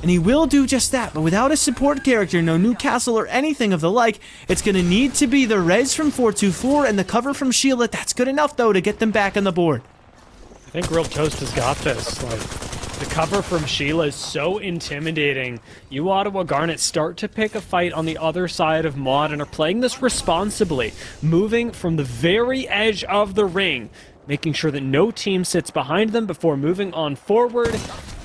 and he will do just that, but without a support character, no Newcastle or anything of the like, it's going to need to be the res from 424 and the cover from Sheila. That's good enough, though, to get them back on the board. I think Real Toast has got this. Like, the cover from Sheila is so intimidating. You Ottawa Garnet start to pick a fight on the other side of Mod and are playing this responsibly, moving from the very edge of the ring, making sure that no team sits behind them before moving on forward.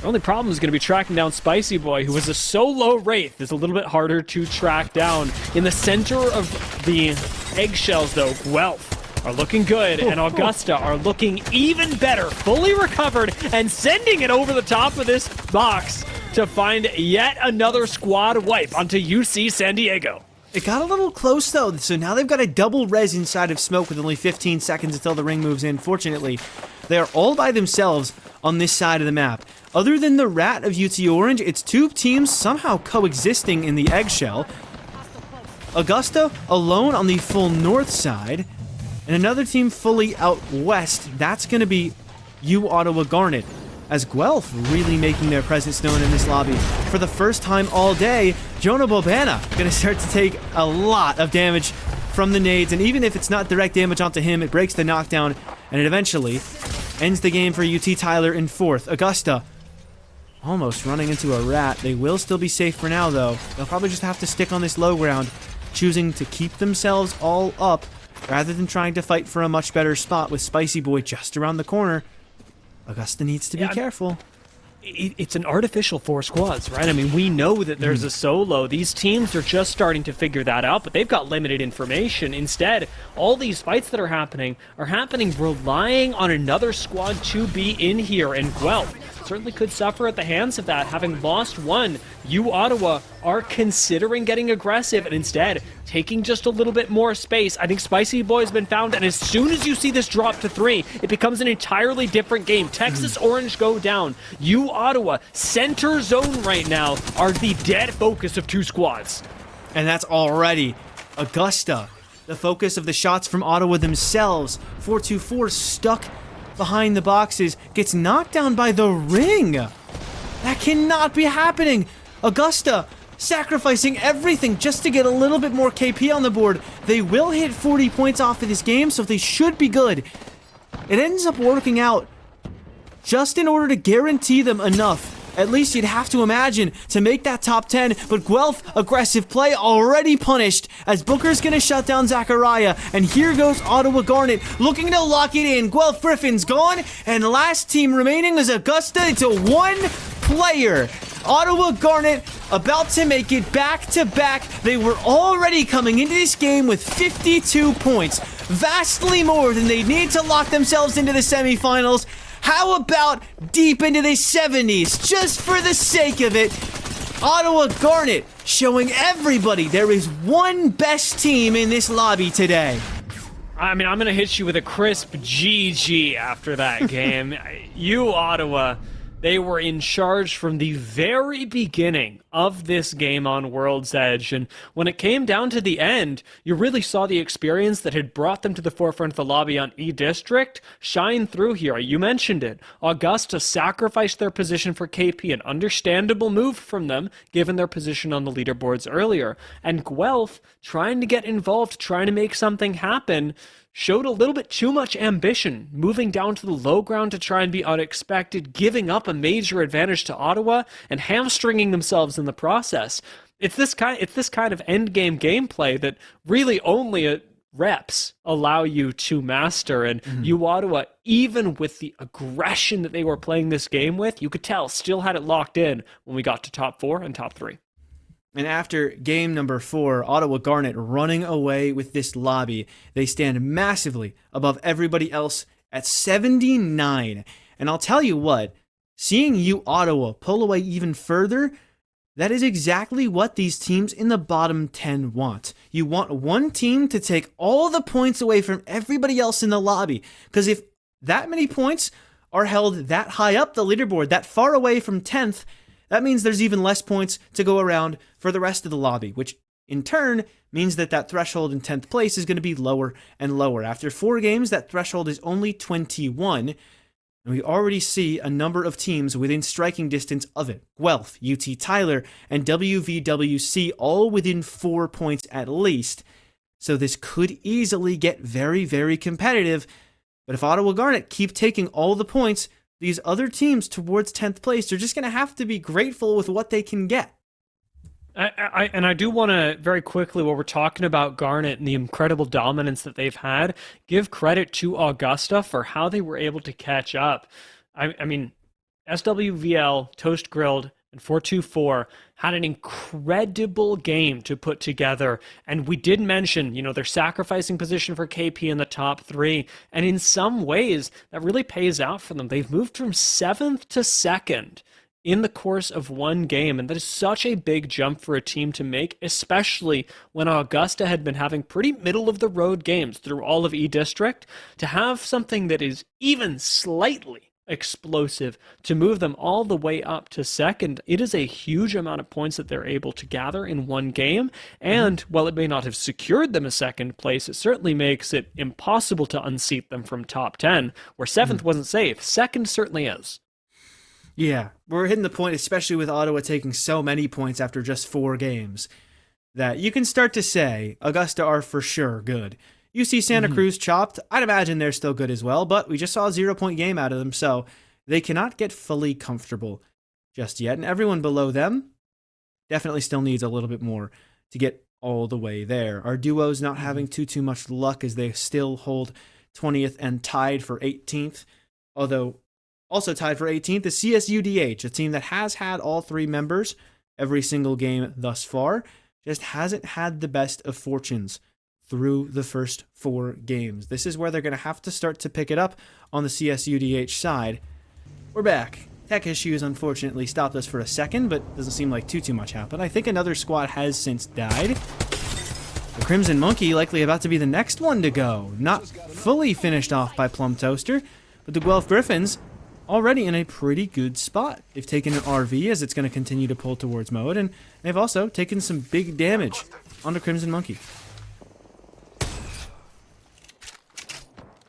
The only problem is going to be tracking down Spicy Boy, who is a solo Wraith. It's a little bit harder to track down. In the center of the eggshells, though, Guelph are looking good, and Augusta are looking even better, fully recovered, and sending it over the top of this box to find yet another squad wipe onto UC San Diego. It got a little close, though, so now they've got a double res inside of Smoke with only 15 seconds until the ring moves in. Fortunately, they are all by themselves on this side of the map. Other than the Rat of UT Orange, it's two teams somehow coexisting in the eggshell. Augusta alone on the full north side, and another team fully out west. That's going to be U Ottawa Garnet, as Guelph really making their presence known in this lobby. For the first time all day, Jonah Bobana going to start to take a lot of damage from the nades, and even if it's not direct damage onto him, it breaks the knockdown, and it eventually ends the game for UT Tyler in 4th. Augusta almost running into a Rat. They will still be safe for now, though. They'll probably just have to stick on this low ground, choosing to keep themselves all up rather than trying to fight for a much better spot with Spicy Boy just around the corner. Augusta needs to be careful. It's an artificial 4 squads, right? I mean, we know that there's a solo. These teams are just starting to figure that out, but they've got limited information. Instead, all these fights that are happening relying on another squad to be in here, and Guelph certainly could suffer at the hands of that. Having lost one, U Ottawa are considering getting aggressive and instead taking just a little bit more space. I think Spicy Boy has been found, and as soon as you see this drop to 3, it becomes an entirely different game. Texas Orange go down. U Ottawa, center zone right now, are the dead focus of 2 squads. And that's already Augusta, the focus of the shots from Ottawa themselves. 424 stuck behind the boxes, gets knocked down by the ring. That cannot be happening. Augusta sacrificing everything just to get a little bit more KP on the board. They will hit 40 points off of this game, so they should be good. It ends up working out just in order to guarantee them enough, at least you'd have to imagine, to make that top 10, but Guelph, aggressive play already punished as Booker's gonna shut down Zachariah, and here goes Ottawa Garnet looking to lock it in. Guelph Griffin's gone, and the last team remaining is Augusta. It's a 1 player. Ottawa Garnet about to make it back-to-back. They were already coming into this game with 52 points, vastly more than they need to lock themselves into the semifinals. How about deep into the 70s, just for the sake of it? Ottawa Garnet showing everybody there is one best team in this lobby today. I mean, I'm going to hit you with a crisp GG after that game. You, Ottawa, They were in charge from the very beginning of this game on World's Edge, and when it came down to the end, you really saw the experience that had brought them to the forefront of the lobby on E-District shine through here. You mentioned it. Augusta sacrificed their position for KP, an understandable move from them, given their position on the leaderboards earlier. And Guelph, trying to get involved, trying to make something happen, showed a little bit too much ambition, moving down to the low ground to try and be unexpected, giving up a major advantage to Ottawa, and hamstringing themselves in the process. It's this kind of endgame gameplay that really only reps allow you to master. And you, Ottawa, even with the aggression that they were playing this game with, you could tell still had it locked in when we got to top 4 and top 3. And after game number 4, Ottawa Garnet running away with this lobby. They stand massively above everybody else at 79. And I'll tell you what, seeing you, Ottawa, pull away even further, that is exactly what these teams in the bottom 10 want. You want one team to take all the points away from everybody else in the lobby. Because if that many points are held that high up the leaderboard, that far away from 10th, that means there's even less points to go around for the rest of the lobby, which in turn means that threshold in 10th place is going to be lower and lower. After 4 games, that threshold is only 21, and we already see a number of teams within striking distance of it. Guelph, UT Tyler, and WVWC all within 4 points at least, so this could easily get very, very competitive. But if Ottawa Garnet keep taking all the points, these other teams towards 10th place are just going to have to be grateful with what they can get. I do want to very quickly, while we're talking about Garnet and the incredible dominance that they've had, give credit to Augusta for how they were able to catch up. I mean, SWVL, Toast Grilled, and 424 had an incredible game to put together. And we did mention, their sacrificing position for KP in the top 3. And in some ways, that really pays out for them. They've moved from 7th to 2nd in the course of one game. And that is such a big jump for a team to make, especially when Augusta had been having pretty middle-of-the-road games through all of E-District. To have something that is even slightly explosive to move them all the way up to 2nd, it is a huge amount of points that they're able to gather in one game. And while it may not have secured them a 2nd place, it certainly makes it impossible to unseat them from top 10, where 7th wasn't safe. 2nd certainly is. Yeah, we're hitting the point, especially with Ottawa taking so many points after just 4 games, that you can start to say Augusta are for sure good. You see Santa Cruz chopped. I'd imagine they're still good as well, but we just saw a 0-point game out of them, so they cannot get fully comfortable just yet. And everyone below them definitely still needs a little bit more to get all the way there. Our duo's not having too much luck as they still hold 20th and tied for 18th, although also tied for 18th is CSUDH, a team that has had all 3 members every single game thus far, just hasn't had the best of fortunes through the first 4 games. This is where they're going to have to start to pick it up on the CSUDH side. We're back. Tech issues unfortunately stopped us for a second, but doesn't seem like too much happened. I think another squad has since died. The Crimson Monkey likely about to be the next one to go. Not fully finished off by Plum Toaster, but the Guelph Griffins already in a pretty good spot. They've taken an RV as it's going to continue to pull towards mode, and they've also taken some big damage on the Crimson Monkey.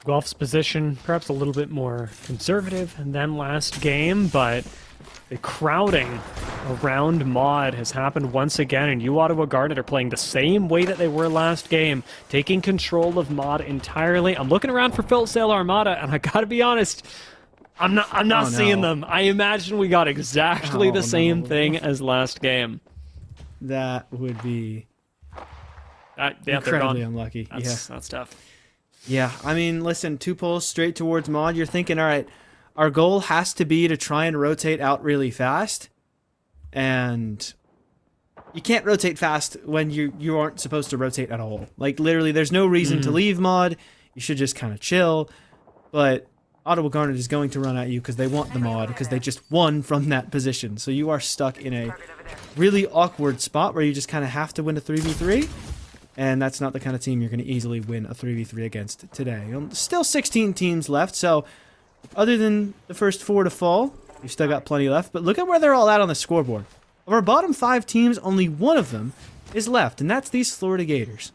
Guelph's position perhaps a little bit more conservative than last game, but the crowding around Mod has happened once again, and you, Ottawa Garnet, are playing the same way that they were last game, taking control of Mod entirely. I'm looking around for Phil Sail Armada, and I gotta be honest, I'm not seeing them. I imagine we got exactly the same thing as last game. That would be incredibly unlucky. That's tough. Yeah, I mean, listen, 2 pulls straight towards Mod. You're thinking, all right, our goal has to be to try and rotate out really fast. And you can't rotate fast when you aren't supposed to rotate at all. Like, literally, there's no reason to leave Mod. You should just kind of chill. But Ottawa Garnet is going to run at you because they want the Mod, because they just won from that position. So you are stuck in a really awkward spot where you just kind of have to win a 3v3. And that's not the kind of team you're going to easily win a 3v3 against today. Still 16 teams left, so other than the first 4 to fall, We've still got plenty left, but look at where they're all at on the scoreboard. Of our bottom 5 teams, only one of them is left, and that's these Florida Gators.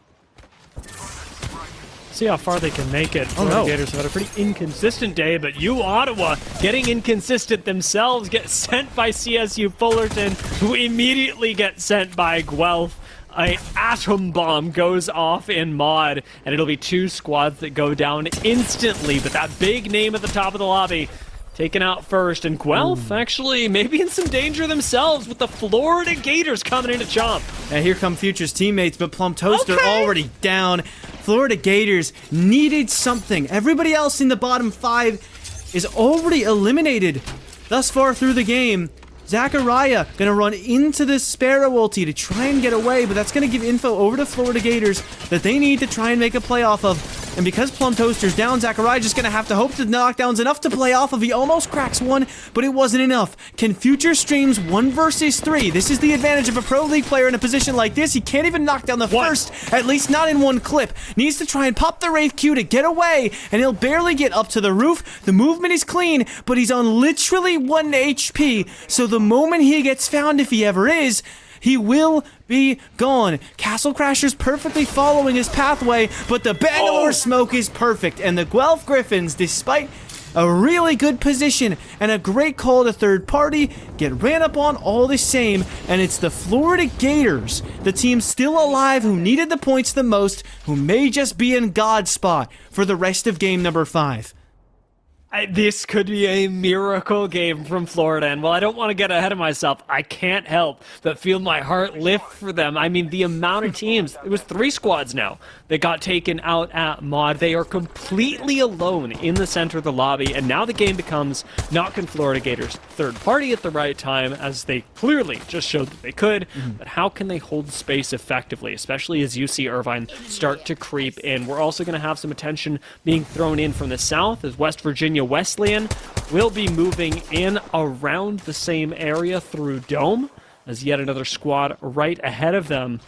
See how far they can make it. Oh, Florida no. Gators have had a pretty inconsistent day, but Ottawa getting inconsistent themselves get sent by CSU Fullerton, who immediately get sent by Guelph. An atom bomb goes off in mod, and it'll be 2 squads that go down instantly, but that big name at the top of the lobby taken out first, and Guelph actually maybe in some danger themselves with the Florida Gators coming in to chomp. And here come Future's teammates, but Plum Toaster already down. Florida Gators needed something. Everybody else in the bottom 5 is already eliminated thus far through the game. Zachariah gonna run into the Sparrow ulti to try and get away, but that's gonna give info over to Florida Gators that they need to try and make a play off of. And because Plum Toaster's down, Zachariah just gonna have to hope the knockdown's enough to play off of. He almost cracks one, but it wasn't enough. Can Future streams 1 versus 3? This is the advantage of a Pro League player in a position like this. He can't even knock down the first, at least not in one clip. Needs to try and pop the Wraith Q to get away, and he'll barely get up to the roof. The movement is clean, but he's on literally 1 HP, so the moment he gets found, if he ever is, he will be gone. Castle Crasher's perfectly following his pathway, but the Bangalore smoke is perfect, and the Guelph Griffins, despite a really good position and a great call to third party, get ran up on all the same, and it's the Florida Gators, the team still alive who needed the points the most, who may just be in God's spot for the rest of game number 5. This could be a miracle game from Florida, and while I don't want to get ahead of myself, I can't help but feel my heart lift for them. I mean, the amount of teams, it was 3 squads now that got taken out at mod. They are completely alone in the center of the lobby, and now the game becomes not can Florida Gators third party at the right time, as they clearly just showed that they could, but how can they hold space effectively, especially as UC Irvine start to creep in. We're also going to have some attention being thrown in from the south, as West Virginia Wesleyan will be moving in around the same area through Dome, as yet another squad right ahead of them.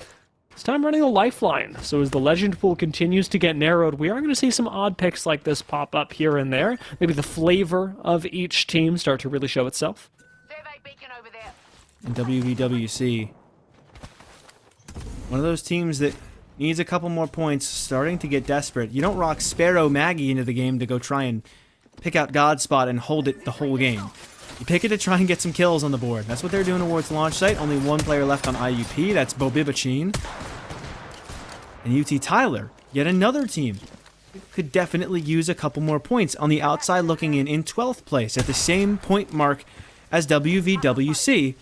This time running a lifeline, so as the legend pool continues to get narrowed, we are going to see some odd picks like this pop up here and there. Maybe the flavor of each team start to really show itself. In WVWC, one of those teams that needs a couple more points, starting to get desperate. You don't rock Sparrow Maggie into the game to go try and pick out God's spot and hold it the whole game. You pick it to try and get some kills on the board. That's what they're doing towards launch site. Only 1 player left on IUP. That's Bobibachine. And UT Tyler, yet another team, could definitely use a couple more points. On the outside looking in 12th place at the same point mark as WVWC.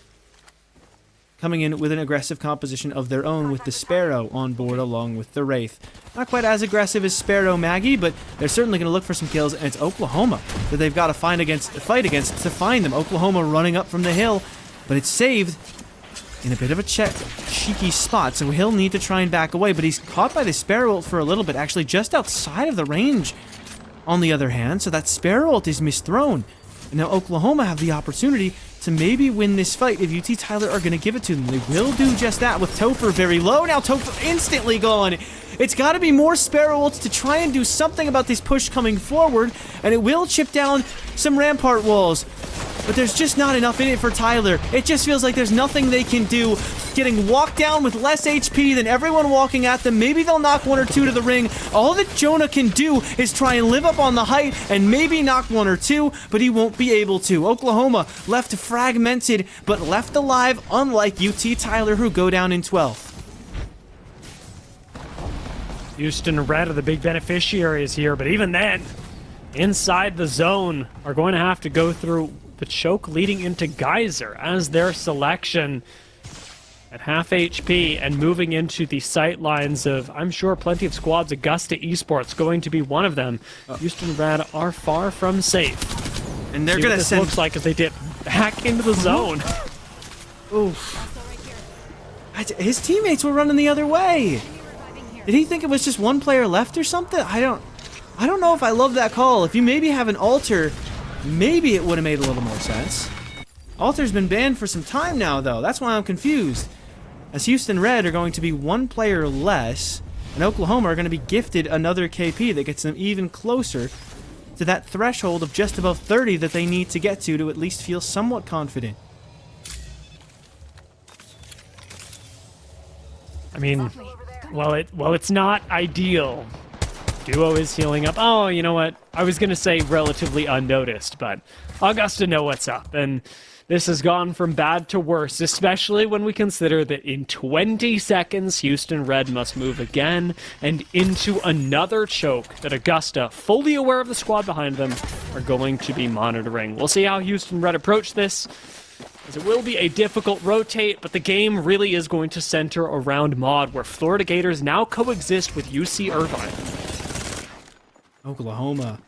Coming in with an aggressive composition of their own with the Sparrow on board along with the Wraith. Not quite as aggressive as Sparrow Maggie, but they're certainly going to look for some kills, and it's Oklahoma that they've got to fight against to find them. Oklahoma running up from the hill, but it's saved in a bit of a cheeky spot, so he'll need to try and back away, but he's caught by the Sparrow ult for a little bit, actually just outside of the range on the other hand, so that Sparrow ult is misthrown. And now Oklahoma have the opportunity to maybe win this fight if UT Tyler are going to give it to them. They will do just that with Topher very low. Now Topher instantly gone. It's got to be more Sparrow ults to try and do something about this push coming forward, and it will chip down some rampart walls. But there's just not enough in it for Tyler. It just feels like there's nothing they can do. Getting walked down with less HP than everyone walking at them. Maybe they'll knock 1 or 2 to the ring. All that Jonah can do is try and live up on the height and maybe knock 1 or 2, but he won't be able to. Oklahoma left fragmented, but left alive, unlike UT Tyler, who go down in 12th. Houston Red are the big beneficiaries here, but even then, inside the zone, are going to have to go through the choke leading into Geyser as their selection at half HP and moving into the sight lines of, I'm sure, plenty of squads. Augusta Esports going to be one of them. Houston Red are far from safe. And they're going to send... looks like as they dip back into the zone. Oof. His teammates were running the other way. Did he think it was just 1 player left or something? I don't know if I love that call. If you maybe have an altar, maybe it would have made a little more sense. Altar's been banned for some time now, though. That's why I'm confused. As Houston Red are going to be 1 player less, and Oklahoma are going to be gifted another KP that gets them even closer to that threshold of just above 30 that they need to get to at least feel somewhat confident. I mean, well, it's not ideal. Duo is healing up. Oh, you know what? I was going to say relatively unnoticed, but Augusta know what's up. And this has gone from bad to worse, especially when we consider that in 20 seconds, Houston Red must move again and into another choke that Augusta, fully aware of the squad behind them, are going to be monitoring. We'll see how Houston Red approach this, as it will be a difficult rotate, but the game really is going to center around Mod, where Florida Gators now coexist with UC Irvine. Oklahoma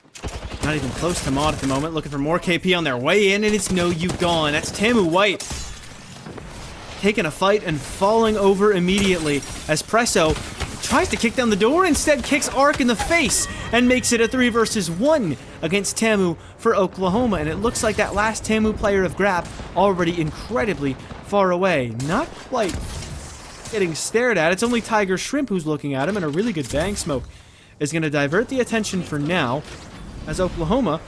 not even close to Mod at the moment, looking for more KP on their way in, and it's no you gone. That's Tamu White taking a fight and falling over immediately as Presso tries to kick down the door, instead kicks Ark in the face and makes it a 3 versus 1 against Tamu for Oklahoma. And it looks like that last Tamu player of Grab already incredibly far away. Not quite getting stared at. It's only Tiger Shrimp who's looking at him, and a really good bang smoke is going to divert the attention for now, as Oklahoma,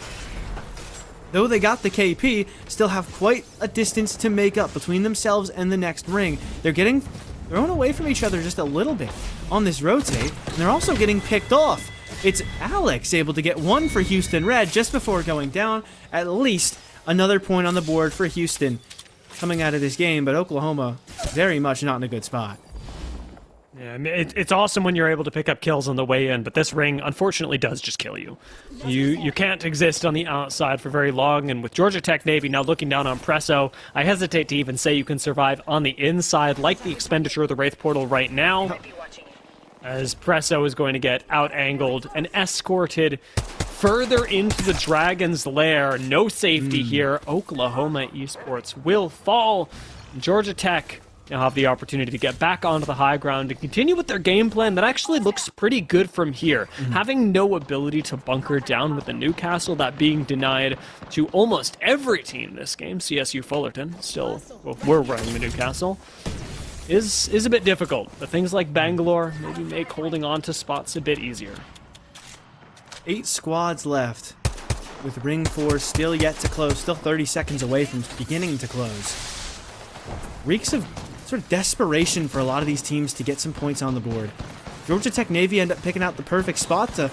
though they got the KP, still have quite a distance to make up between themselves and the next ring. They're getting thrown away from each other just a little bit on this rotate, and they're also getting picked off. It's Alex able to get one for Houston Red just before going down. At least another point on the board for Houston coming out of this game, but Oklahoma very much not in a good spot. Yeah, I mean, it's awesome when you're able to pick up kills on the way in, but this ring, unfortunately, does just kill you. You can't exist on the outside for very long, and with Georgia Tech Navy now looking down on Presso, I hesitate to even say you can survive on the inside, like the expenditure of the Wraith Portal right now, as Presso is going to get out-angled and escorted further into the Dragon's Lair. No safety here. Oklahoma Esports will fall. Georgia Tech now have the opportunity to get back onto the high ground and continue with their game plan that actually looks pretty good from here. Having no ability to bunker down with the Newcastle, that being denied to almost every team this game. CSU Fullerton, still, well, we're running the Newcastle, is a bit difficult. But things like Bangalore maybe make holding on to spots a bit easier. 8 squads left, with Ring 4 still yet to close, still 30 seconds away from beginning to close. Reeks of sort of desperation for a lot of these teams to get some points on the board. Georgia Tech Navy end up picking out the perfect spot to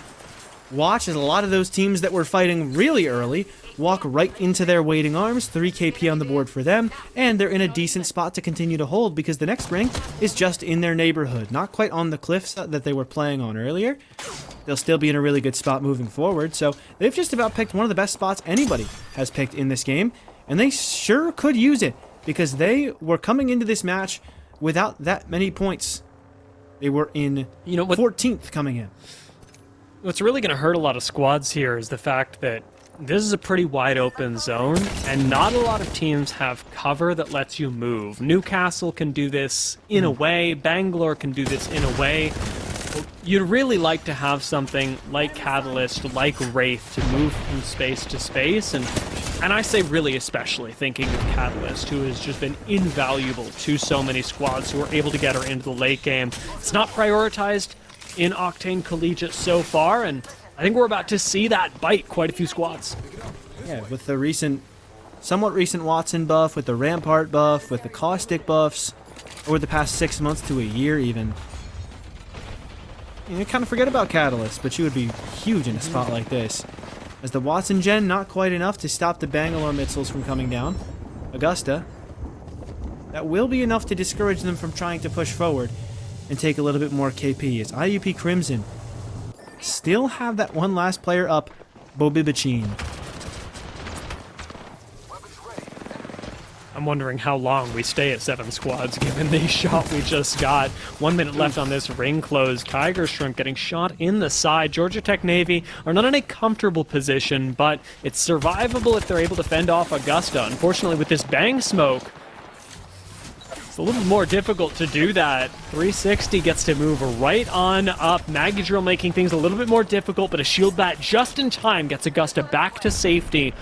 watch, as a lot of those teams that were fighting really early walk right into their waiting arms. 3 KP on the board for them, and they're in a decent spot to continue to hold because the next ring is just in their neighborhood. Not quite on the cliffs that they were playing on earlier. They'll still be in a really good spot moving forward, so they've just about picked one of the best spots anybody has picked in this game, and they sure could use it, because they were coming into this match without that many points. They were in 14th coming in. What's really going to hurt a lot of squads here is the fact that this is a pretty wide open zone, and not a lot of teams have cover that lets you move. Newcastle can do this in a way, Bangalore can do this in a way. You'd really like to have something like Catalyst, like Wraith, to move from space to space, and I say really especially thinking of Catalyst, who has just been invaluable to so many squads who are able to get her into the late game. It's not prioritized in Octane Collegiate so far, and I think we're about to see that bite quite a few squads. Yeah, with the somewhat recent Watson buff, with the Rampart buff, with the Caustic buffs, over the past 6 months to a year even. You kind of forget about Catalyst, but she would be huge in a spot like this. As the Watson gen, not quite enough to stop the Bangalore missiles from coming down. Augusta, that will be enough to discourage them from trying to push forward and take a little bit more KP, as IUP Crimson still have that one last player up, Bobibachin. I'm wondering how long we stay at 7 squads given the shot we just got. 1 minute left on this ring close. Tiger Shrimp getting shot in the side. Georgia Tech Navy are not in a comfortable position, but it's survivable if they're able to fend off Augusta. Unfortunately, with this bang smoke, it's a little more difficult to do that. 360 gets to move right on up. Maggie Drill making things a little bit more difficult, but a shield bat just in time gets Augusta back to safety.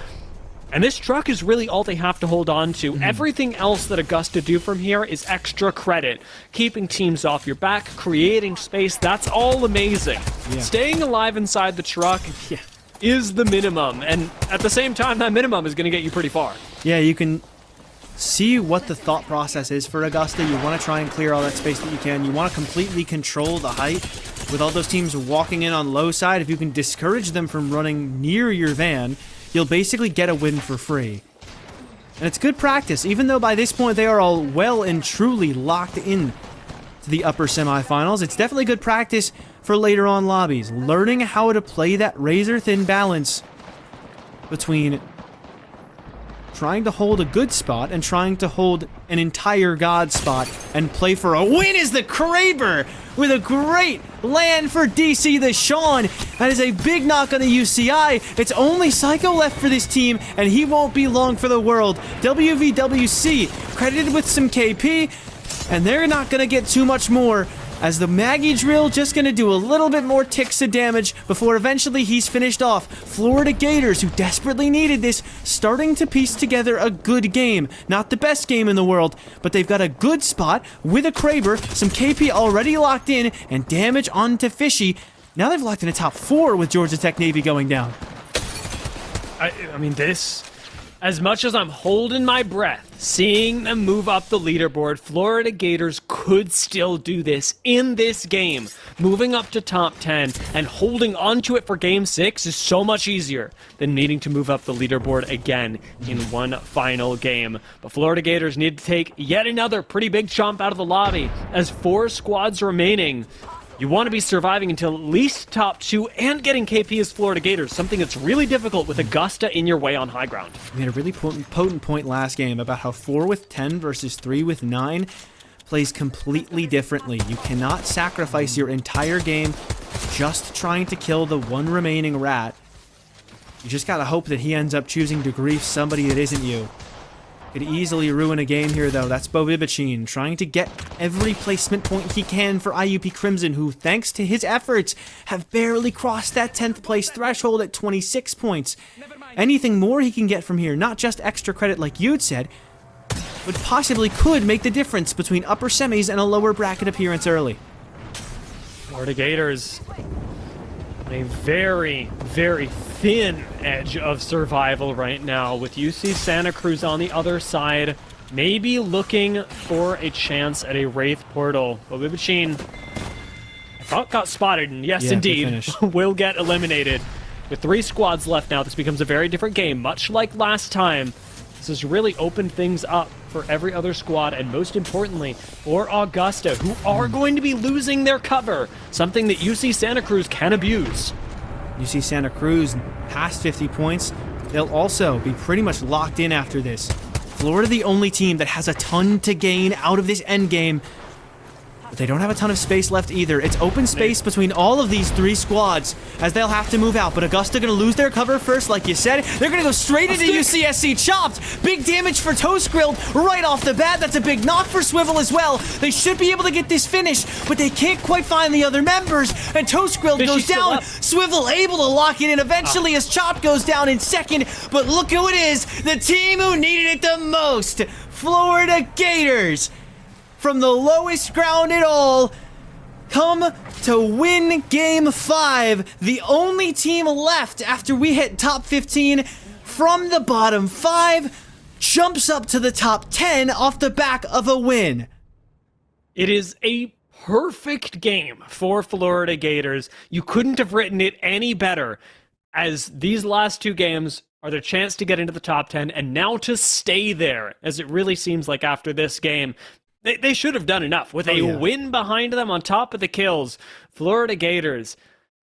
And this truck is really all they have to hold on to. Everything else that Augusta do from here is extra credit. Keeping teams off your back, creating space, that's all amazing. Yeah. Staying alive inside the truck, yeah, is the minimum, and at the same time, that minimum is going to get you pretty far. Yeah, you can see what the thought process is for Augusta. You want to try and clear all that space that you can. You want to completely control the height. With all those teams walking in on low side, if you can discourage them from running near your van, you'll basically get a win for free. And it's good practice, even though by this point they are all well and truly locked in to the upper semifinals. It's definitely good practice for later on lobbies. Learning how to play that razor-thin balance between trying to hold a good spot and trying to hold an entire god spot and play for a win is the Kraber with a great land for DC the Sean. That is a big knock on the UCI. It's only Psycho left for this team, and he won't be long for the world. WVWC credited with some KP, and they're not going to get too much more, as the Maggie drill just going to do a little bit more ticks of damage before eventually he's finished off. Florida Gators, who desperately needed this, starting to piece together a good game. Not the best game in the world, but they've got a good spot with a Kraber, some KP already locked in, and damage onto Fishy. Now they've locked in a top 4 with Georgia Tech Navy going down. I mean, this... As much as I'm holding my breath, seeing them move up the leaderboard, Florida Gators could still do this in this game. Moving up to top 10 and holding onto it for game 6 is so much easier than needing to move up the leaderboard again in one final game. But Florida Gators need to take yet another pretty big chomp out of the lobby, as 4 squads remaining. You want to be surviving until at least top 2 and getting KP as Florida Gators, something that's really difficult with Augusta in your way on high ground. We had a really potent point last game about how 4 with 10 versus 3 with 9 plays completely differently. You cannot sacrifice your entire game just trying to kill the one remaining rat. You just gotta hope that he ends up choosing to grief somebody that isn't you. Could easily ruin a game here, though. That's Bobibichin trying to get every placement point he can for IUP Crimson, who, thanks to his efforts, have barely crossed that 10th place threshold at 26 points. Anything more he can get from here, not just extra credit like you'd said, but possibly could make the difference between upper semis and a lower bracket appearance early. Florida Gators on a very, very thin edge of survival right now, with UC Santa Cruz on the other side, maybe looking for a chance at a Wraith portal. But Bobibichin, I thought, got spotted, and yes, yeah, indeed, will get eliminated. With 3 squads left now, this becomes a very different game. Much like last time, this has really opened things up for every other squad, and most importantly, for Augusta, who are going to be losing their cover, something that UC Santa Cruz can abuse. UC Santa Cruz past 50 points. They'll also be pretty much locked in after this. Florida, the only team that has a ton to gain out of this endgame, but they don't have a ton of space left either. It's open space between all of these 3 squads as they'll have to move out. But Augusta going to lose their cover first, like you said. They're going to go straight into UCSC. Chopped. Big damage for Toast Grilled right off the bat. That's a big knock for Swivel as well. They should be able to get this finished, but they can't quite find the other members. And Toast Grilled goes down. Swivel able to lock it in eventually as Chopped goes down in second. But look who it is. The team who needed it the most. Florida Gators. From the lowest ground at all, come to win Game 5. The only team left after we hit top 15 from the bottom 5 jumps up to the top 10 off the back of a win. It is a perfect game for Florida Gators. You couldn't have written it any better, as these last 2 games are their chance to get into the top 10 and now to stay there, as it really seems like after this game. They should have done enough. With a win behind them on top of the kills, Florida Gators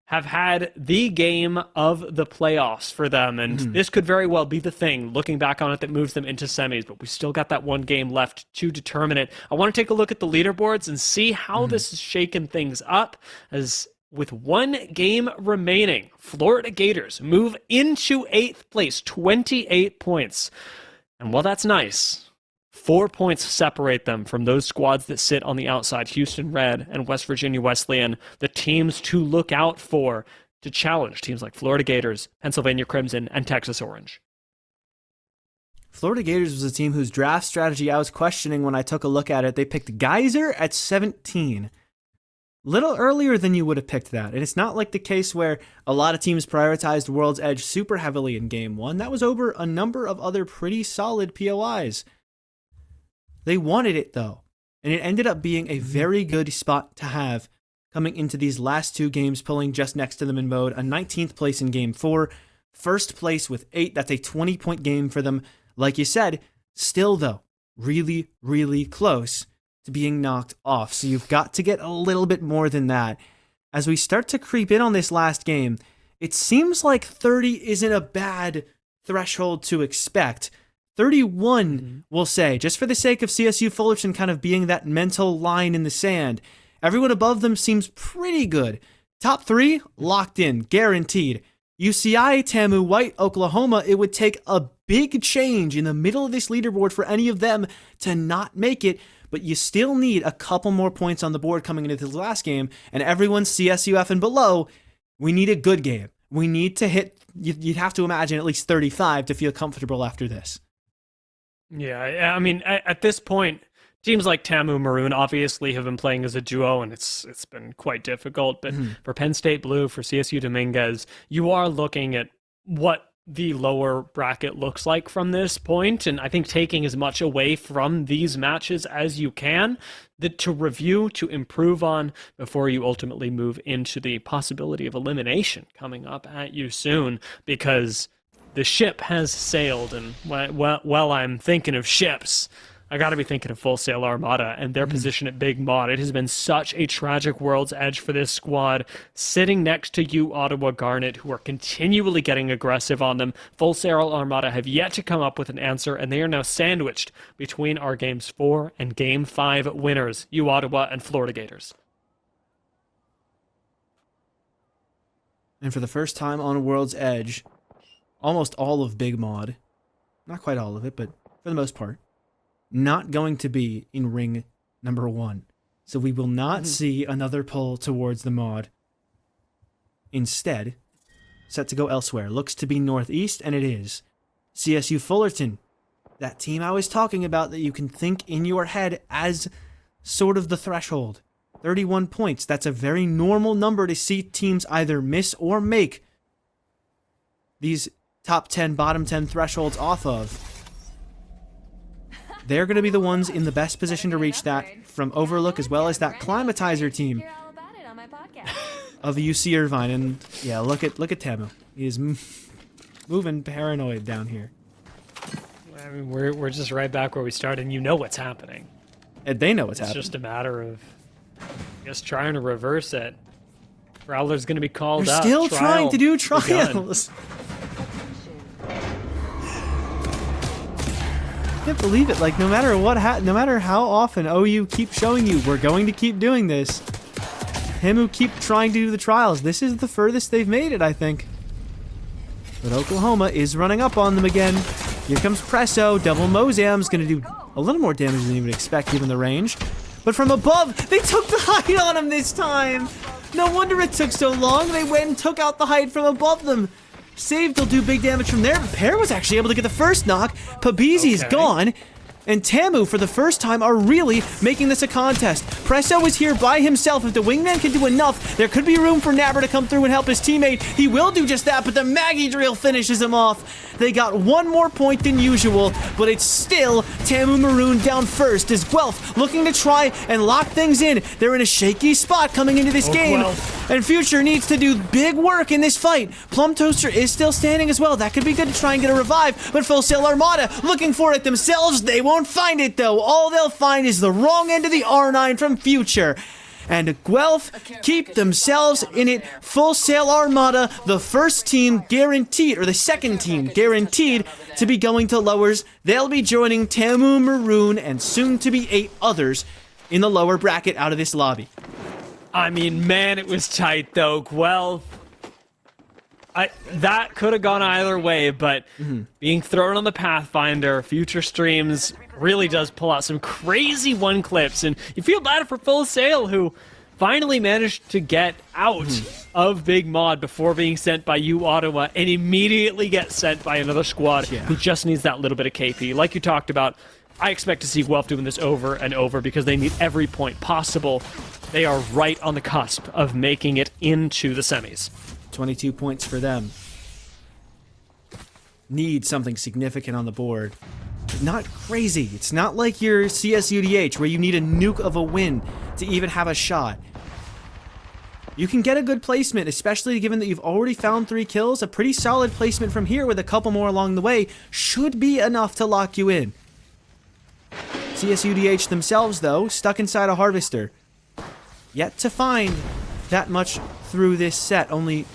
have had the game of the playoffs for them, and this could very well be the thing, looking back on it, that moves them into semis, but we still got that one game left to determine it. I want to take a look at the leaderboards and see how this has shaken things up, as with 1 game remaining, Florida Gators move into 8th place, 28 points. And while that's nice, 4 points separate them from those squads that sit on the outside, Houston Red and West Virginia Wesleyan, the teams to look out for to challenge teams like Florida Gators, Pennsylvania Crimson, and Texas Orange. Florida Gators was a team whose draft strategy I was questioning when I took a look at it. They picked Geyser at 17. little earlier than you would have picked that. And it's not like the case where a lot of teams prioritized World's Edge super heavily in Game 1. That was over a number of other pretty solid POIs. They wanted it, though. And it ended up being a very good spot to have coming into these last 2 games, pulling just next to them in mode. A 19th place in Game 4. First place with 8. That's a 20-point game for them. Like you said, still, though, really, really close to being knocked off. So you've got to get a little bit more than that. As we start to creep in on this last game, it seems like 30 isn't a bad threshold to expect. 31, we'll say, just for the sake of CSU Fullerton kind of being that mental line in the sand. Everyone above them seems pretty good. Top 3, locked in, guaranteed. UCI, TAMU, White, Oklahoma, it would take a big change in the middle of this leaderboard for any of them to not make it, but you still need a couple more points on the board coming into this last game, and everyone CSUF and below, we need a good game. We need to hit, you'd have to imagine, at least 35 to feel comfortable after this. Yeah, I mean, at this point, teams like TAMU Maroon obviously have been playing as a duo, and it's been quite difficult. But for Penn State Blue, for CSU Dominguez, you are looking at what the lower bracket looks like from this point, and I think taking as much away from these matches as you can to review, to improve on before you ultimately move into the possibility of elimination coming up at you soon, because the ship has sailed. And while I'm thinking of ships, I got to be thinking of Full Sail Armada and their position at Big Mod. It has been such a tragic World's Edge for this squad, sitting next to you, Ottawa Garnet, who are continually getting aggressive on them. Full Sail Armada have yet to come up with an answer, and they are now sandwiched between our Games 4 and Game 5 winners, you Ottawa and Florida Gators. And for the first time on World's Edge, almost all of Big Mod, not quite all of it, but for the most part, not going to be in ring number 1. So we will not see another pull towards the mod. Instead, set to go elsewhere. Looks to be northeast, and it is. CSU Fullerton, that team I was talking about that you can think in your head as sort of the threshold. 31 points. That's a very normal number to see teams either miss or make these top 10, bottom 10 thresholds off of. They're going to be the ones in the best position to reach that from Overlook, as well as that Climatizer team of UC Irvine. And yeah, look at TAMU. He is moving paranoid down here. I mean, we're just right back where we started, and you know what's happening. And they know what's happening. It's just a matter of, I guess, trying to reverse it. Prowler's going to be called They're up. still trying to do Trial trials. I can't believe it. Like, no matter what, no matter how often OU keeps showing you, we're going to keep doing this. Him who keep trying to do the trials. This is the furthest they've made it, I think. But Oklahoma is running up on them again. Here comes Presso. Double Mozam's going to do a little more damage than you would expect given the range. But from above, they took the hide on him this time. No wonder it took so long. They went and took out the hide from above them. Saved will do big damage from there, but Pear was actually able to get the first knock. Pabizi's gone, and TAMU, for the first time, are really making this a contest. Presso is here by himself. If the wingman can do enough, there could be room for Nabber to come through and help his teammate. He will do just that, but the Maggie drill finishes him off. They got one more point than usual, but it's still TAMU Maroon down first as Guelph looking to try and lock things in. They're in a shaky spot coming into this game, and Future needs to do big work in this fight. Plum Toaster is still standing as well. That could be good to try and get a revive, but Full Sail Armada looking for it themselves. They won't find it, though. All they'll find is the wrong end of the R9 from Future. And Guelph keep themselves in it. Full Sail Armada, the first team guaranteed, or the second team guaranteed to be going to lowers. They'll be joining TAMU Maroon and soon to be 8 others in the lower bracket out of this lobby. I mean, man, it was tight, though. Guelph, that could have gone either way, but being thrown on the Pathfinder, Future Streams really does pull out some crazy one clips, and you feel bad for Full Sail, who finally managed to get out of Big Mod before being sent by U Ottawa, and immediately get sent by another squad who just needs that little bit of KP. Like you talked about, I expect to see Guelph doing this over and over because they need every point possible. they are right on the cusp of making it into the semis. 22 points for them. Need something significant on the board. But not crazy. It's not like your CSUDH where you need a nuke of a win to even have a shot. You can get a good placement, especially given that you've already found 3 kills. A pretty solid placement from here with a couple more along the way should be enough to lock you in. CSUDH themselves, though, stuck inside a Harvester. Yet to find that much through this set. Only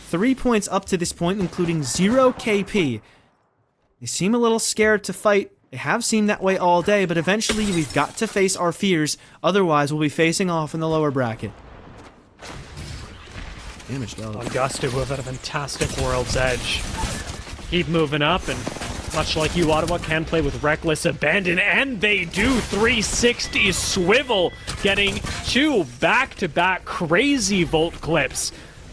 3 points up to this point, including 0 KP. They seem a little scared to fight. They have seemed that way all day, but eventually we've got to face our fears. Otherwise, we'll be facing off in the lower bracket. Damage low. Augusta, who have had a fantastic World's Edge. Keep moving up, and much like you, Ottawa can play with reckless abandon, and they do. 360 swivel, getting 2 back-to-back crazy Volt clips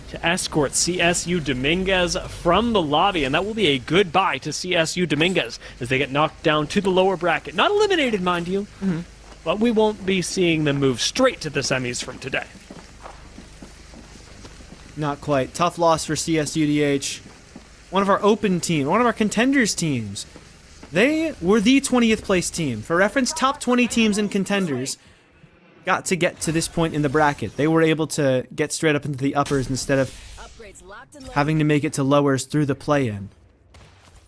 to escort CSU Dominguez from the lobby, and that will be a goodbye to CSU Dominguez as they get knocked down to the lower bracket. Not eliminated, mind you, but we won't be seeing them move straight to the semis from today. Not quite. Tough loss for CSUDH. One of our open team, one of our contenders teams. They were the 20th place team. For reference, top 20 teams and contenders got to this point in the bracket. They were able to get straight up into the uppers instead of having to make it to lowers through the play-in.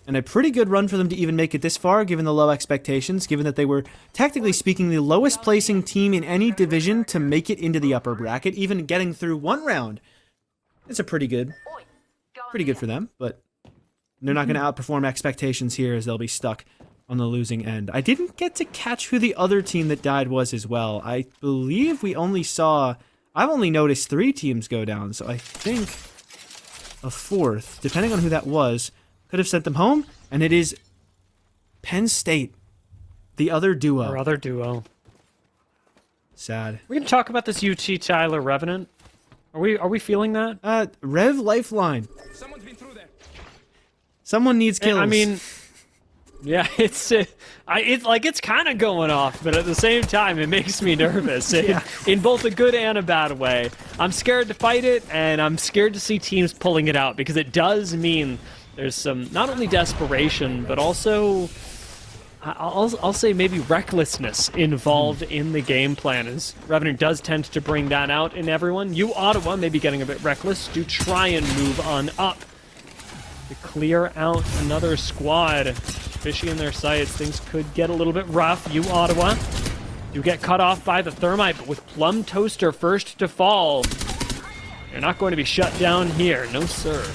And a pretty good run for them to even make it this far, given the low expectations, given that they were, technically speaking, the lowest placing team in any division to make it into the upper bracket, even getting through one round. It's a pretty good for them, but they're not going to outperform expectations here as they'll be stuck on the losing end. I didn't get to catch who the other team that died was as well. I believe I've only noticed 3 teams go down, so I think a 4th, depending on who that was, could have sent them home, and it is Penn State, the other duo. Our other duo. Sad. We're going to talk about this UT Tyler Revenant. Are we feeling that? Rev Lifeline. Someone's been through there. Someone needs kills. I mean, yeah, it's kind of going off, but at the same time, it makes me nervous in both a good and a bad way. I'm scared to fight it, and I'm scared to see teams pulling it out because it does mean there's some not only desperation, but also I'll say maybe recklessness involved in the game plan, as Revenant does tend to bring that out in everyone. You, Ottawa, maybe getting a bit reckless, do try and move on up to clear out another squad. Fishy in their sights, things could get a little bit rough. You, Ottawa, you get cut off by the Thermite, but with Plum Toaster first to fall, you're not going to be shut down here. No, sir.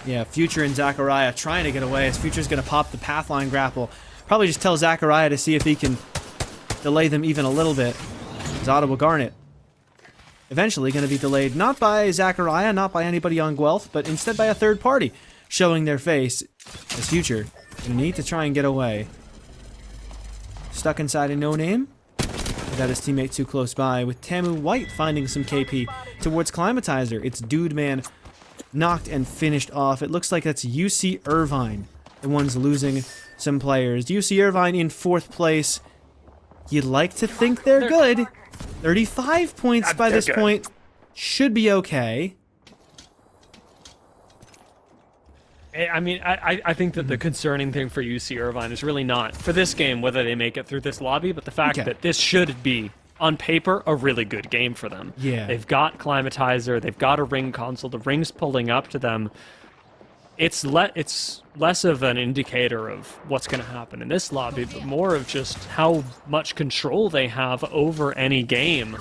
Yeah, Future and Zachariah trying to get away as Future's going to pop the Pathline grapple. Probably just tell Zachariah to see if he can delay them even a little bit. As Ottawa Garnet eventually going to be delayed not by Zachariah, not by anybody on Guelph, but instead by a third party showing their face as Future going to need to try and get away. Stuck inside a No Name. Without his teammate too close by, with Tamu White finding some KP towards Climatizer. It's Dude Man knocked and finished off. It looks like that's UC Irvine, the ones losing some players. UC Irvine in 4th place. You'd like to think they're good. 35 points by this point. Should be okay. I mean, I think that the concerning thing for UC Irvine is really not, for this game, whether they make it through this lobby, but the fact that this should be, on paper, a really good game for them. Yeah. They've got Climatizer, they've got a ring console, the ring's pulling up to them. It's less of an indicator of what's going to happen in this lobby, but more of just how much control they have over any game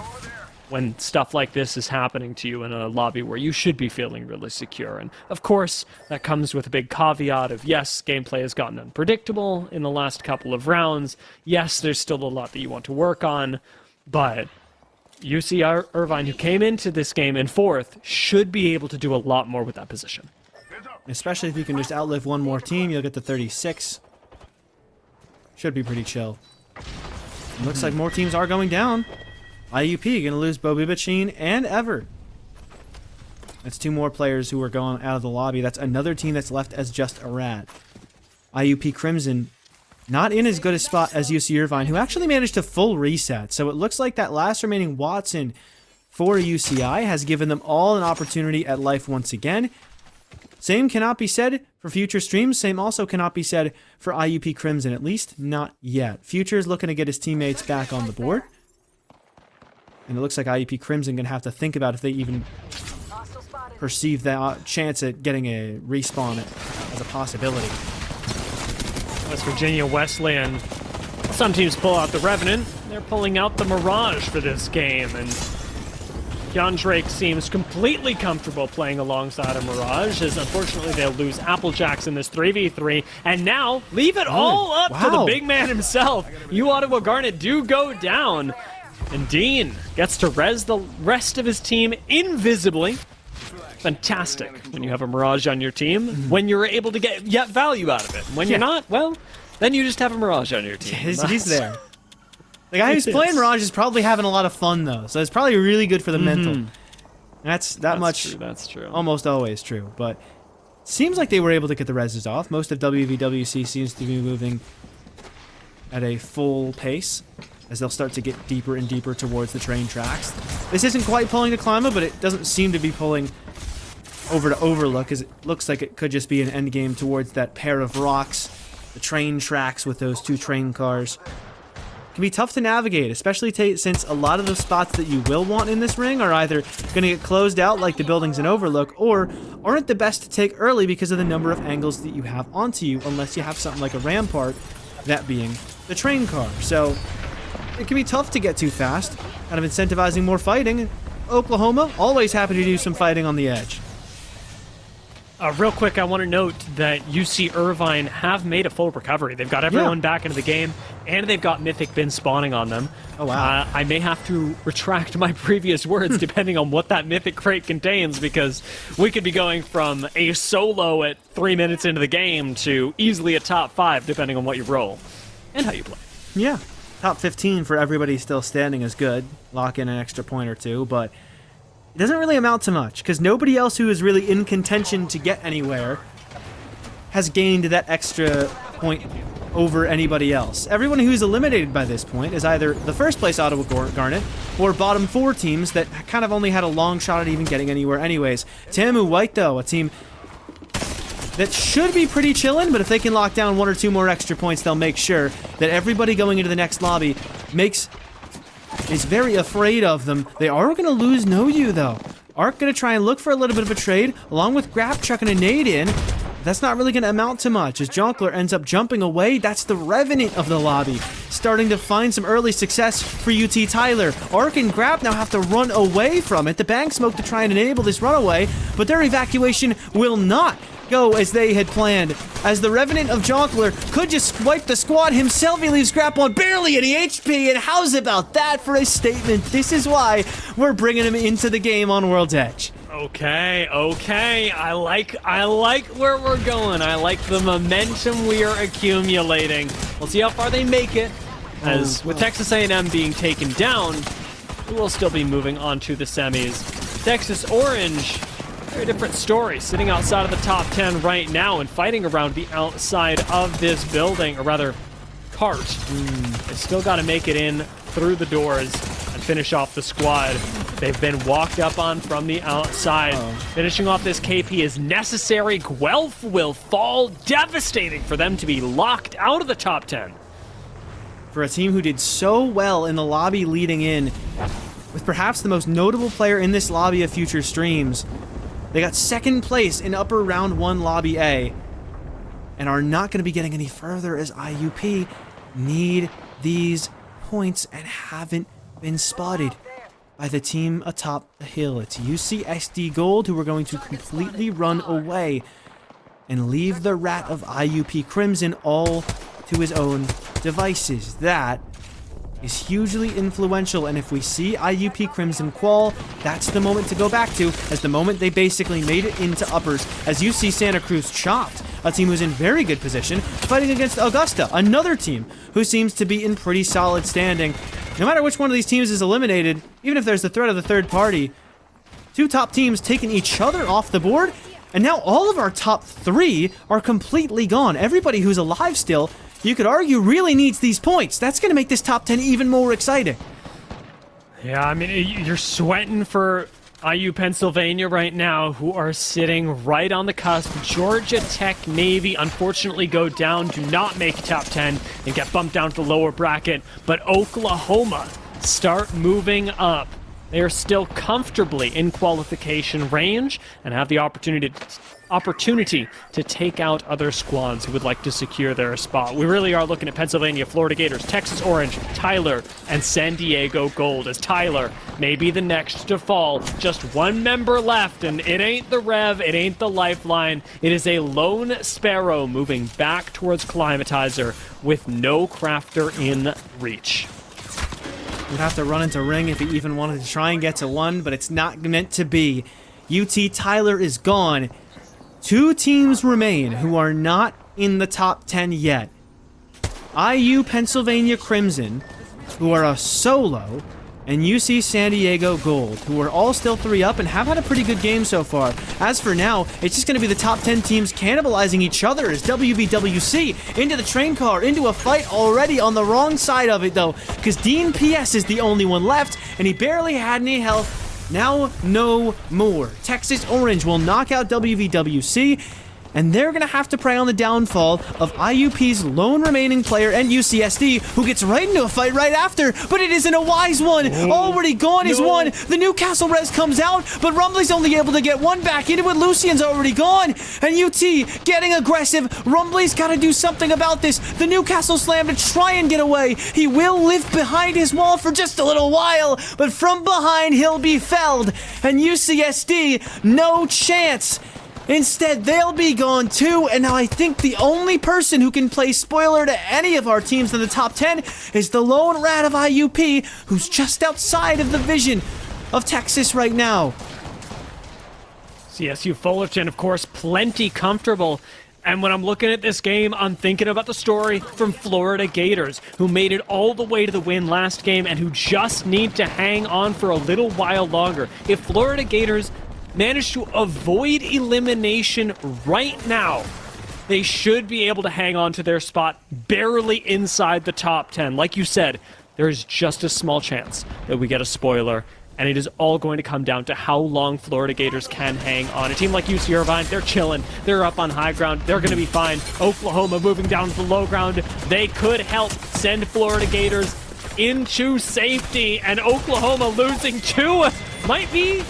when stuff like this is happening to you in a lobby where you should be feeling really secure. And of course, that comes with a big caveat of, yes, gameplay has gotten unpredictable in the last couple of rounds. Yes, there's still a lot that you want to work on, but UC Irvine, who came into this game in 4th, should be able to do a lot more with that position. Especially if you can just outlive one more team, you'll get to 36. Should be pretty chill. It looks like more teams are going down. IUP gonna lose Bobibachine and Ever. That's 2 more players who are going out of the lobby. That's another team that's left as just a rat. IUP Crimson not in as good a spot as UC Irvine, who actually managed to full reset. So it looks like that last remaining Watson for UCI has given them all an opportunity at life once again. Same cannot be said for Future Streams. Same also cannot be said for IUP Crimson, at least not yet. Future is looking to get his teammates back on the board. And it looks like IUP Crimson going to have to think about if they even perceive that chance at getting a respawn as a possibility. West Virginia Wesleyan. Some teams pull out the Revenant. They're pulling out the Mirage for this game. And Jan Drake seems completely comfortable playing alongside a Mirage, as unfortunately they'll lose Applejacks in this 3v3, and now leave it all up to the big man himself. You Ottawa Garnet do go down, and Dean gets to res the rest of his team invisibly. Fantastic when you have a Mirage on your team, when you're able to get value out of it. When you're not, well, then you just have a Mirage on your team. He's there. The guy who's playing Mirage is probably having a lot of fun, though, so it's probably really good for the mental. That's much. True, that's true. Almost always true, but seems like they were able to get the reses off. Most of WVWC seems to be moving at a full pace as they'll start to get deeper and deeper towards the train tracks. This isn't quite pulling to Klima, but it doesn't seem to be pulling over to Overlook, as it looks like it could just be an end game towards that pair of rocks, the train tracks with those two train cars. Can be tough to navigate, especially since a lot of the spots that you will want in this ring are either going to get closed out like the buildings in Overlook, or aren't the best to take early because of the number of angles that you have onto you, unless you have something like a rampart, that being the train car. So it can be tough to get too fast, kind of incentivizing more fighting. Oklahoma, always happy to do some fighting on the edge. Real quick, I want to note that UC Irvine have made a full recovery. They've got everyone back into the game, and they've got Mythic Bin spawning on them. Oh, wow. I may have to retract my previous words depending on what that Mythic crate contains, because we could be going from a solo at 3 minutes into the game to easily a top 5, depending on what you roll and how you play. Yeah, top 15 for everybody still standing is good. Lock in an extra point or two, but it doesn't really amount to much, because nobody else who is really in contention to get anywhere has gained that extra point over anybody else. Everyone who's eliminated by this point is either the first place Ottawa Garnet or bottom 4 teams that kind of only had a long shot at even getting anywhere anyways. Tamu White, though, a team that should be pretty chillin', but if they can lock down 1 or 2 more extra points, they'll make sure that everybody going into the next lobby is very afraid of them. They are going to lose No You, though. Arc going to try and look for a little bit of a trade, along with Grap chucking a nade in. That's not really going to amount to much, as Jonkler ends up jumping away. That's the Revenant of the lobby, starting to find some early success for UT Tyler. Arc and Grap now have to run away from it. The Bang Smoke to try and enable this runaway, but their evacuation will not go as they had planned, as the Revenant of Jonkler could just wipe the squad himself. He leaves Grap on barely any HP, and how's about that for a statement? This is why we're bringing him into the game on World's Edge. Okay. I like where we're going. I like the momentum we are accumulating. We'll see how far they make it, as with Texas A&M being taken down, we will still be moving on to the semis. Texas Orange, very different story, sitting outside of the top 10 right now and fighting around the outside of this building, or rather, cart. They still got to make it in through the doors and finish off the squad. They've been walked up on from the outside. Finishing off this KP is necessary. Guelph will fall. Devastating for them to be locked out of the top 10. For a team who did so well in the lobby leading in, with perhaps the most notable player in this lobby of Future Streams, they got second place in upper round 1 lobby A, and are not going to be getting any further as IUP need these points and haven't been spotted by the team atop the hill. It's UCSD Gold who are going to completely run away and leave the rat of IUP Crimson all to his own devices. That is hugely influential, and if we see IUP Crimson qual, that's the moment to go back to, as the moment they basically made it into uppers, as UC Santa Cruz chopped a team who's in very good position, fighting against Augusta, another team who seems to be in pretty solid standing. No matter which one of these teams is eliminated, even if there's the threat of the third party, 2 top teams taking each other off the board, and now all of our top 3 are completely gone. Everybody who's alive still you could argue really needs these points. That's going to make this top 10 even more exciting. Yeah, I mean, you're sweating for IU Pennsylvania right now, who are sitting right on the cusp. Georgia Tech, Navy, unfortunately go down, do not make top 10, and get bumped down to the lower bracket. But Oklahoma start moving up. They are still comfortably in qualification range and have the opportunity to take out other squads who would like to secure their spot. We really are looking at Pennsylvania, Florida Gators, Texas Orange, Tyler, and San Diego Gold, as Tyler may be the next to fall. Just one member left, and it ain't the Rev, it ain't the Lifeline. It is a lone Sparrow moving back towards Climatizer with no Crafter in reach. Would have to run into Ring if he even wanted to try and get to one, but it's not meant to be. UT Tyler is gone. 2 teams remain who are not in the top 10 yet. IU Pennsylvania Crimson, who are a solo, and UC San Diego Gold, who are all still 3 up and have had a pretty good game so far. As for now, it's just going to be the top 10 teams cannibalizing each other as WVWC into the train car, into a fight already on the wrong side of it though, because Dean PS is the only one left, and he barely had any health. Now, no more. Texas Orange will knock out WVWC, and they're going to have to prey on the downfall of IUP's lone remaining player and UCSD, who gets right into a fight right after, but it isn't a wise one. Already gone is one. The Newcastle res comes out, but Rumbly's only able to get one back into it. Lucian's already gone, and UT getting aggressive. Rumbly's got to do something about this. The Newcastle slam to try and get away. He will live behind his wall for just a little while, but from behind he'll be felled, and UCSD, no chance. Instead, they'll be gone too, and now I think the only person who can play spoiler to any of our teams in the top 10 is the lone rat of IUP, who's just outside of the vision of Texas right now. CSU Fullerton, of course, plenty comfortable. And when I'm looking at this game, I'm thinking about the story from Florida Gators, who made it all the way to the win last game and who just need to hang on for a little while longer. If Florida Gators manage to avoid elimination right now, they should be able to hang on to their spot barely inside the top 10. Like you said, there is just a small chance that we get a spoiler, and it is all going to come down to how long Florida Gators can hang on. A team like UC Irvine, they're chilling. They're up on high ground. They're going to be fine. Oklahoma moving down to the low ground. They could help send Florida Gators into safety, and Oklahoma losing 2 might be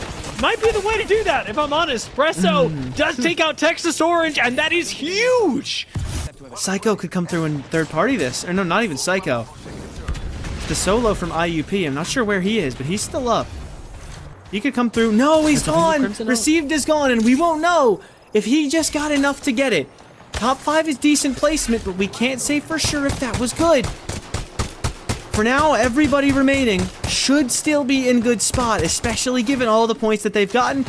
the way to do that, if I'm honest. Presso does take out Texas Orange, and that is huge. Psycho could come through and third party this. Or no, not even Psycho. The solo from IUP. I'm not sure where he is, but he's still up. He could come through. No, he's gone. Received is gone, and we won't know if he just got enough to get it. Top 5 is decent placement, but we can't say for sure if that was good. For now, everybody remaining should still be in good spot, especially given all the points that they've gotten.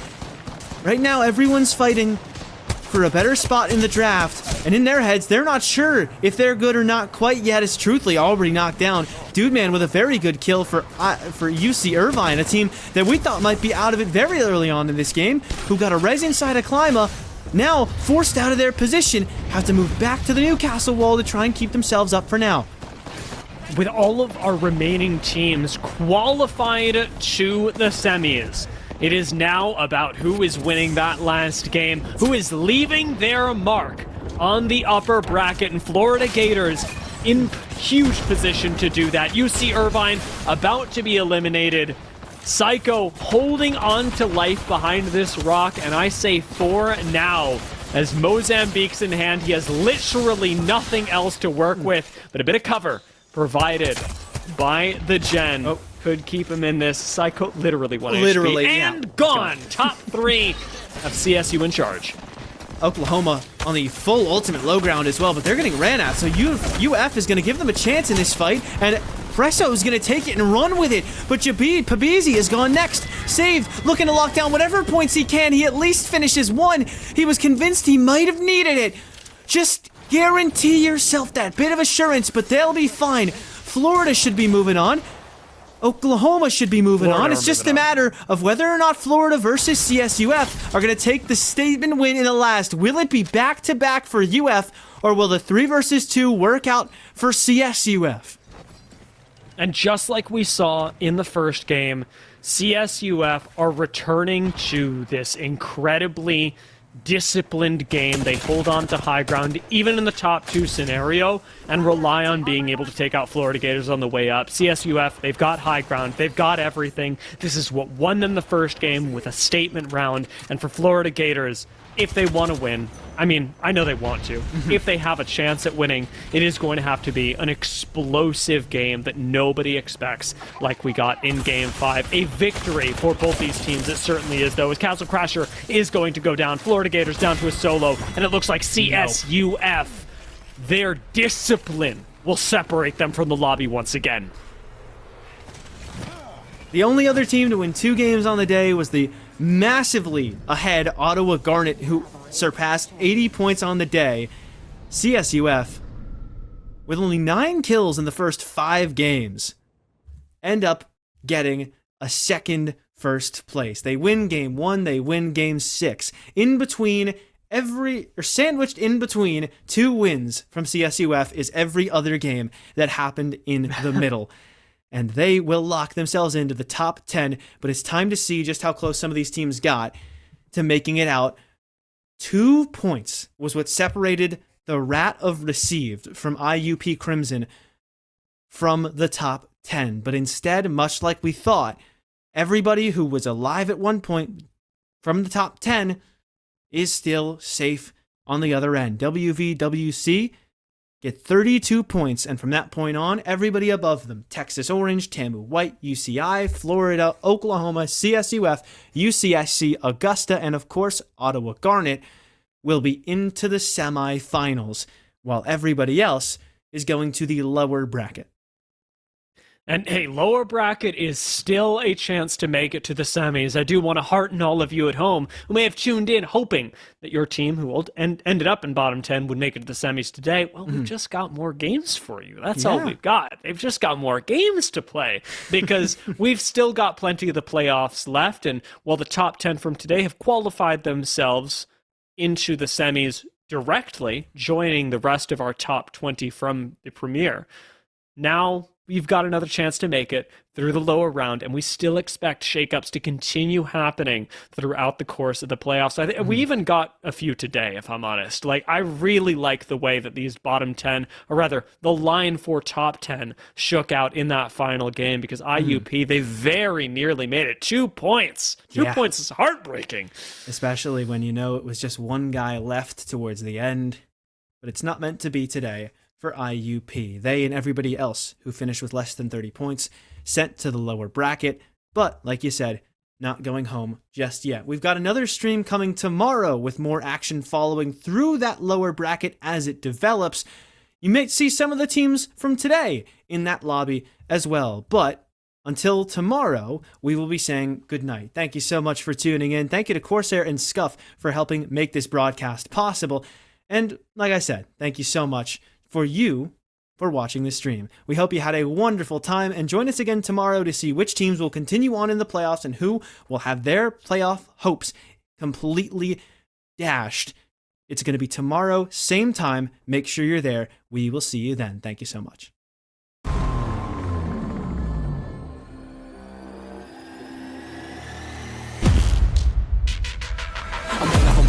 Right now, everyone's fighting for a better spot in the draft, and in their heads, they're not sure if they're good or not quite yet. It's truthfully already knocked down. Dude Man with a very good kill for UC Irvine, a team that we thought might be out of it very early on in this game, who got a res inside of Clima, now forced out of their position, have to move back to the Newcastle wall to try and keep themselves up for now. With all of our remaining teams qualified to the semis, it is now about who is winning that last game, who is leaving their mark on the upper bracket, and Florida Gators in huge position to do that. UC Irvine about to be eliminated. Psycho holding on to life behind this rock, and I say for now, as Mozambique's in hand. He has literally nothing else to work with, but a bit of cover provided by the Gen could keep him in this. Psycho literally one HP. And gone! Top 3 of CSU in charge. Oklahoma on the full ultimate low ground as well, but they're getting ran at, so UF is going to give them a chance in this fight, and Presso is going to take it and run with it, but Pabizi is gone next. Saved, looking to lock down whatever points he can. He at least finishes 1. He was convinced he might have needed it. Just guarantee yourself that bit of assurance, but they'll be fine. Florida should be moving on. Oklahoma should be moving Florida on. It's are just a moving on. matter of whether or not Florida versus CSUF are going to take the statement win in the last. Will it be back-to-back for UF, or will the 3 versus 2 work out for CSUF? And just like we saw in the first game, CSUF are returning to this incredibly disciplined game. They hold on to high ground, even in the top 2 scenario, and rely on being able to take out Florida Gators on the way up. CSUF, they've got high ground. They've got everything. This is what won them the first game with a statement round. And for Florida Gators, if they want to win, I mean, I know they want to. If they have a chance at winning, it is going to have to be an explosive game that nobody expects, like we got in Game 5. A victory for both these teams, it certainly is, though, as Castle Crasher is going to go down. Florida Gators down to a solo, and it looks like CSUF, their discipline will separate them from the lobby once again. The only other team to win 2 games on the day was the massively ahead Ottawa Garnet, who surpassed 80 points on the day. CSUF, with only 9 kills in the first 5 games, end up getting a second first place. They win game 1, they win game 6. Sandwiched in between 2 wins from CSUF is every other game that happened in the middle. And they will lock themselves into the top 10, but it's time to see just how close some of these teams got to making it out. 2 points was what separated the Rat of Received from IUP Crimson from the top 10. But instead, much like we thought, everybody who was alive at one point from the top 10 is still safe on the other end. WVWC get 32 points, and from that point on, everybody above them, Texas Orange, TAMU White, UCI, Florida, Oklahoma, CSUF, UCSC, Augusta, and of course, Ottawa Garnet, will be into the semifinals, while everybody else is going to the lower bracket. And hey, lower bracket is still a chance to make it to the semis. I do want to hearten all of you at home who may have tuned in hoping that your team, who ended up in bottom 10, would make it to the semis today. Well, we've just got more games for you. That's all we've got. They've just got more games to play because we've still got plenty of the playoffs left. And while the top 10 from today have qualified themselves into the semis directly, joining the rest of our top 20 from the Premier, now you've got another chance to make it through the lower round, and we still expect shakeups to continue happening throughout the course of the playoffs. We even got a few today, if I'm honest. Like, I really like the way that these bottom 10, or rather, the line for top 10 shook out in that final game, because IUP, they very nearly made it. 2 points. 2 points is heartbreaking. Especially when you know it was just one guy left towards the end, but it's not meant to be today for IUP. They and everybody else who finished with less than 30 points sent to the lower bracket, but like you said, not going home just yet. We've got another stream coming tomorrow with more action following through that lower bracket as it develops. You may see some of the teams from today in that lobby as well, but until tomorrow, we will be saying goodnight. Thank you so much for tuning in. Thank you to Corsair and Scuff for helping make this broadcast possible. And like I said, thank you so much for you for watching this stream. We hope you had a wonderful time, and join us again tomorrow to see which teams will continue on in the playoffs and who will have their playoff hopes completely dashed. It's going to be tomorrow, same time. Make sure you're there. We will see you then. Thank you so much.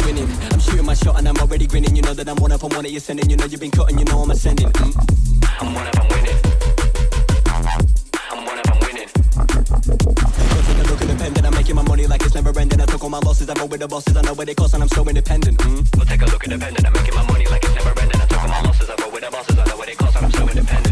I'm shooting my shot and I'm already grinning. You know that I'm one up on one that you're sending. You know you've been cutting, you know I'm ascending. I'm one up, I'm winning. I'm one up, I'm winning. Go take a look at the pen that I'm making my money like it's never ending. I took all my losses, I roll with the bosses. I know where they cost and I'm so independent. We'll take a look at the pen that I'm making my money like it's never ending. I took all my losses, I roll with the bosses. I know where they cost and I'm so independent.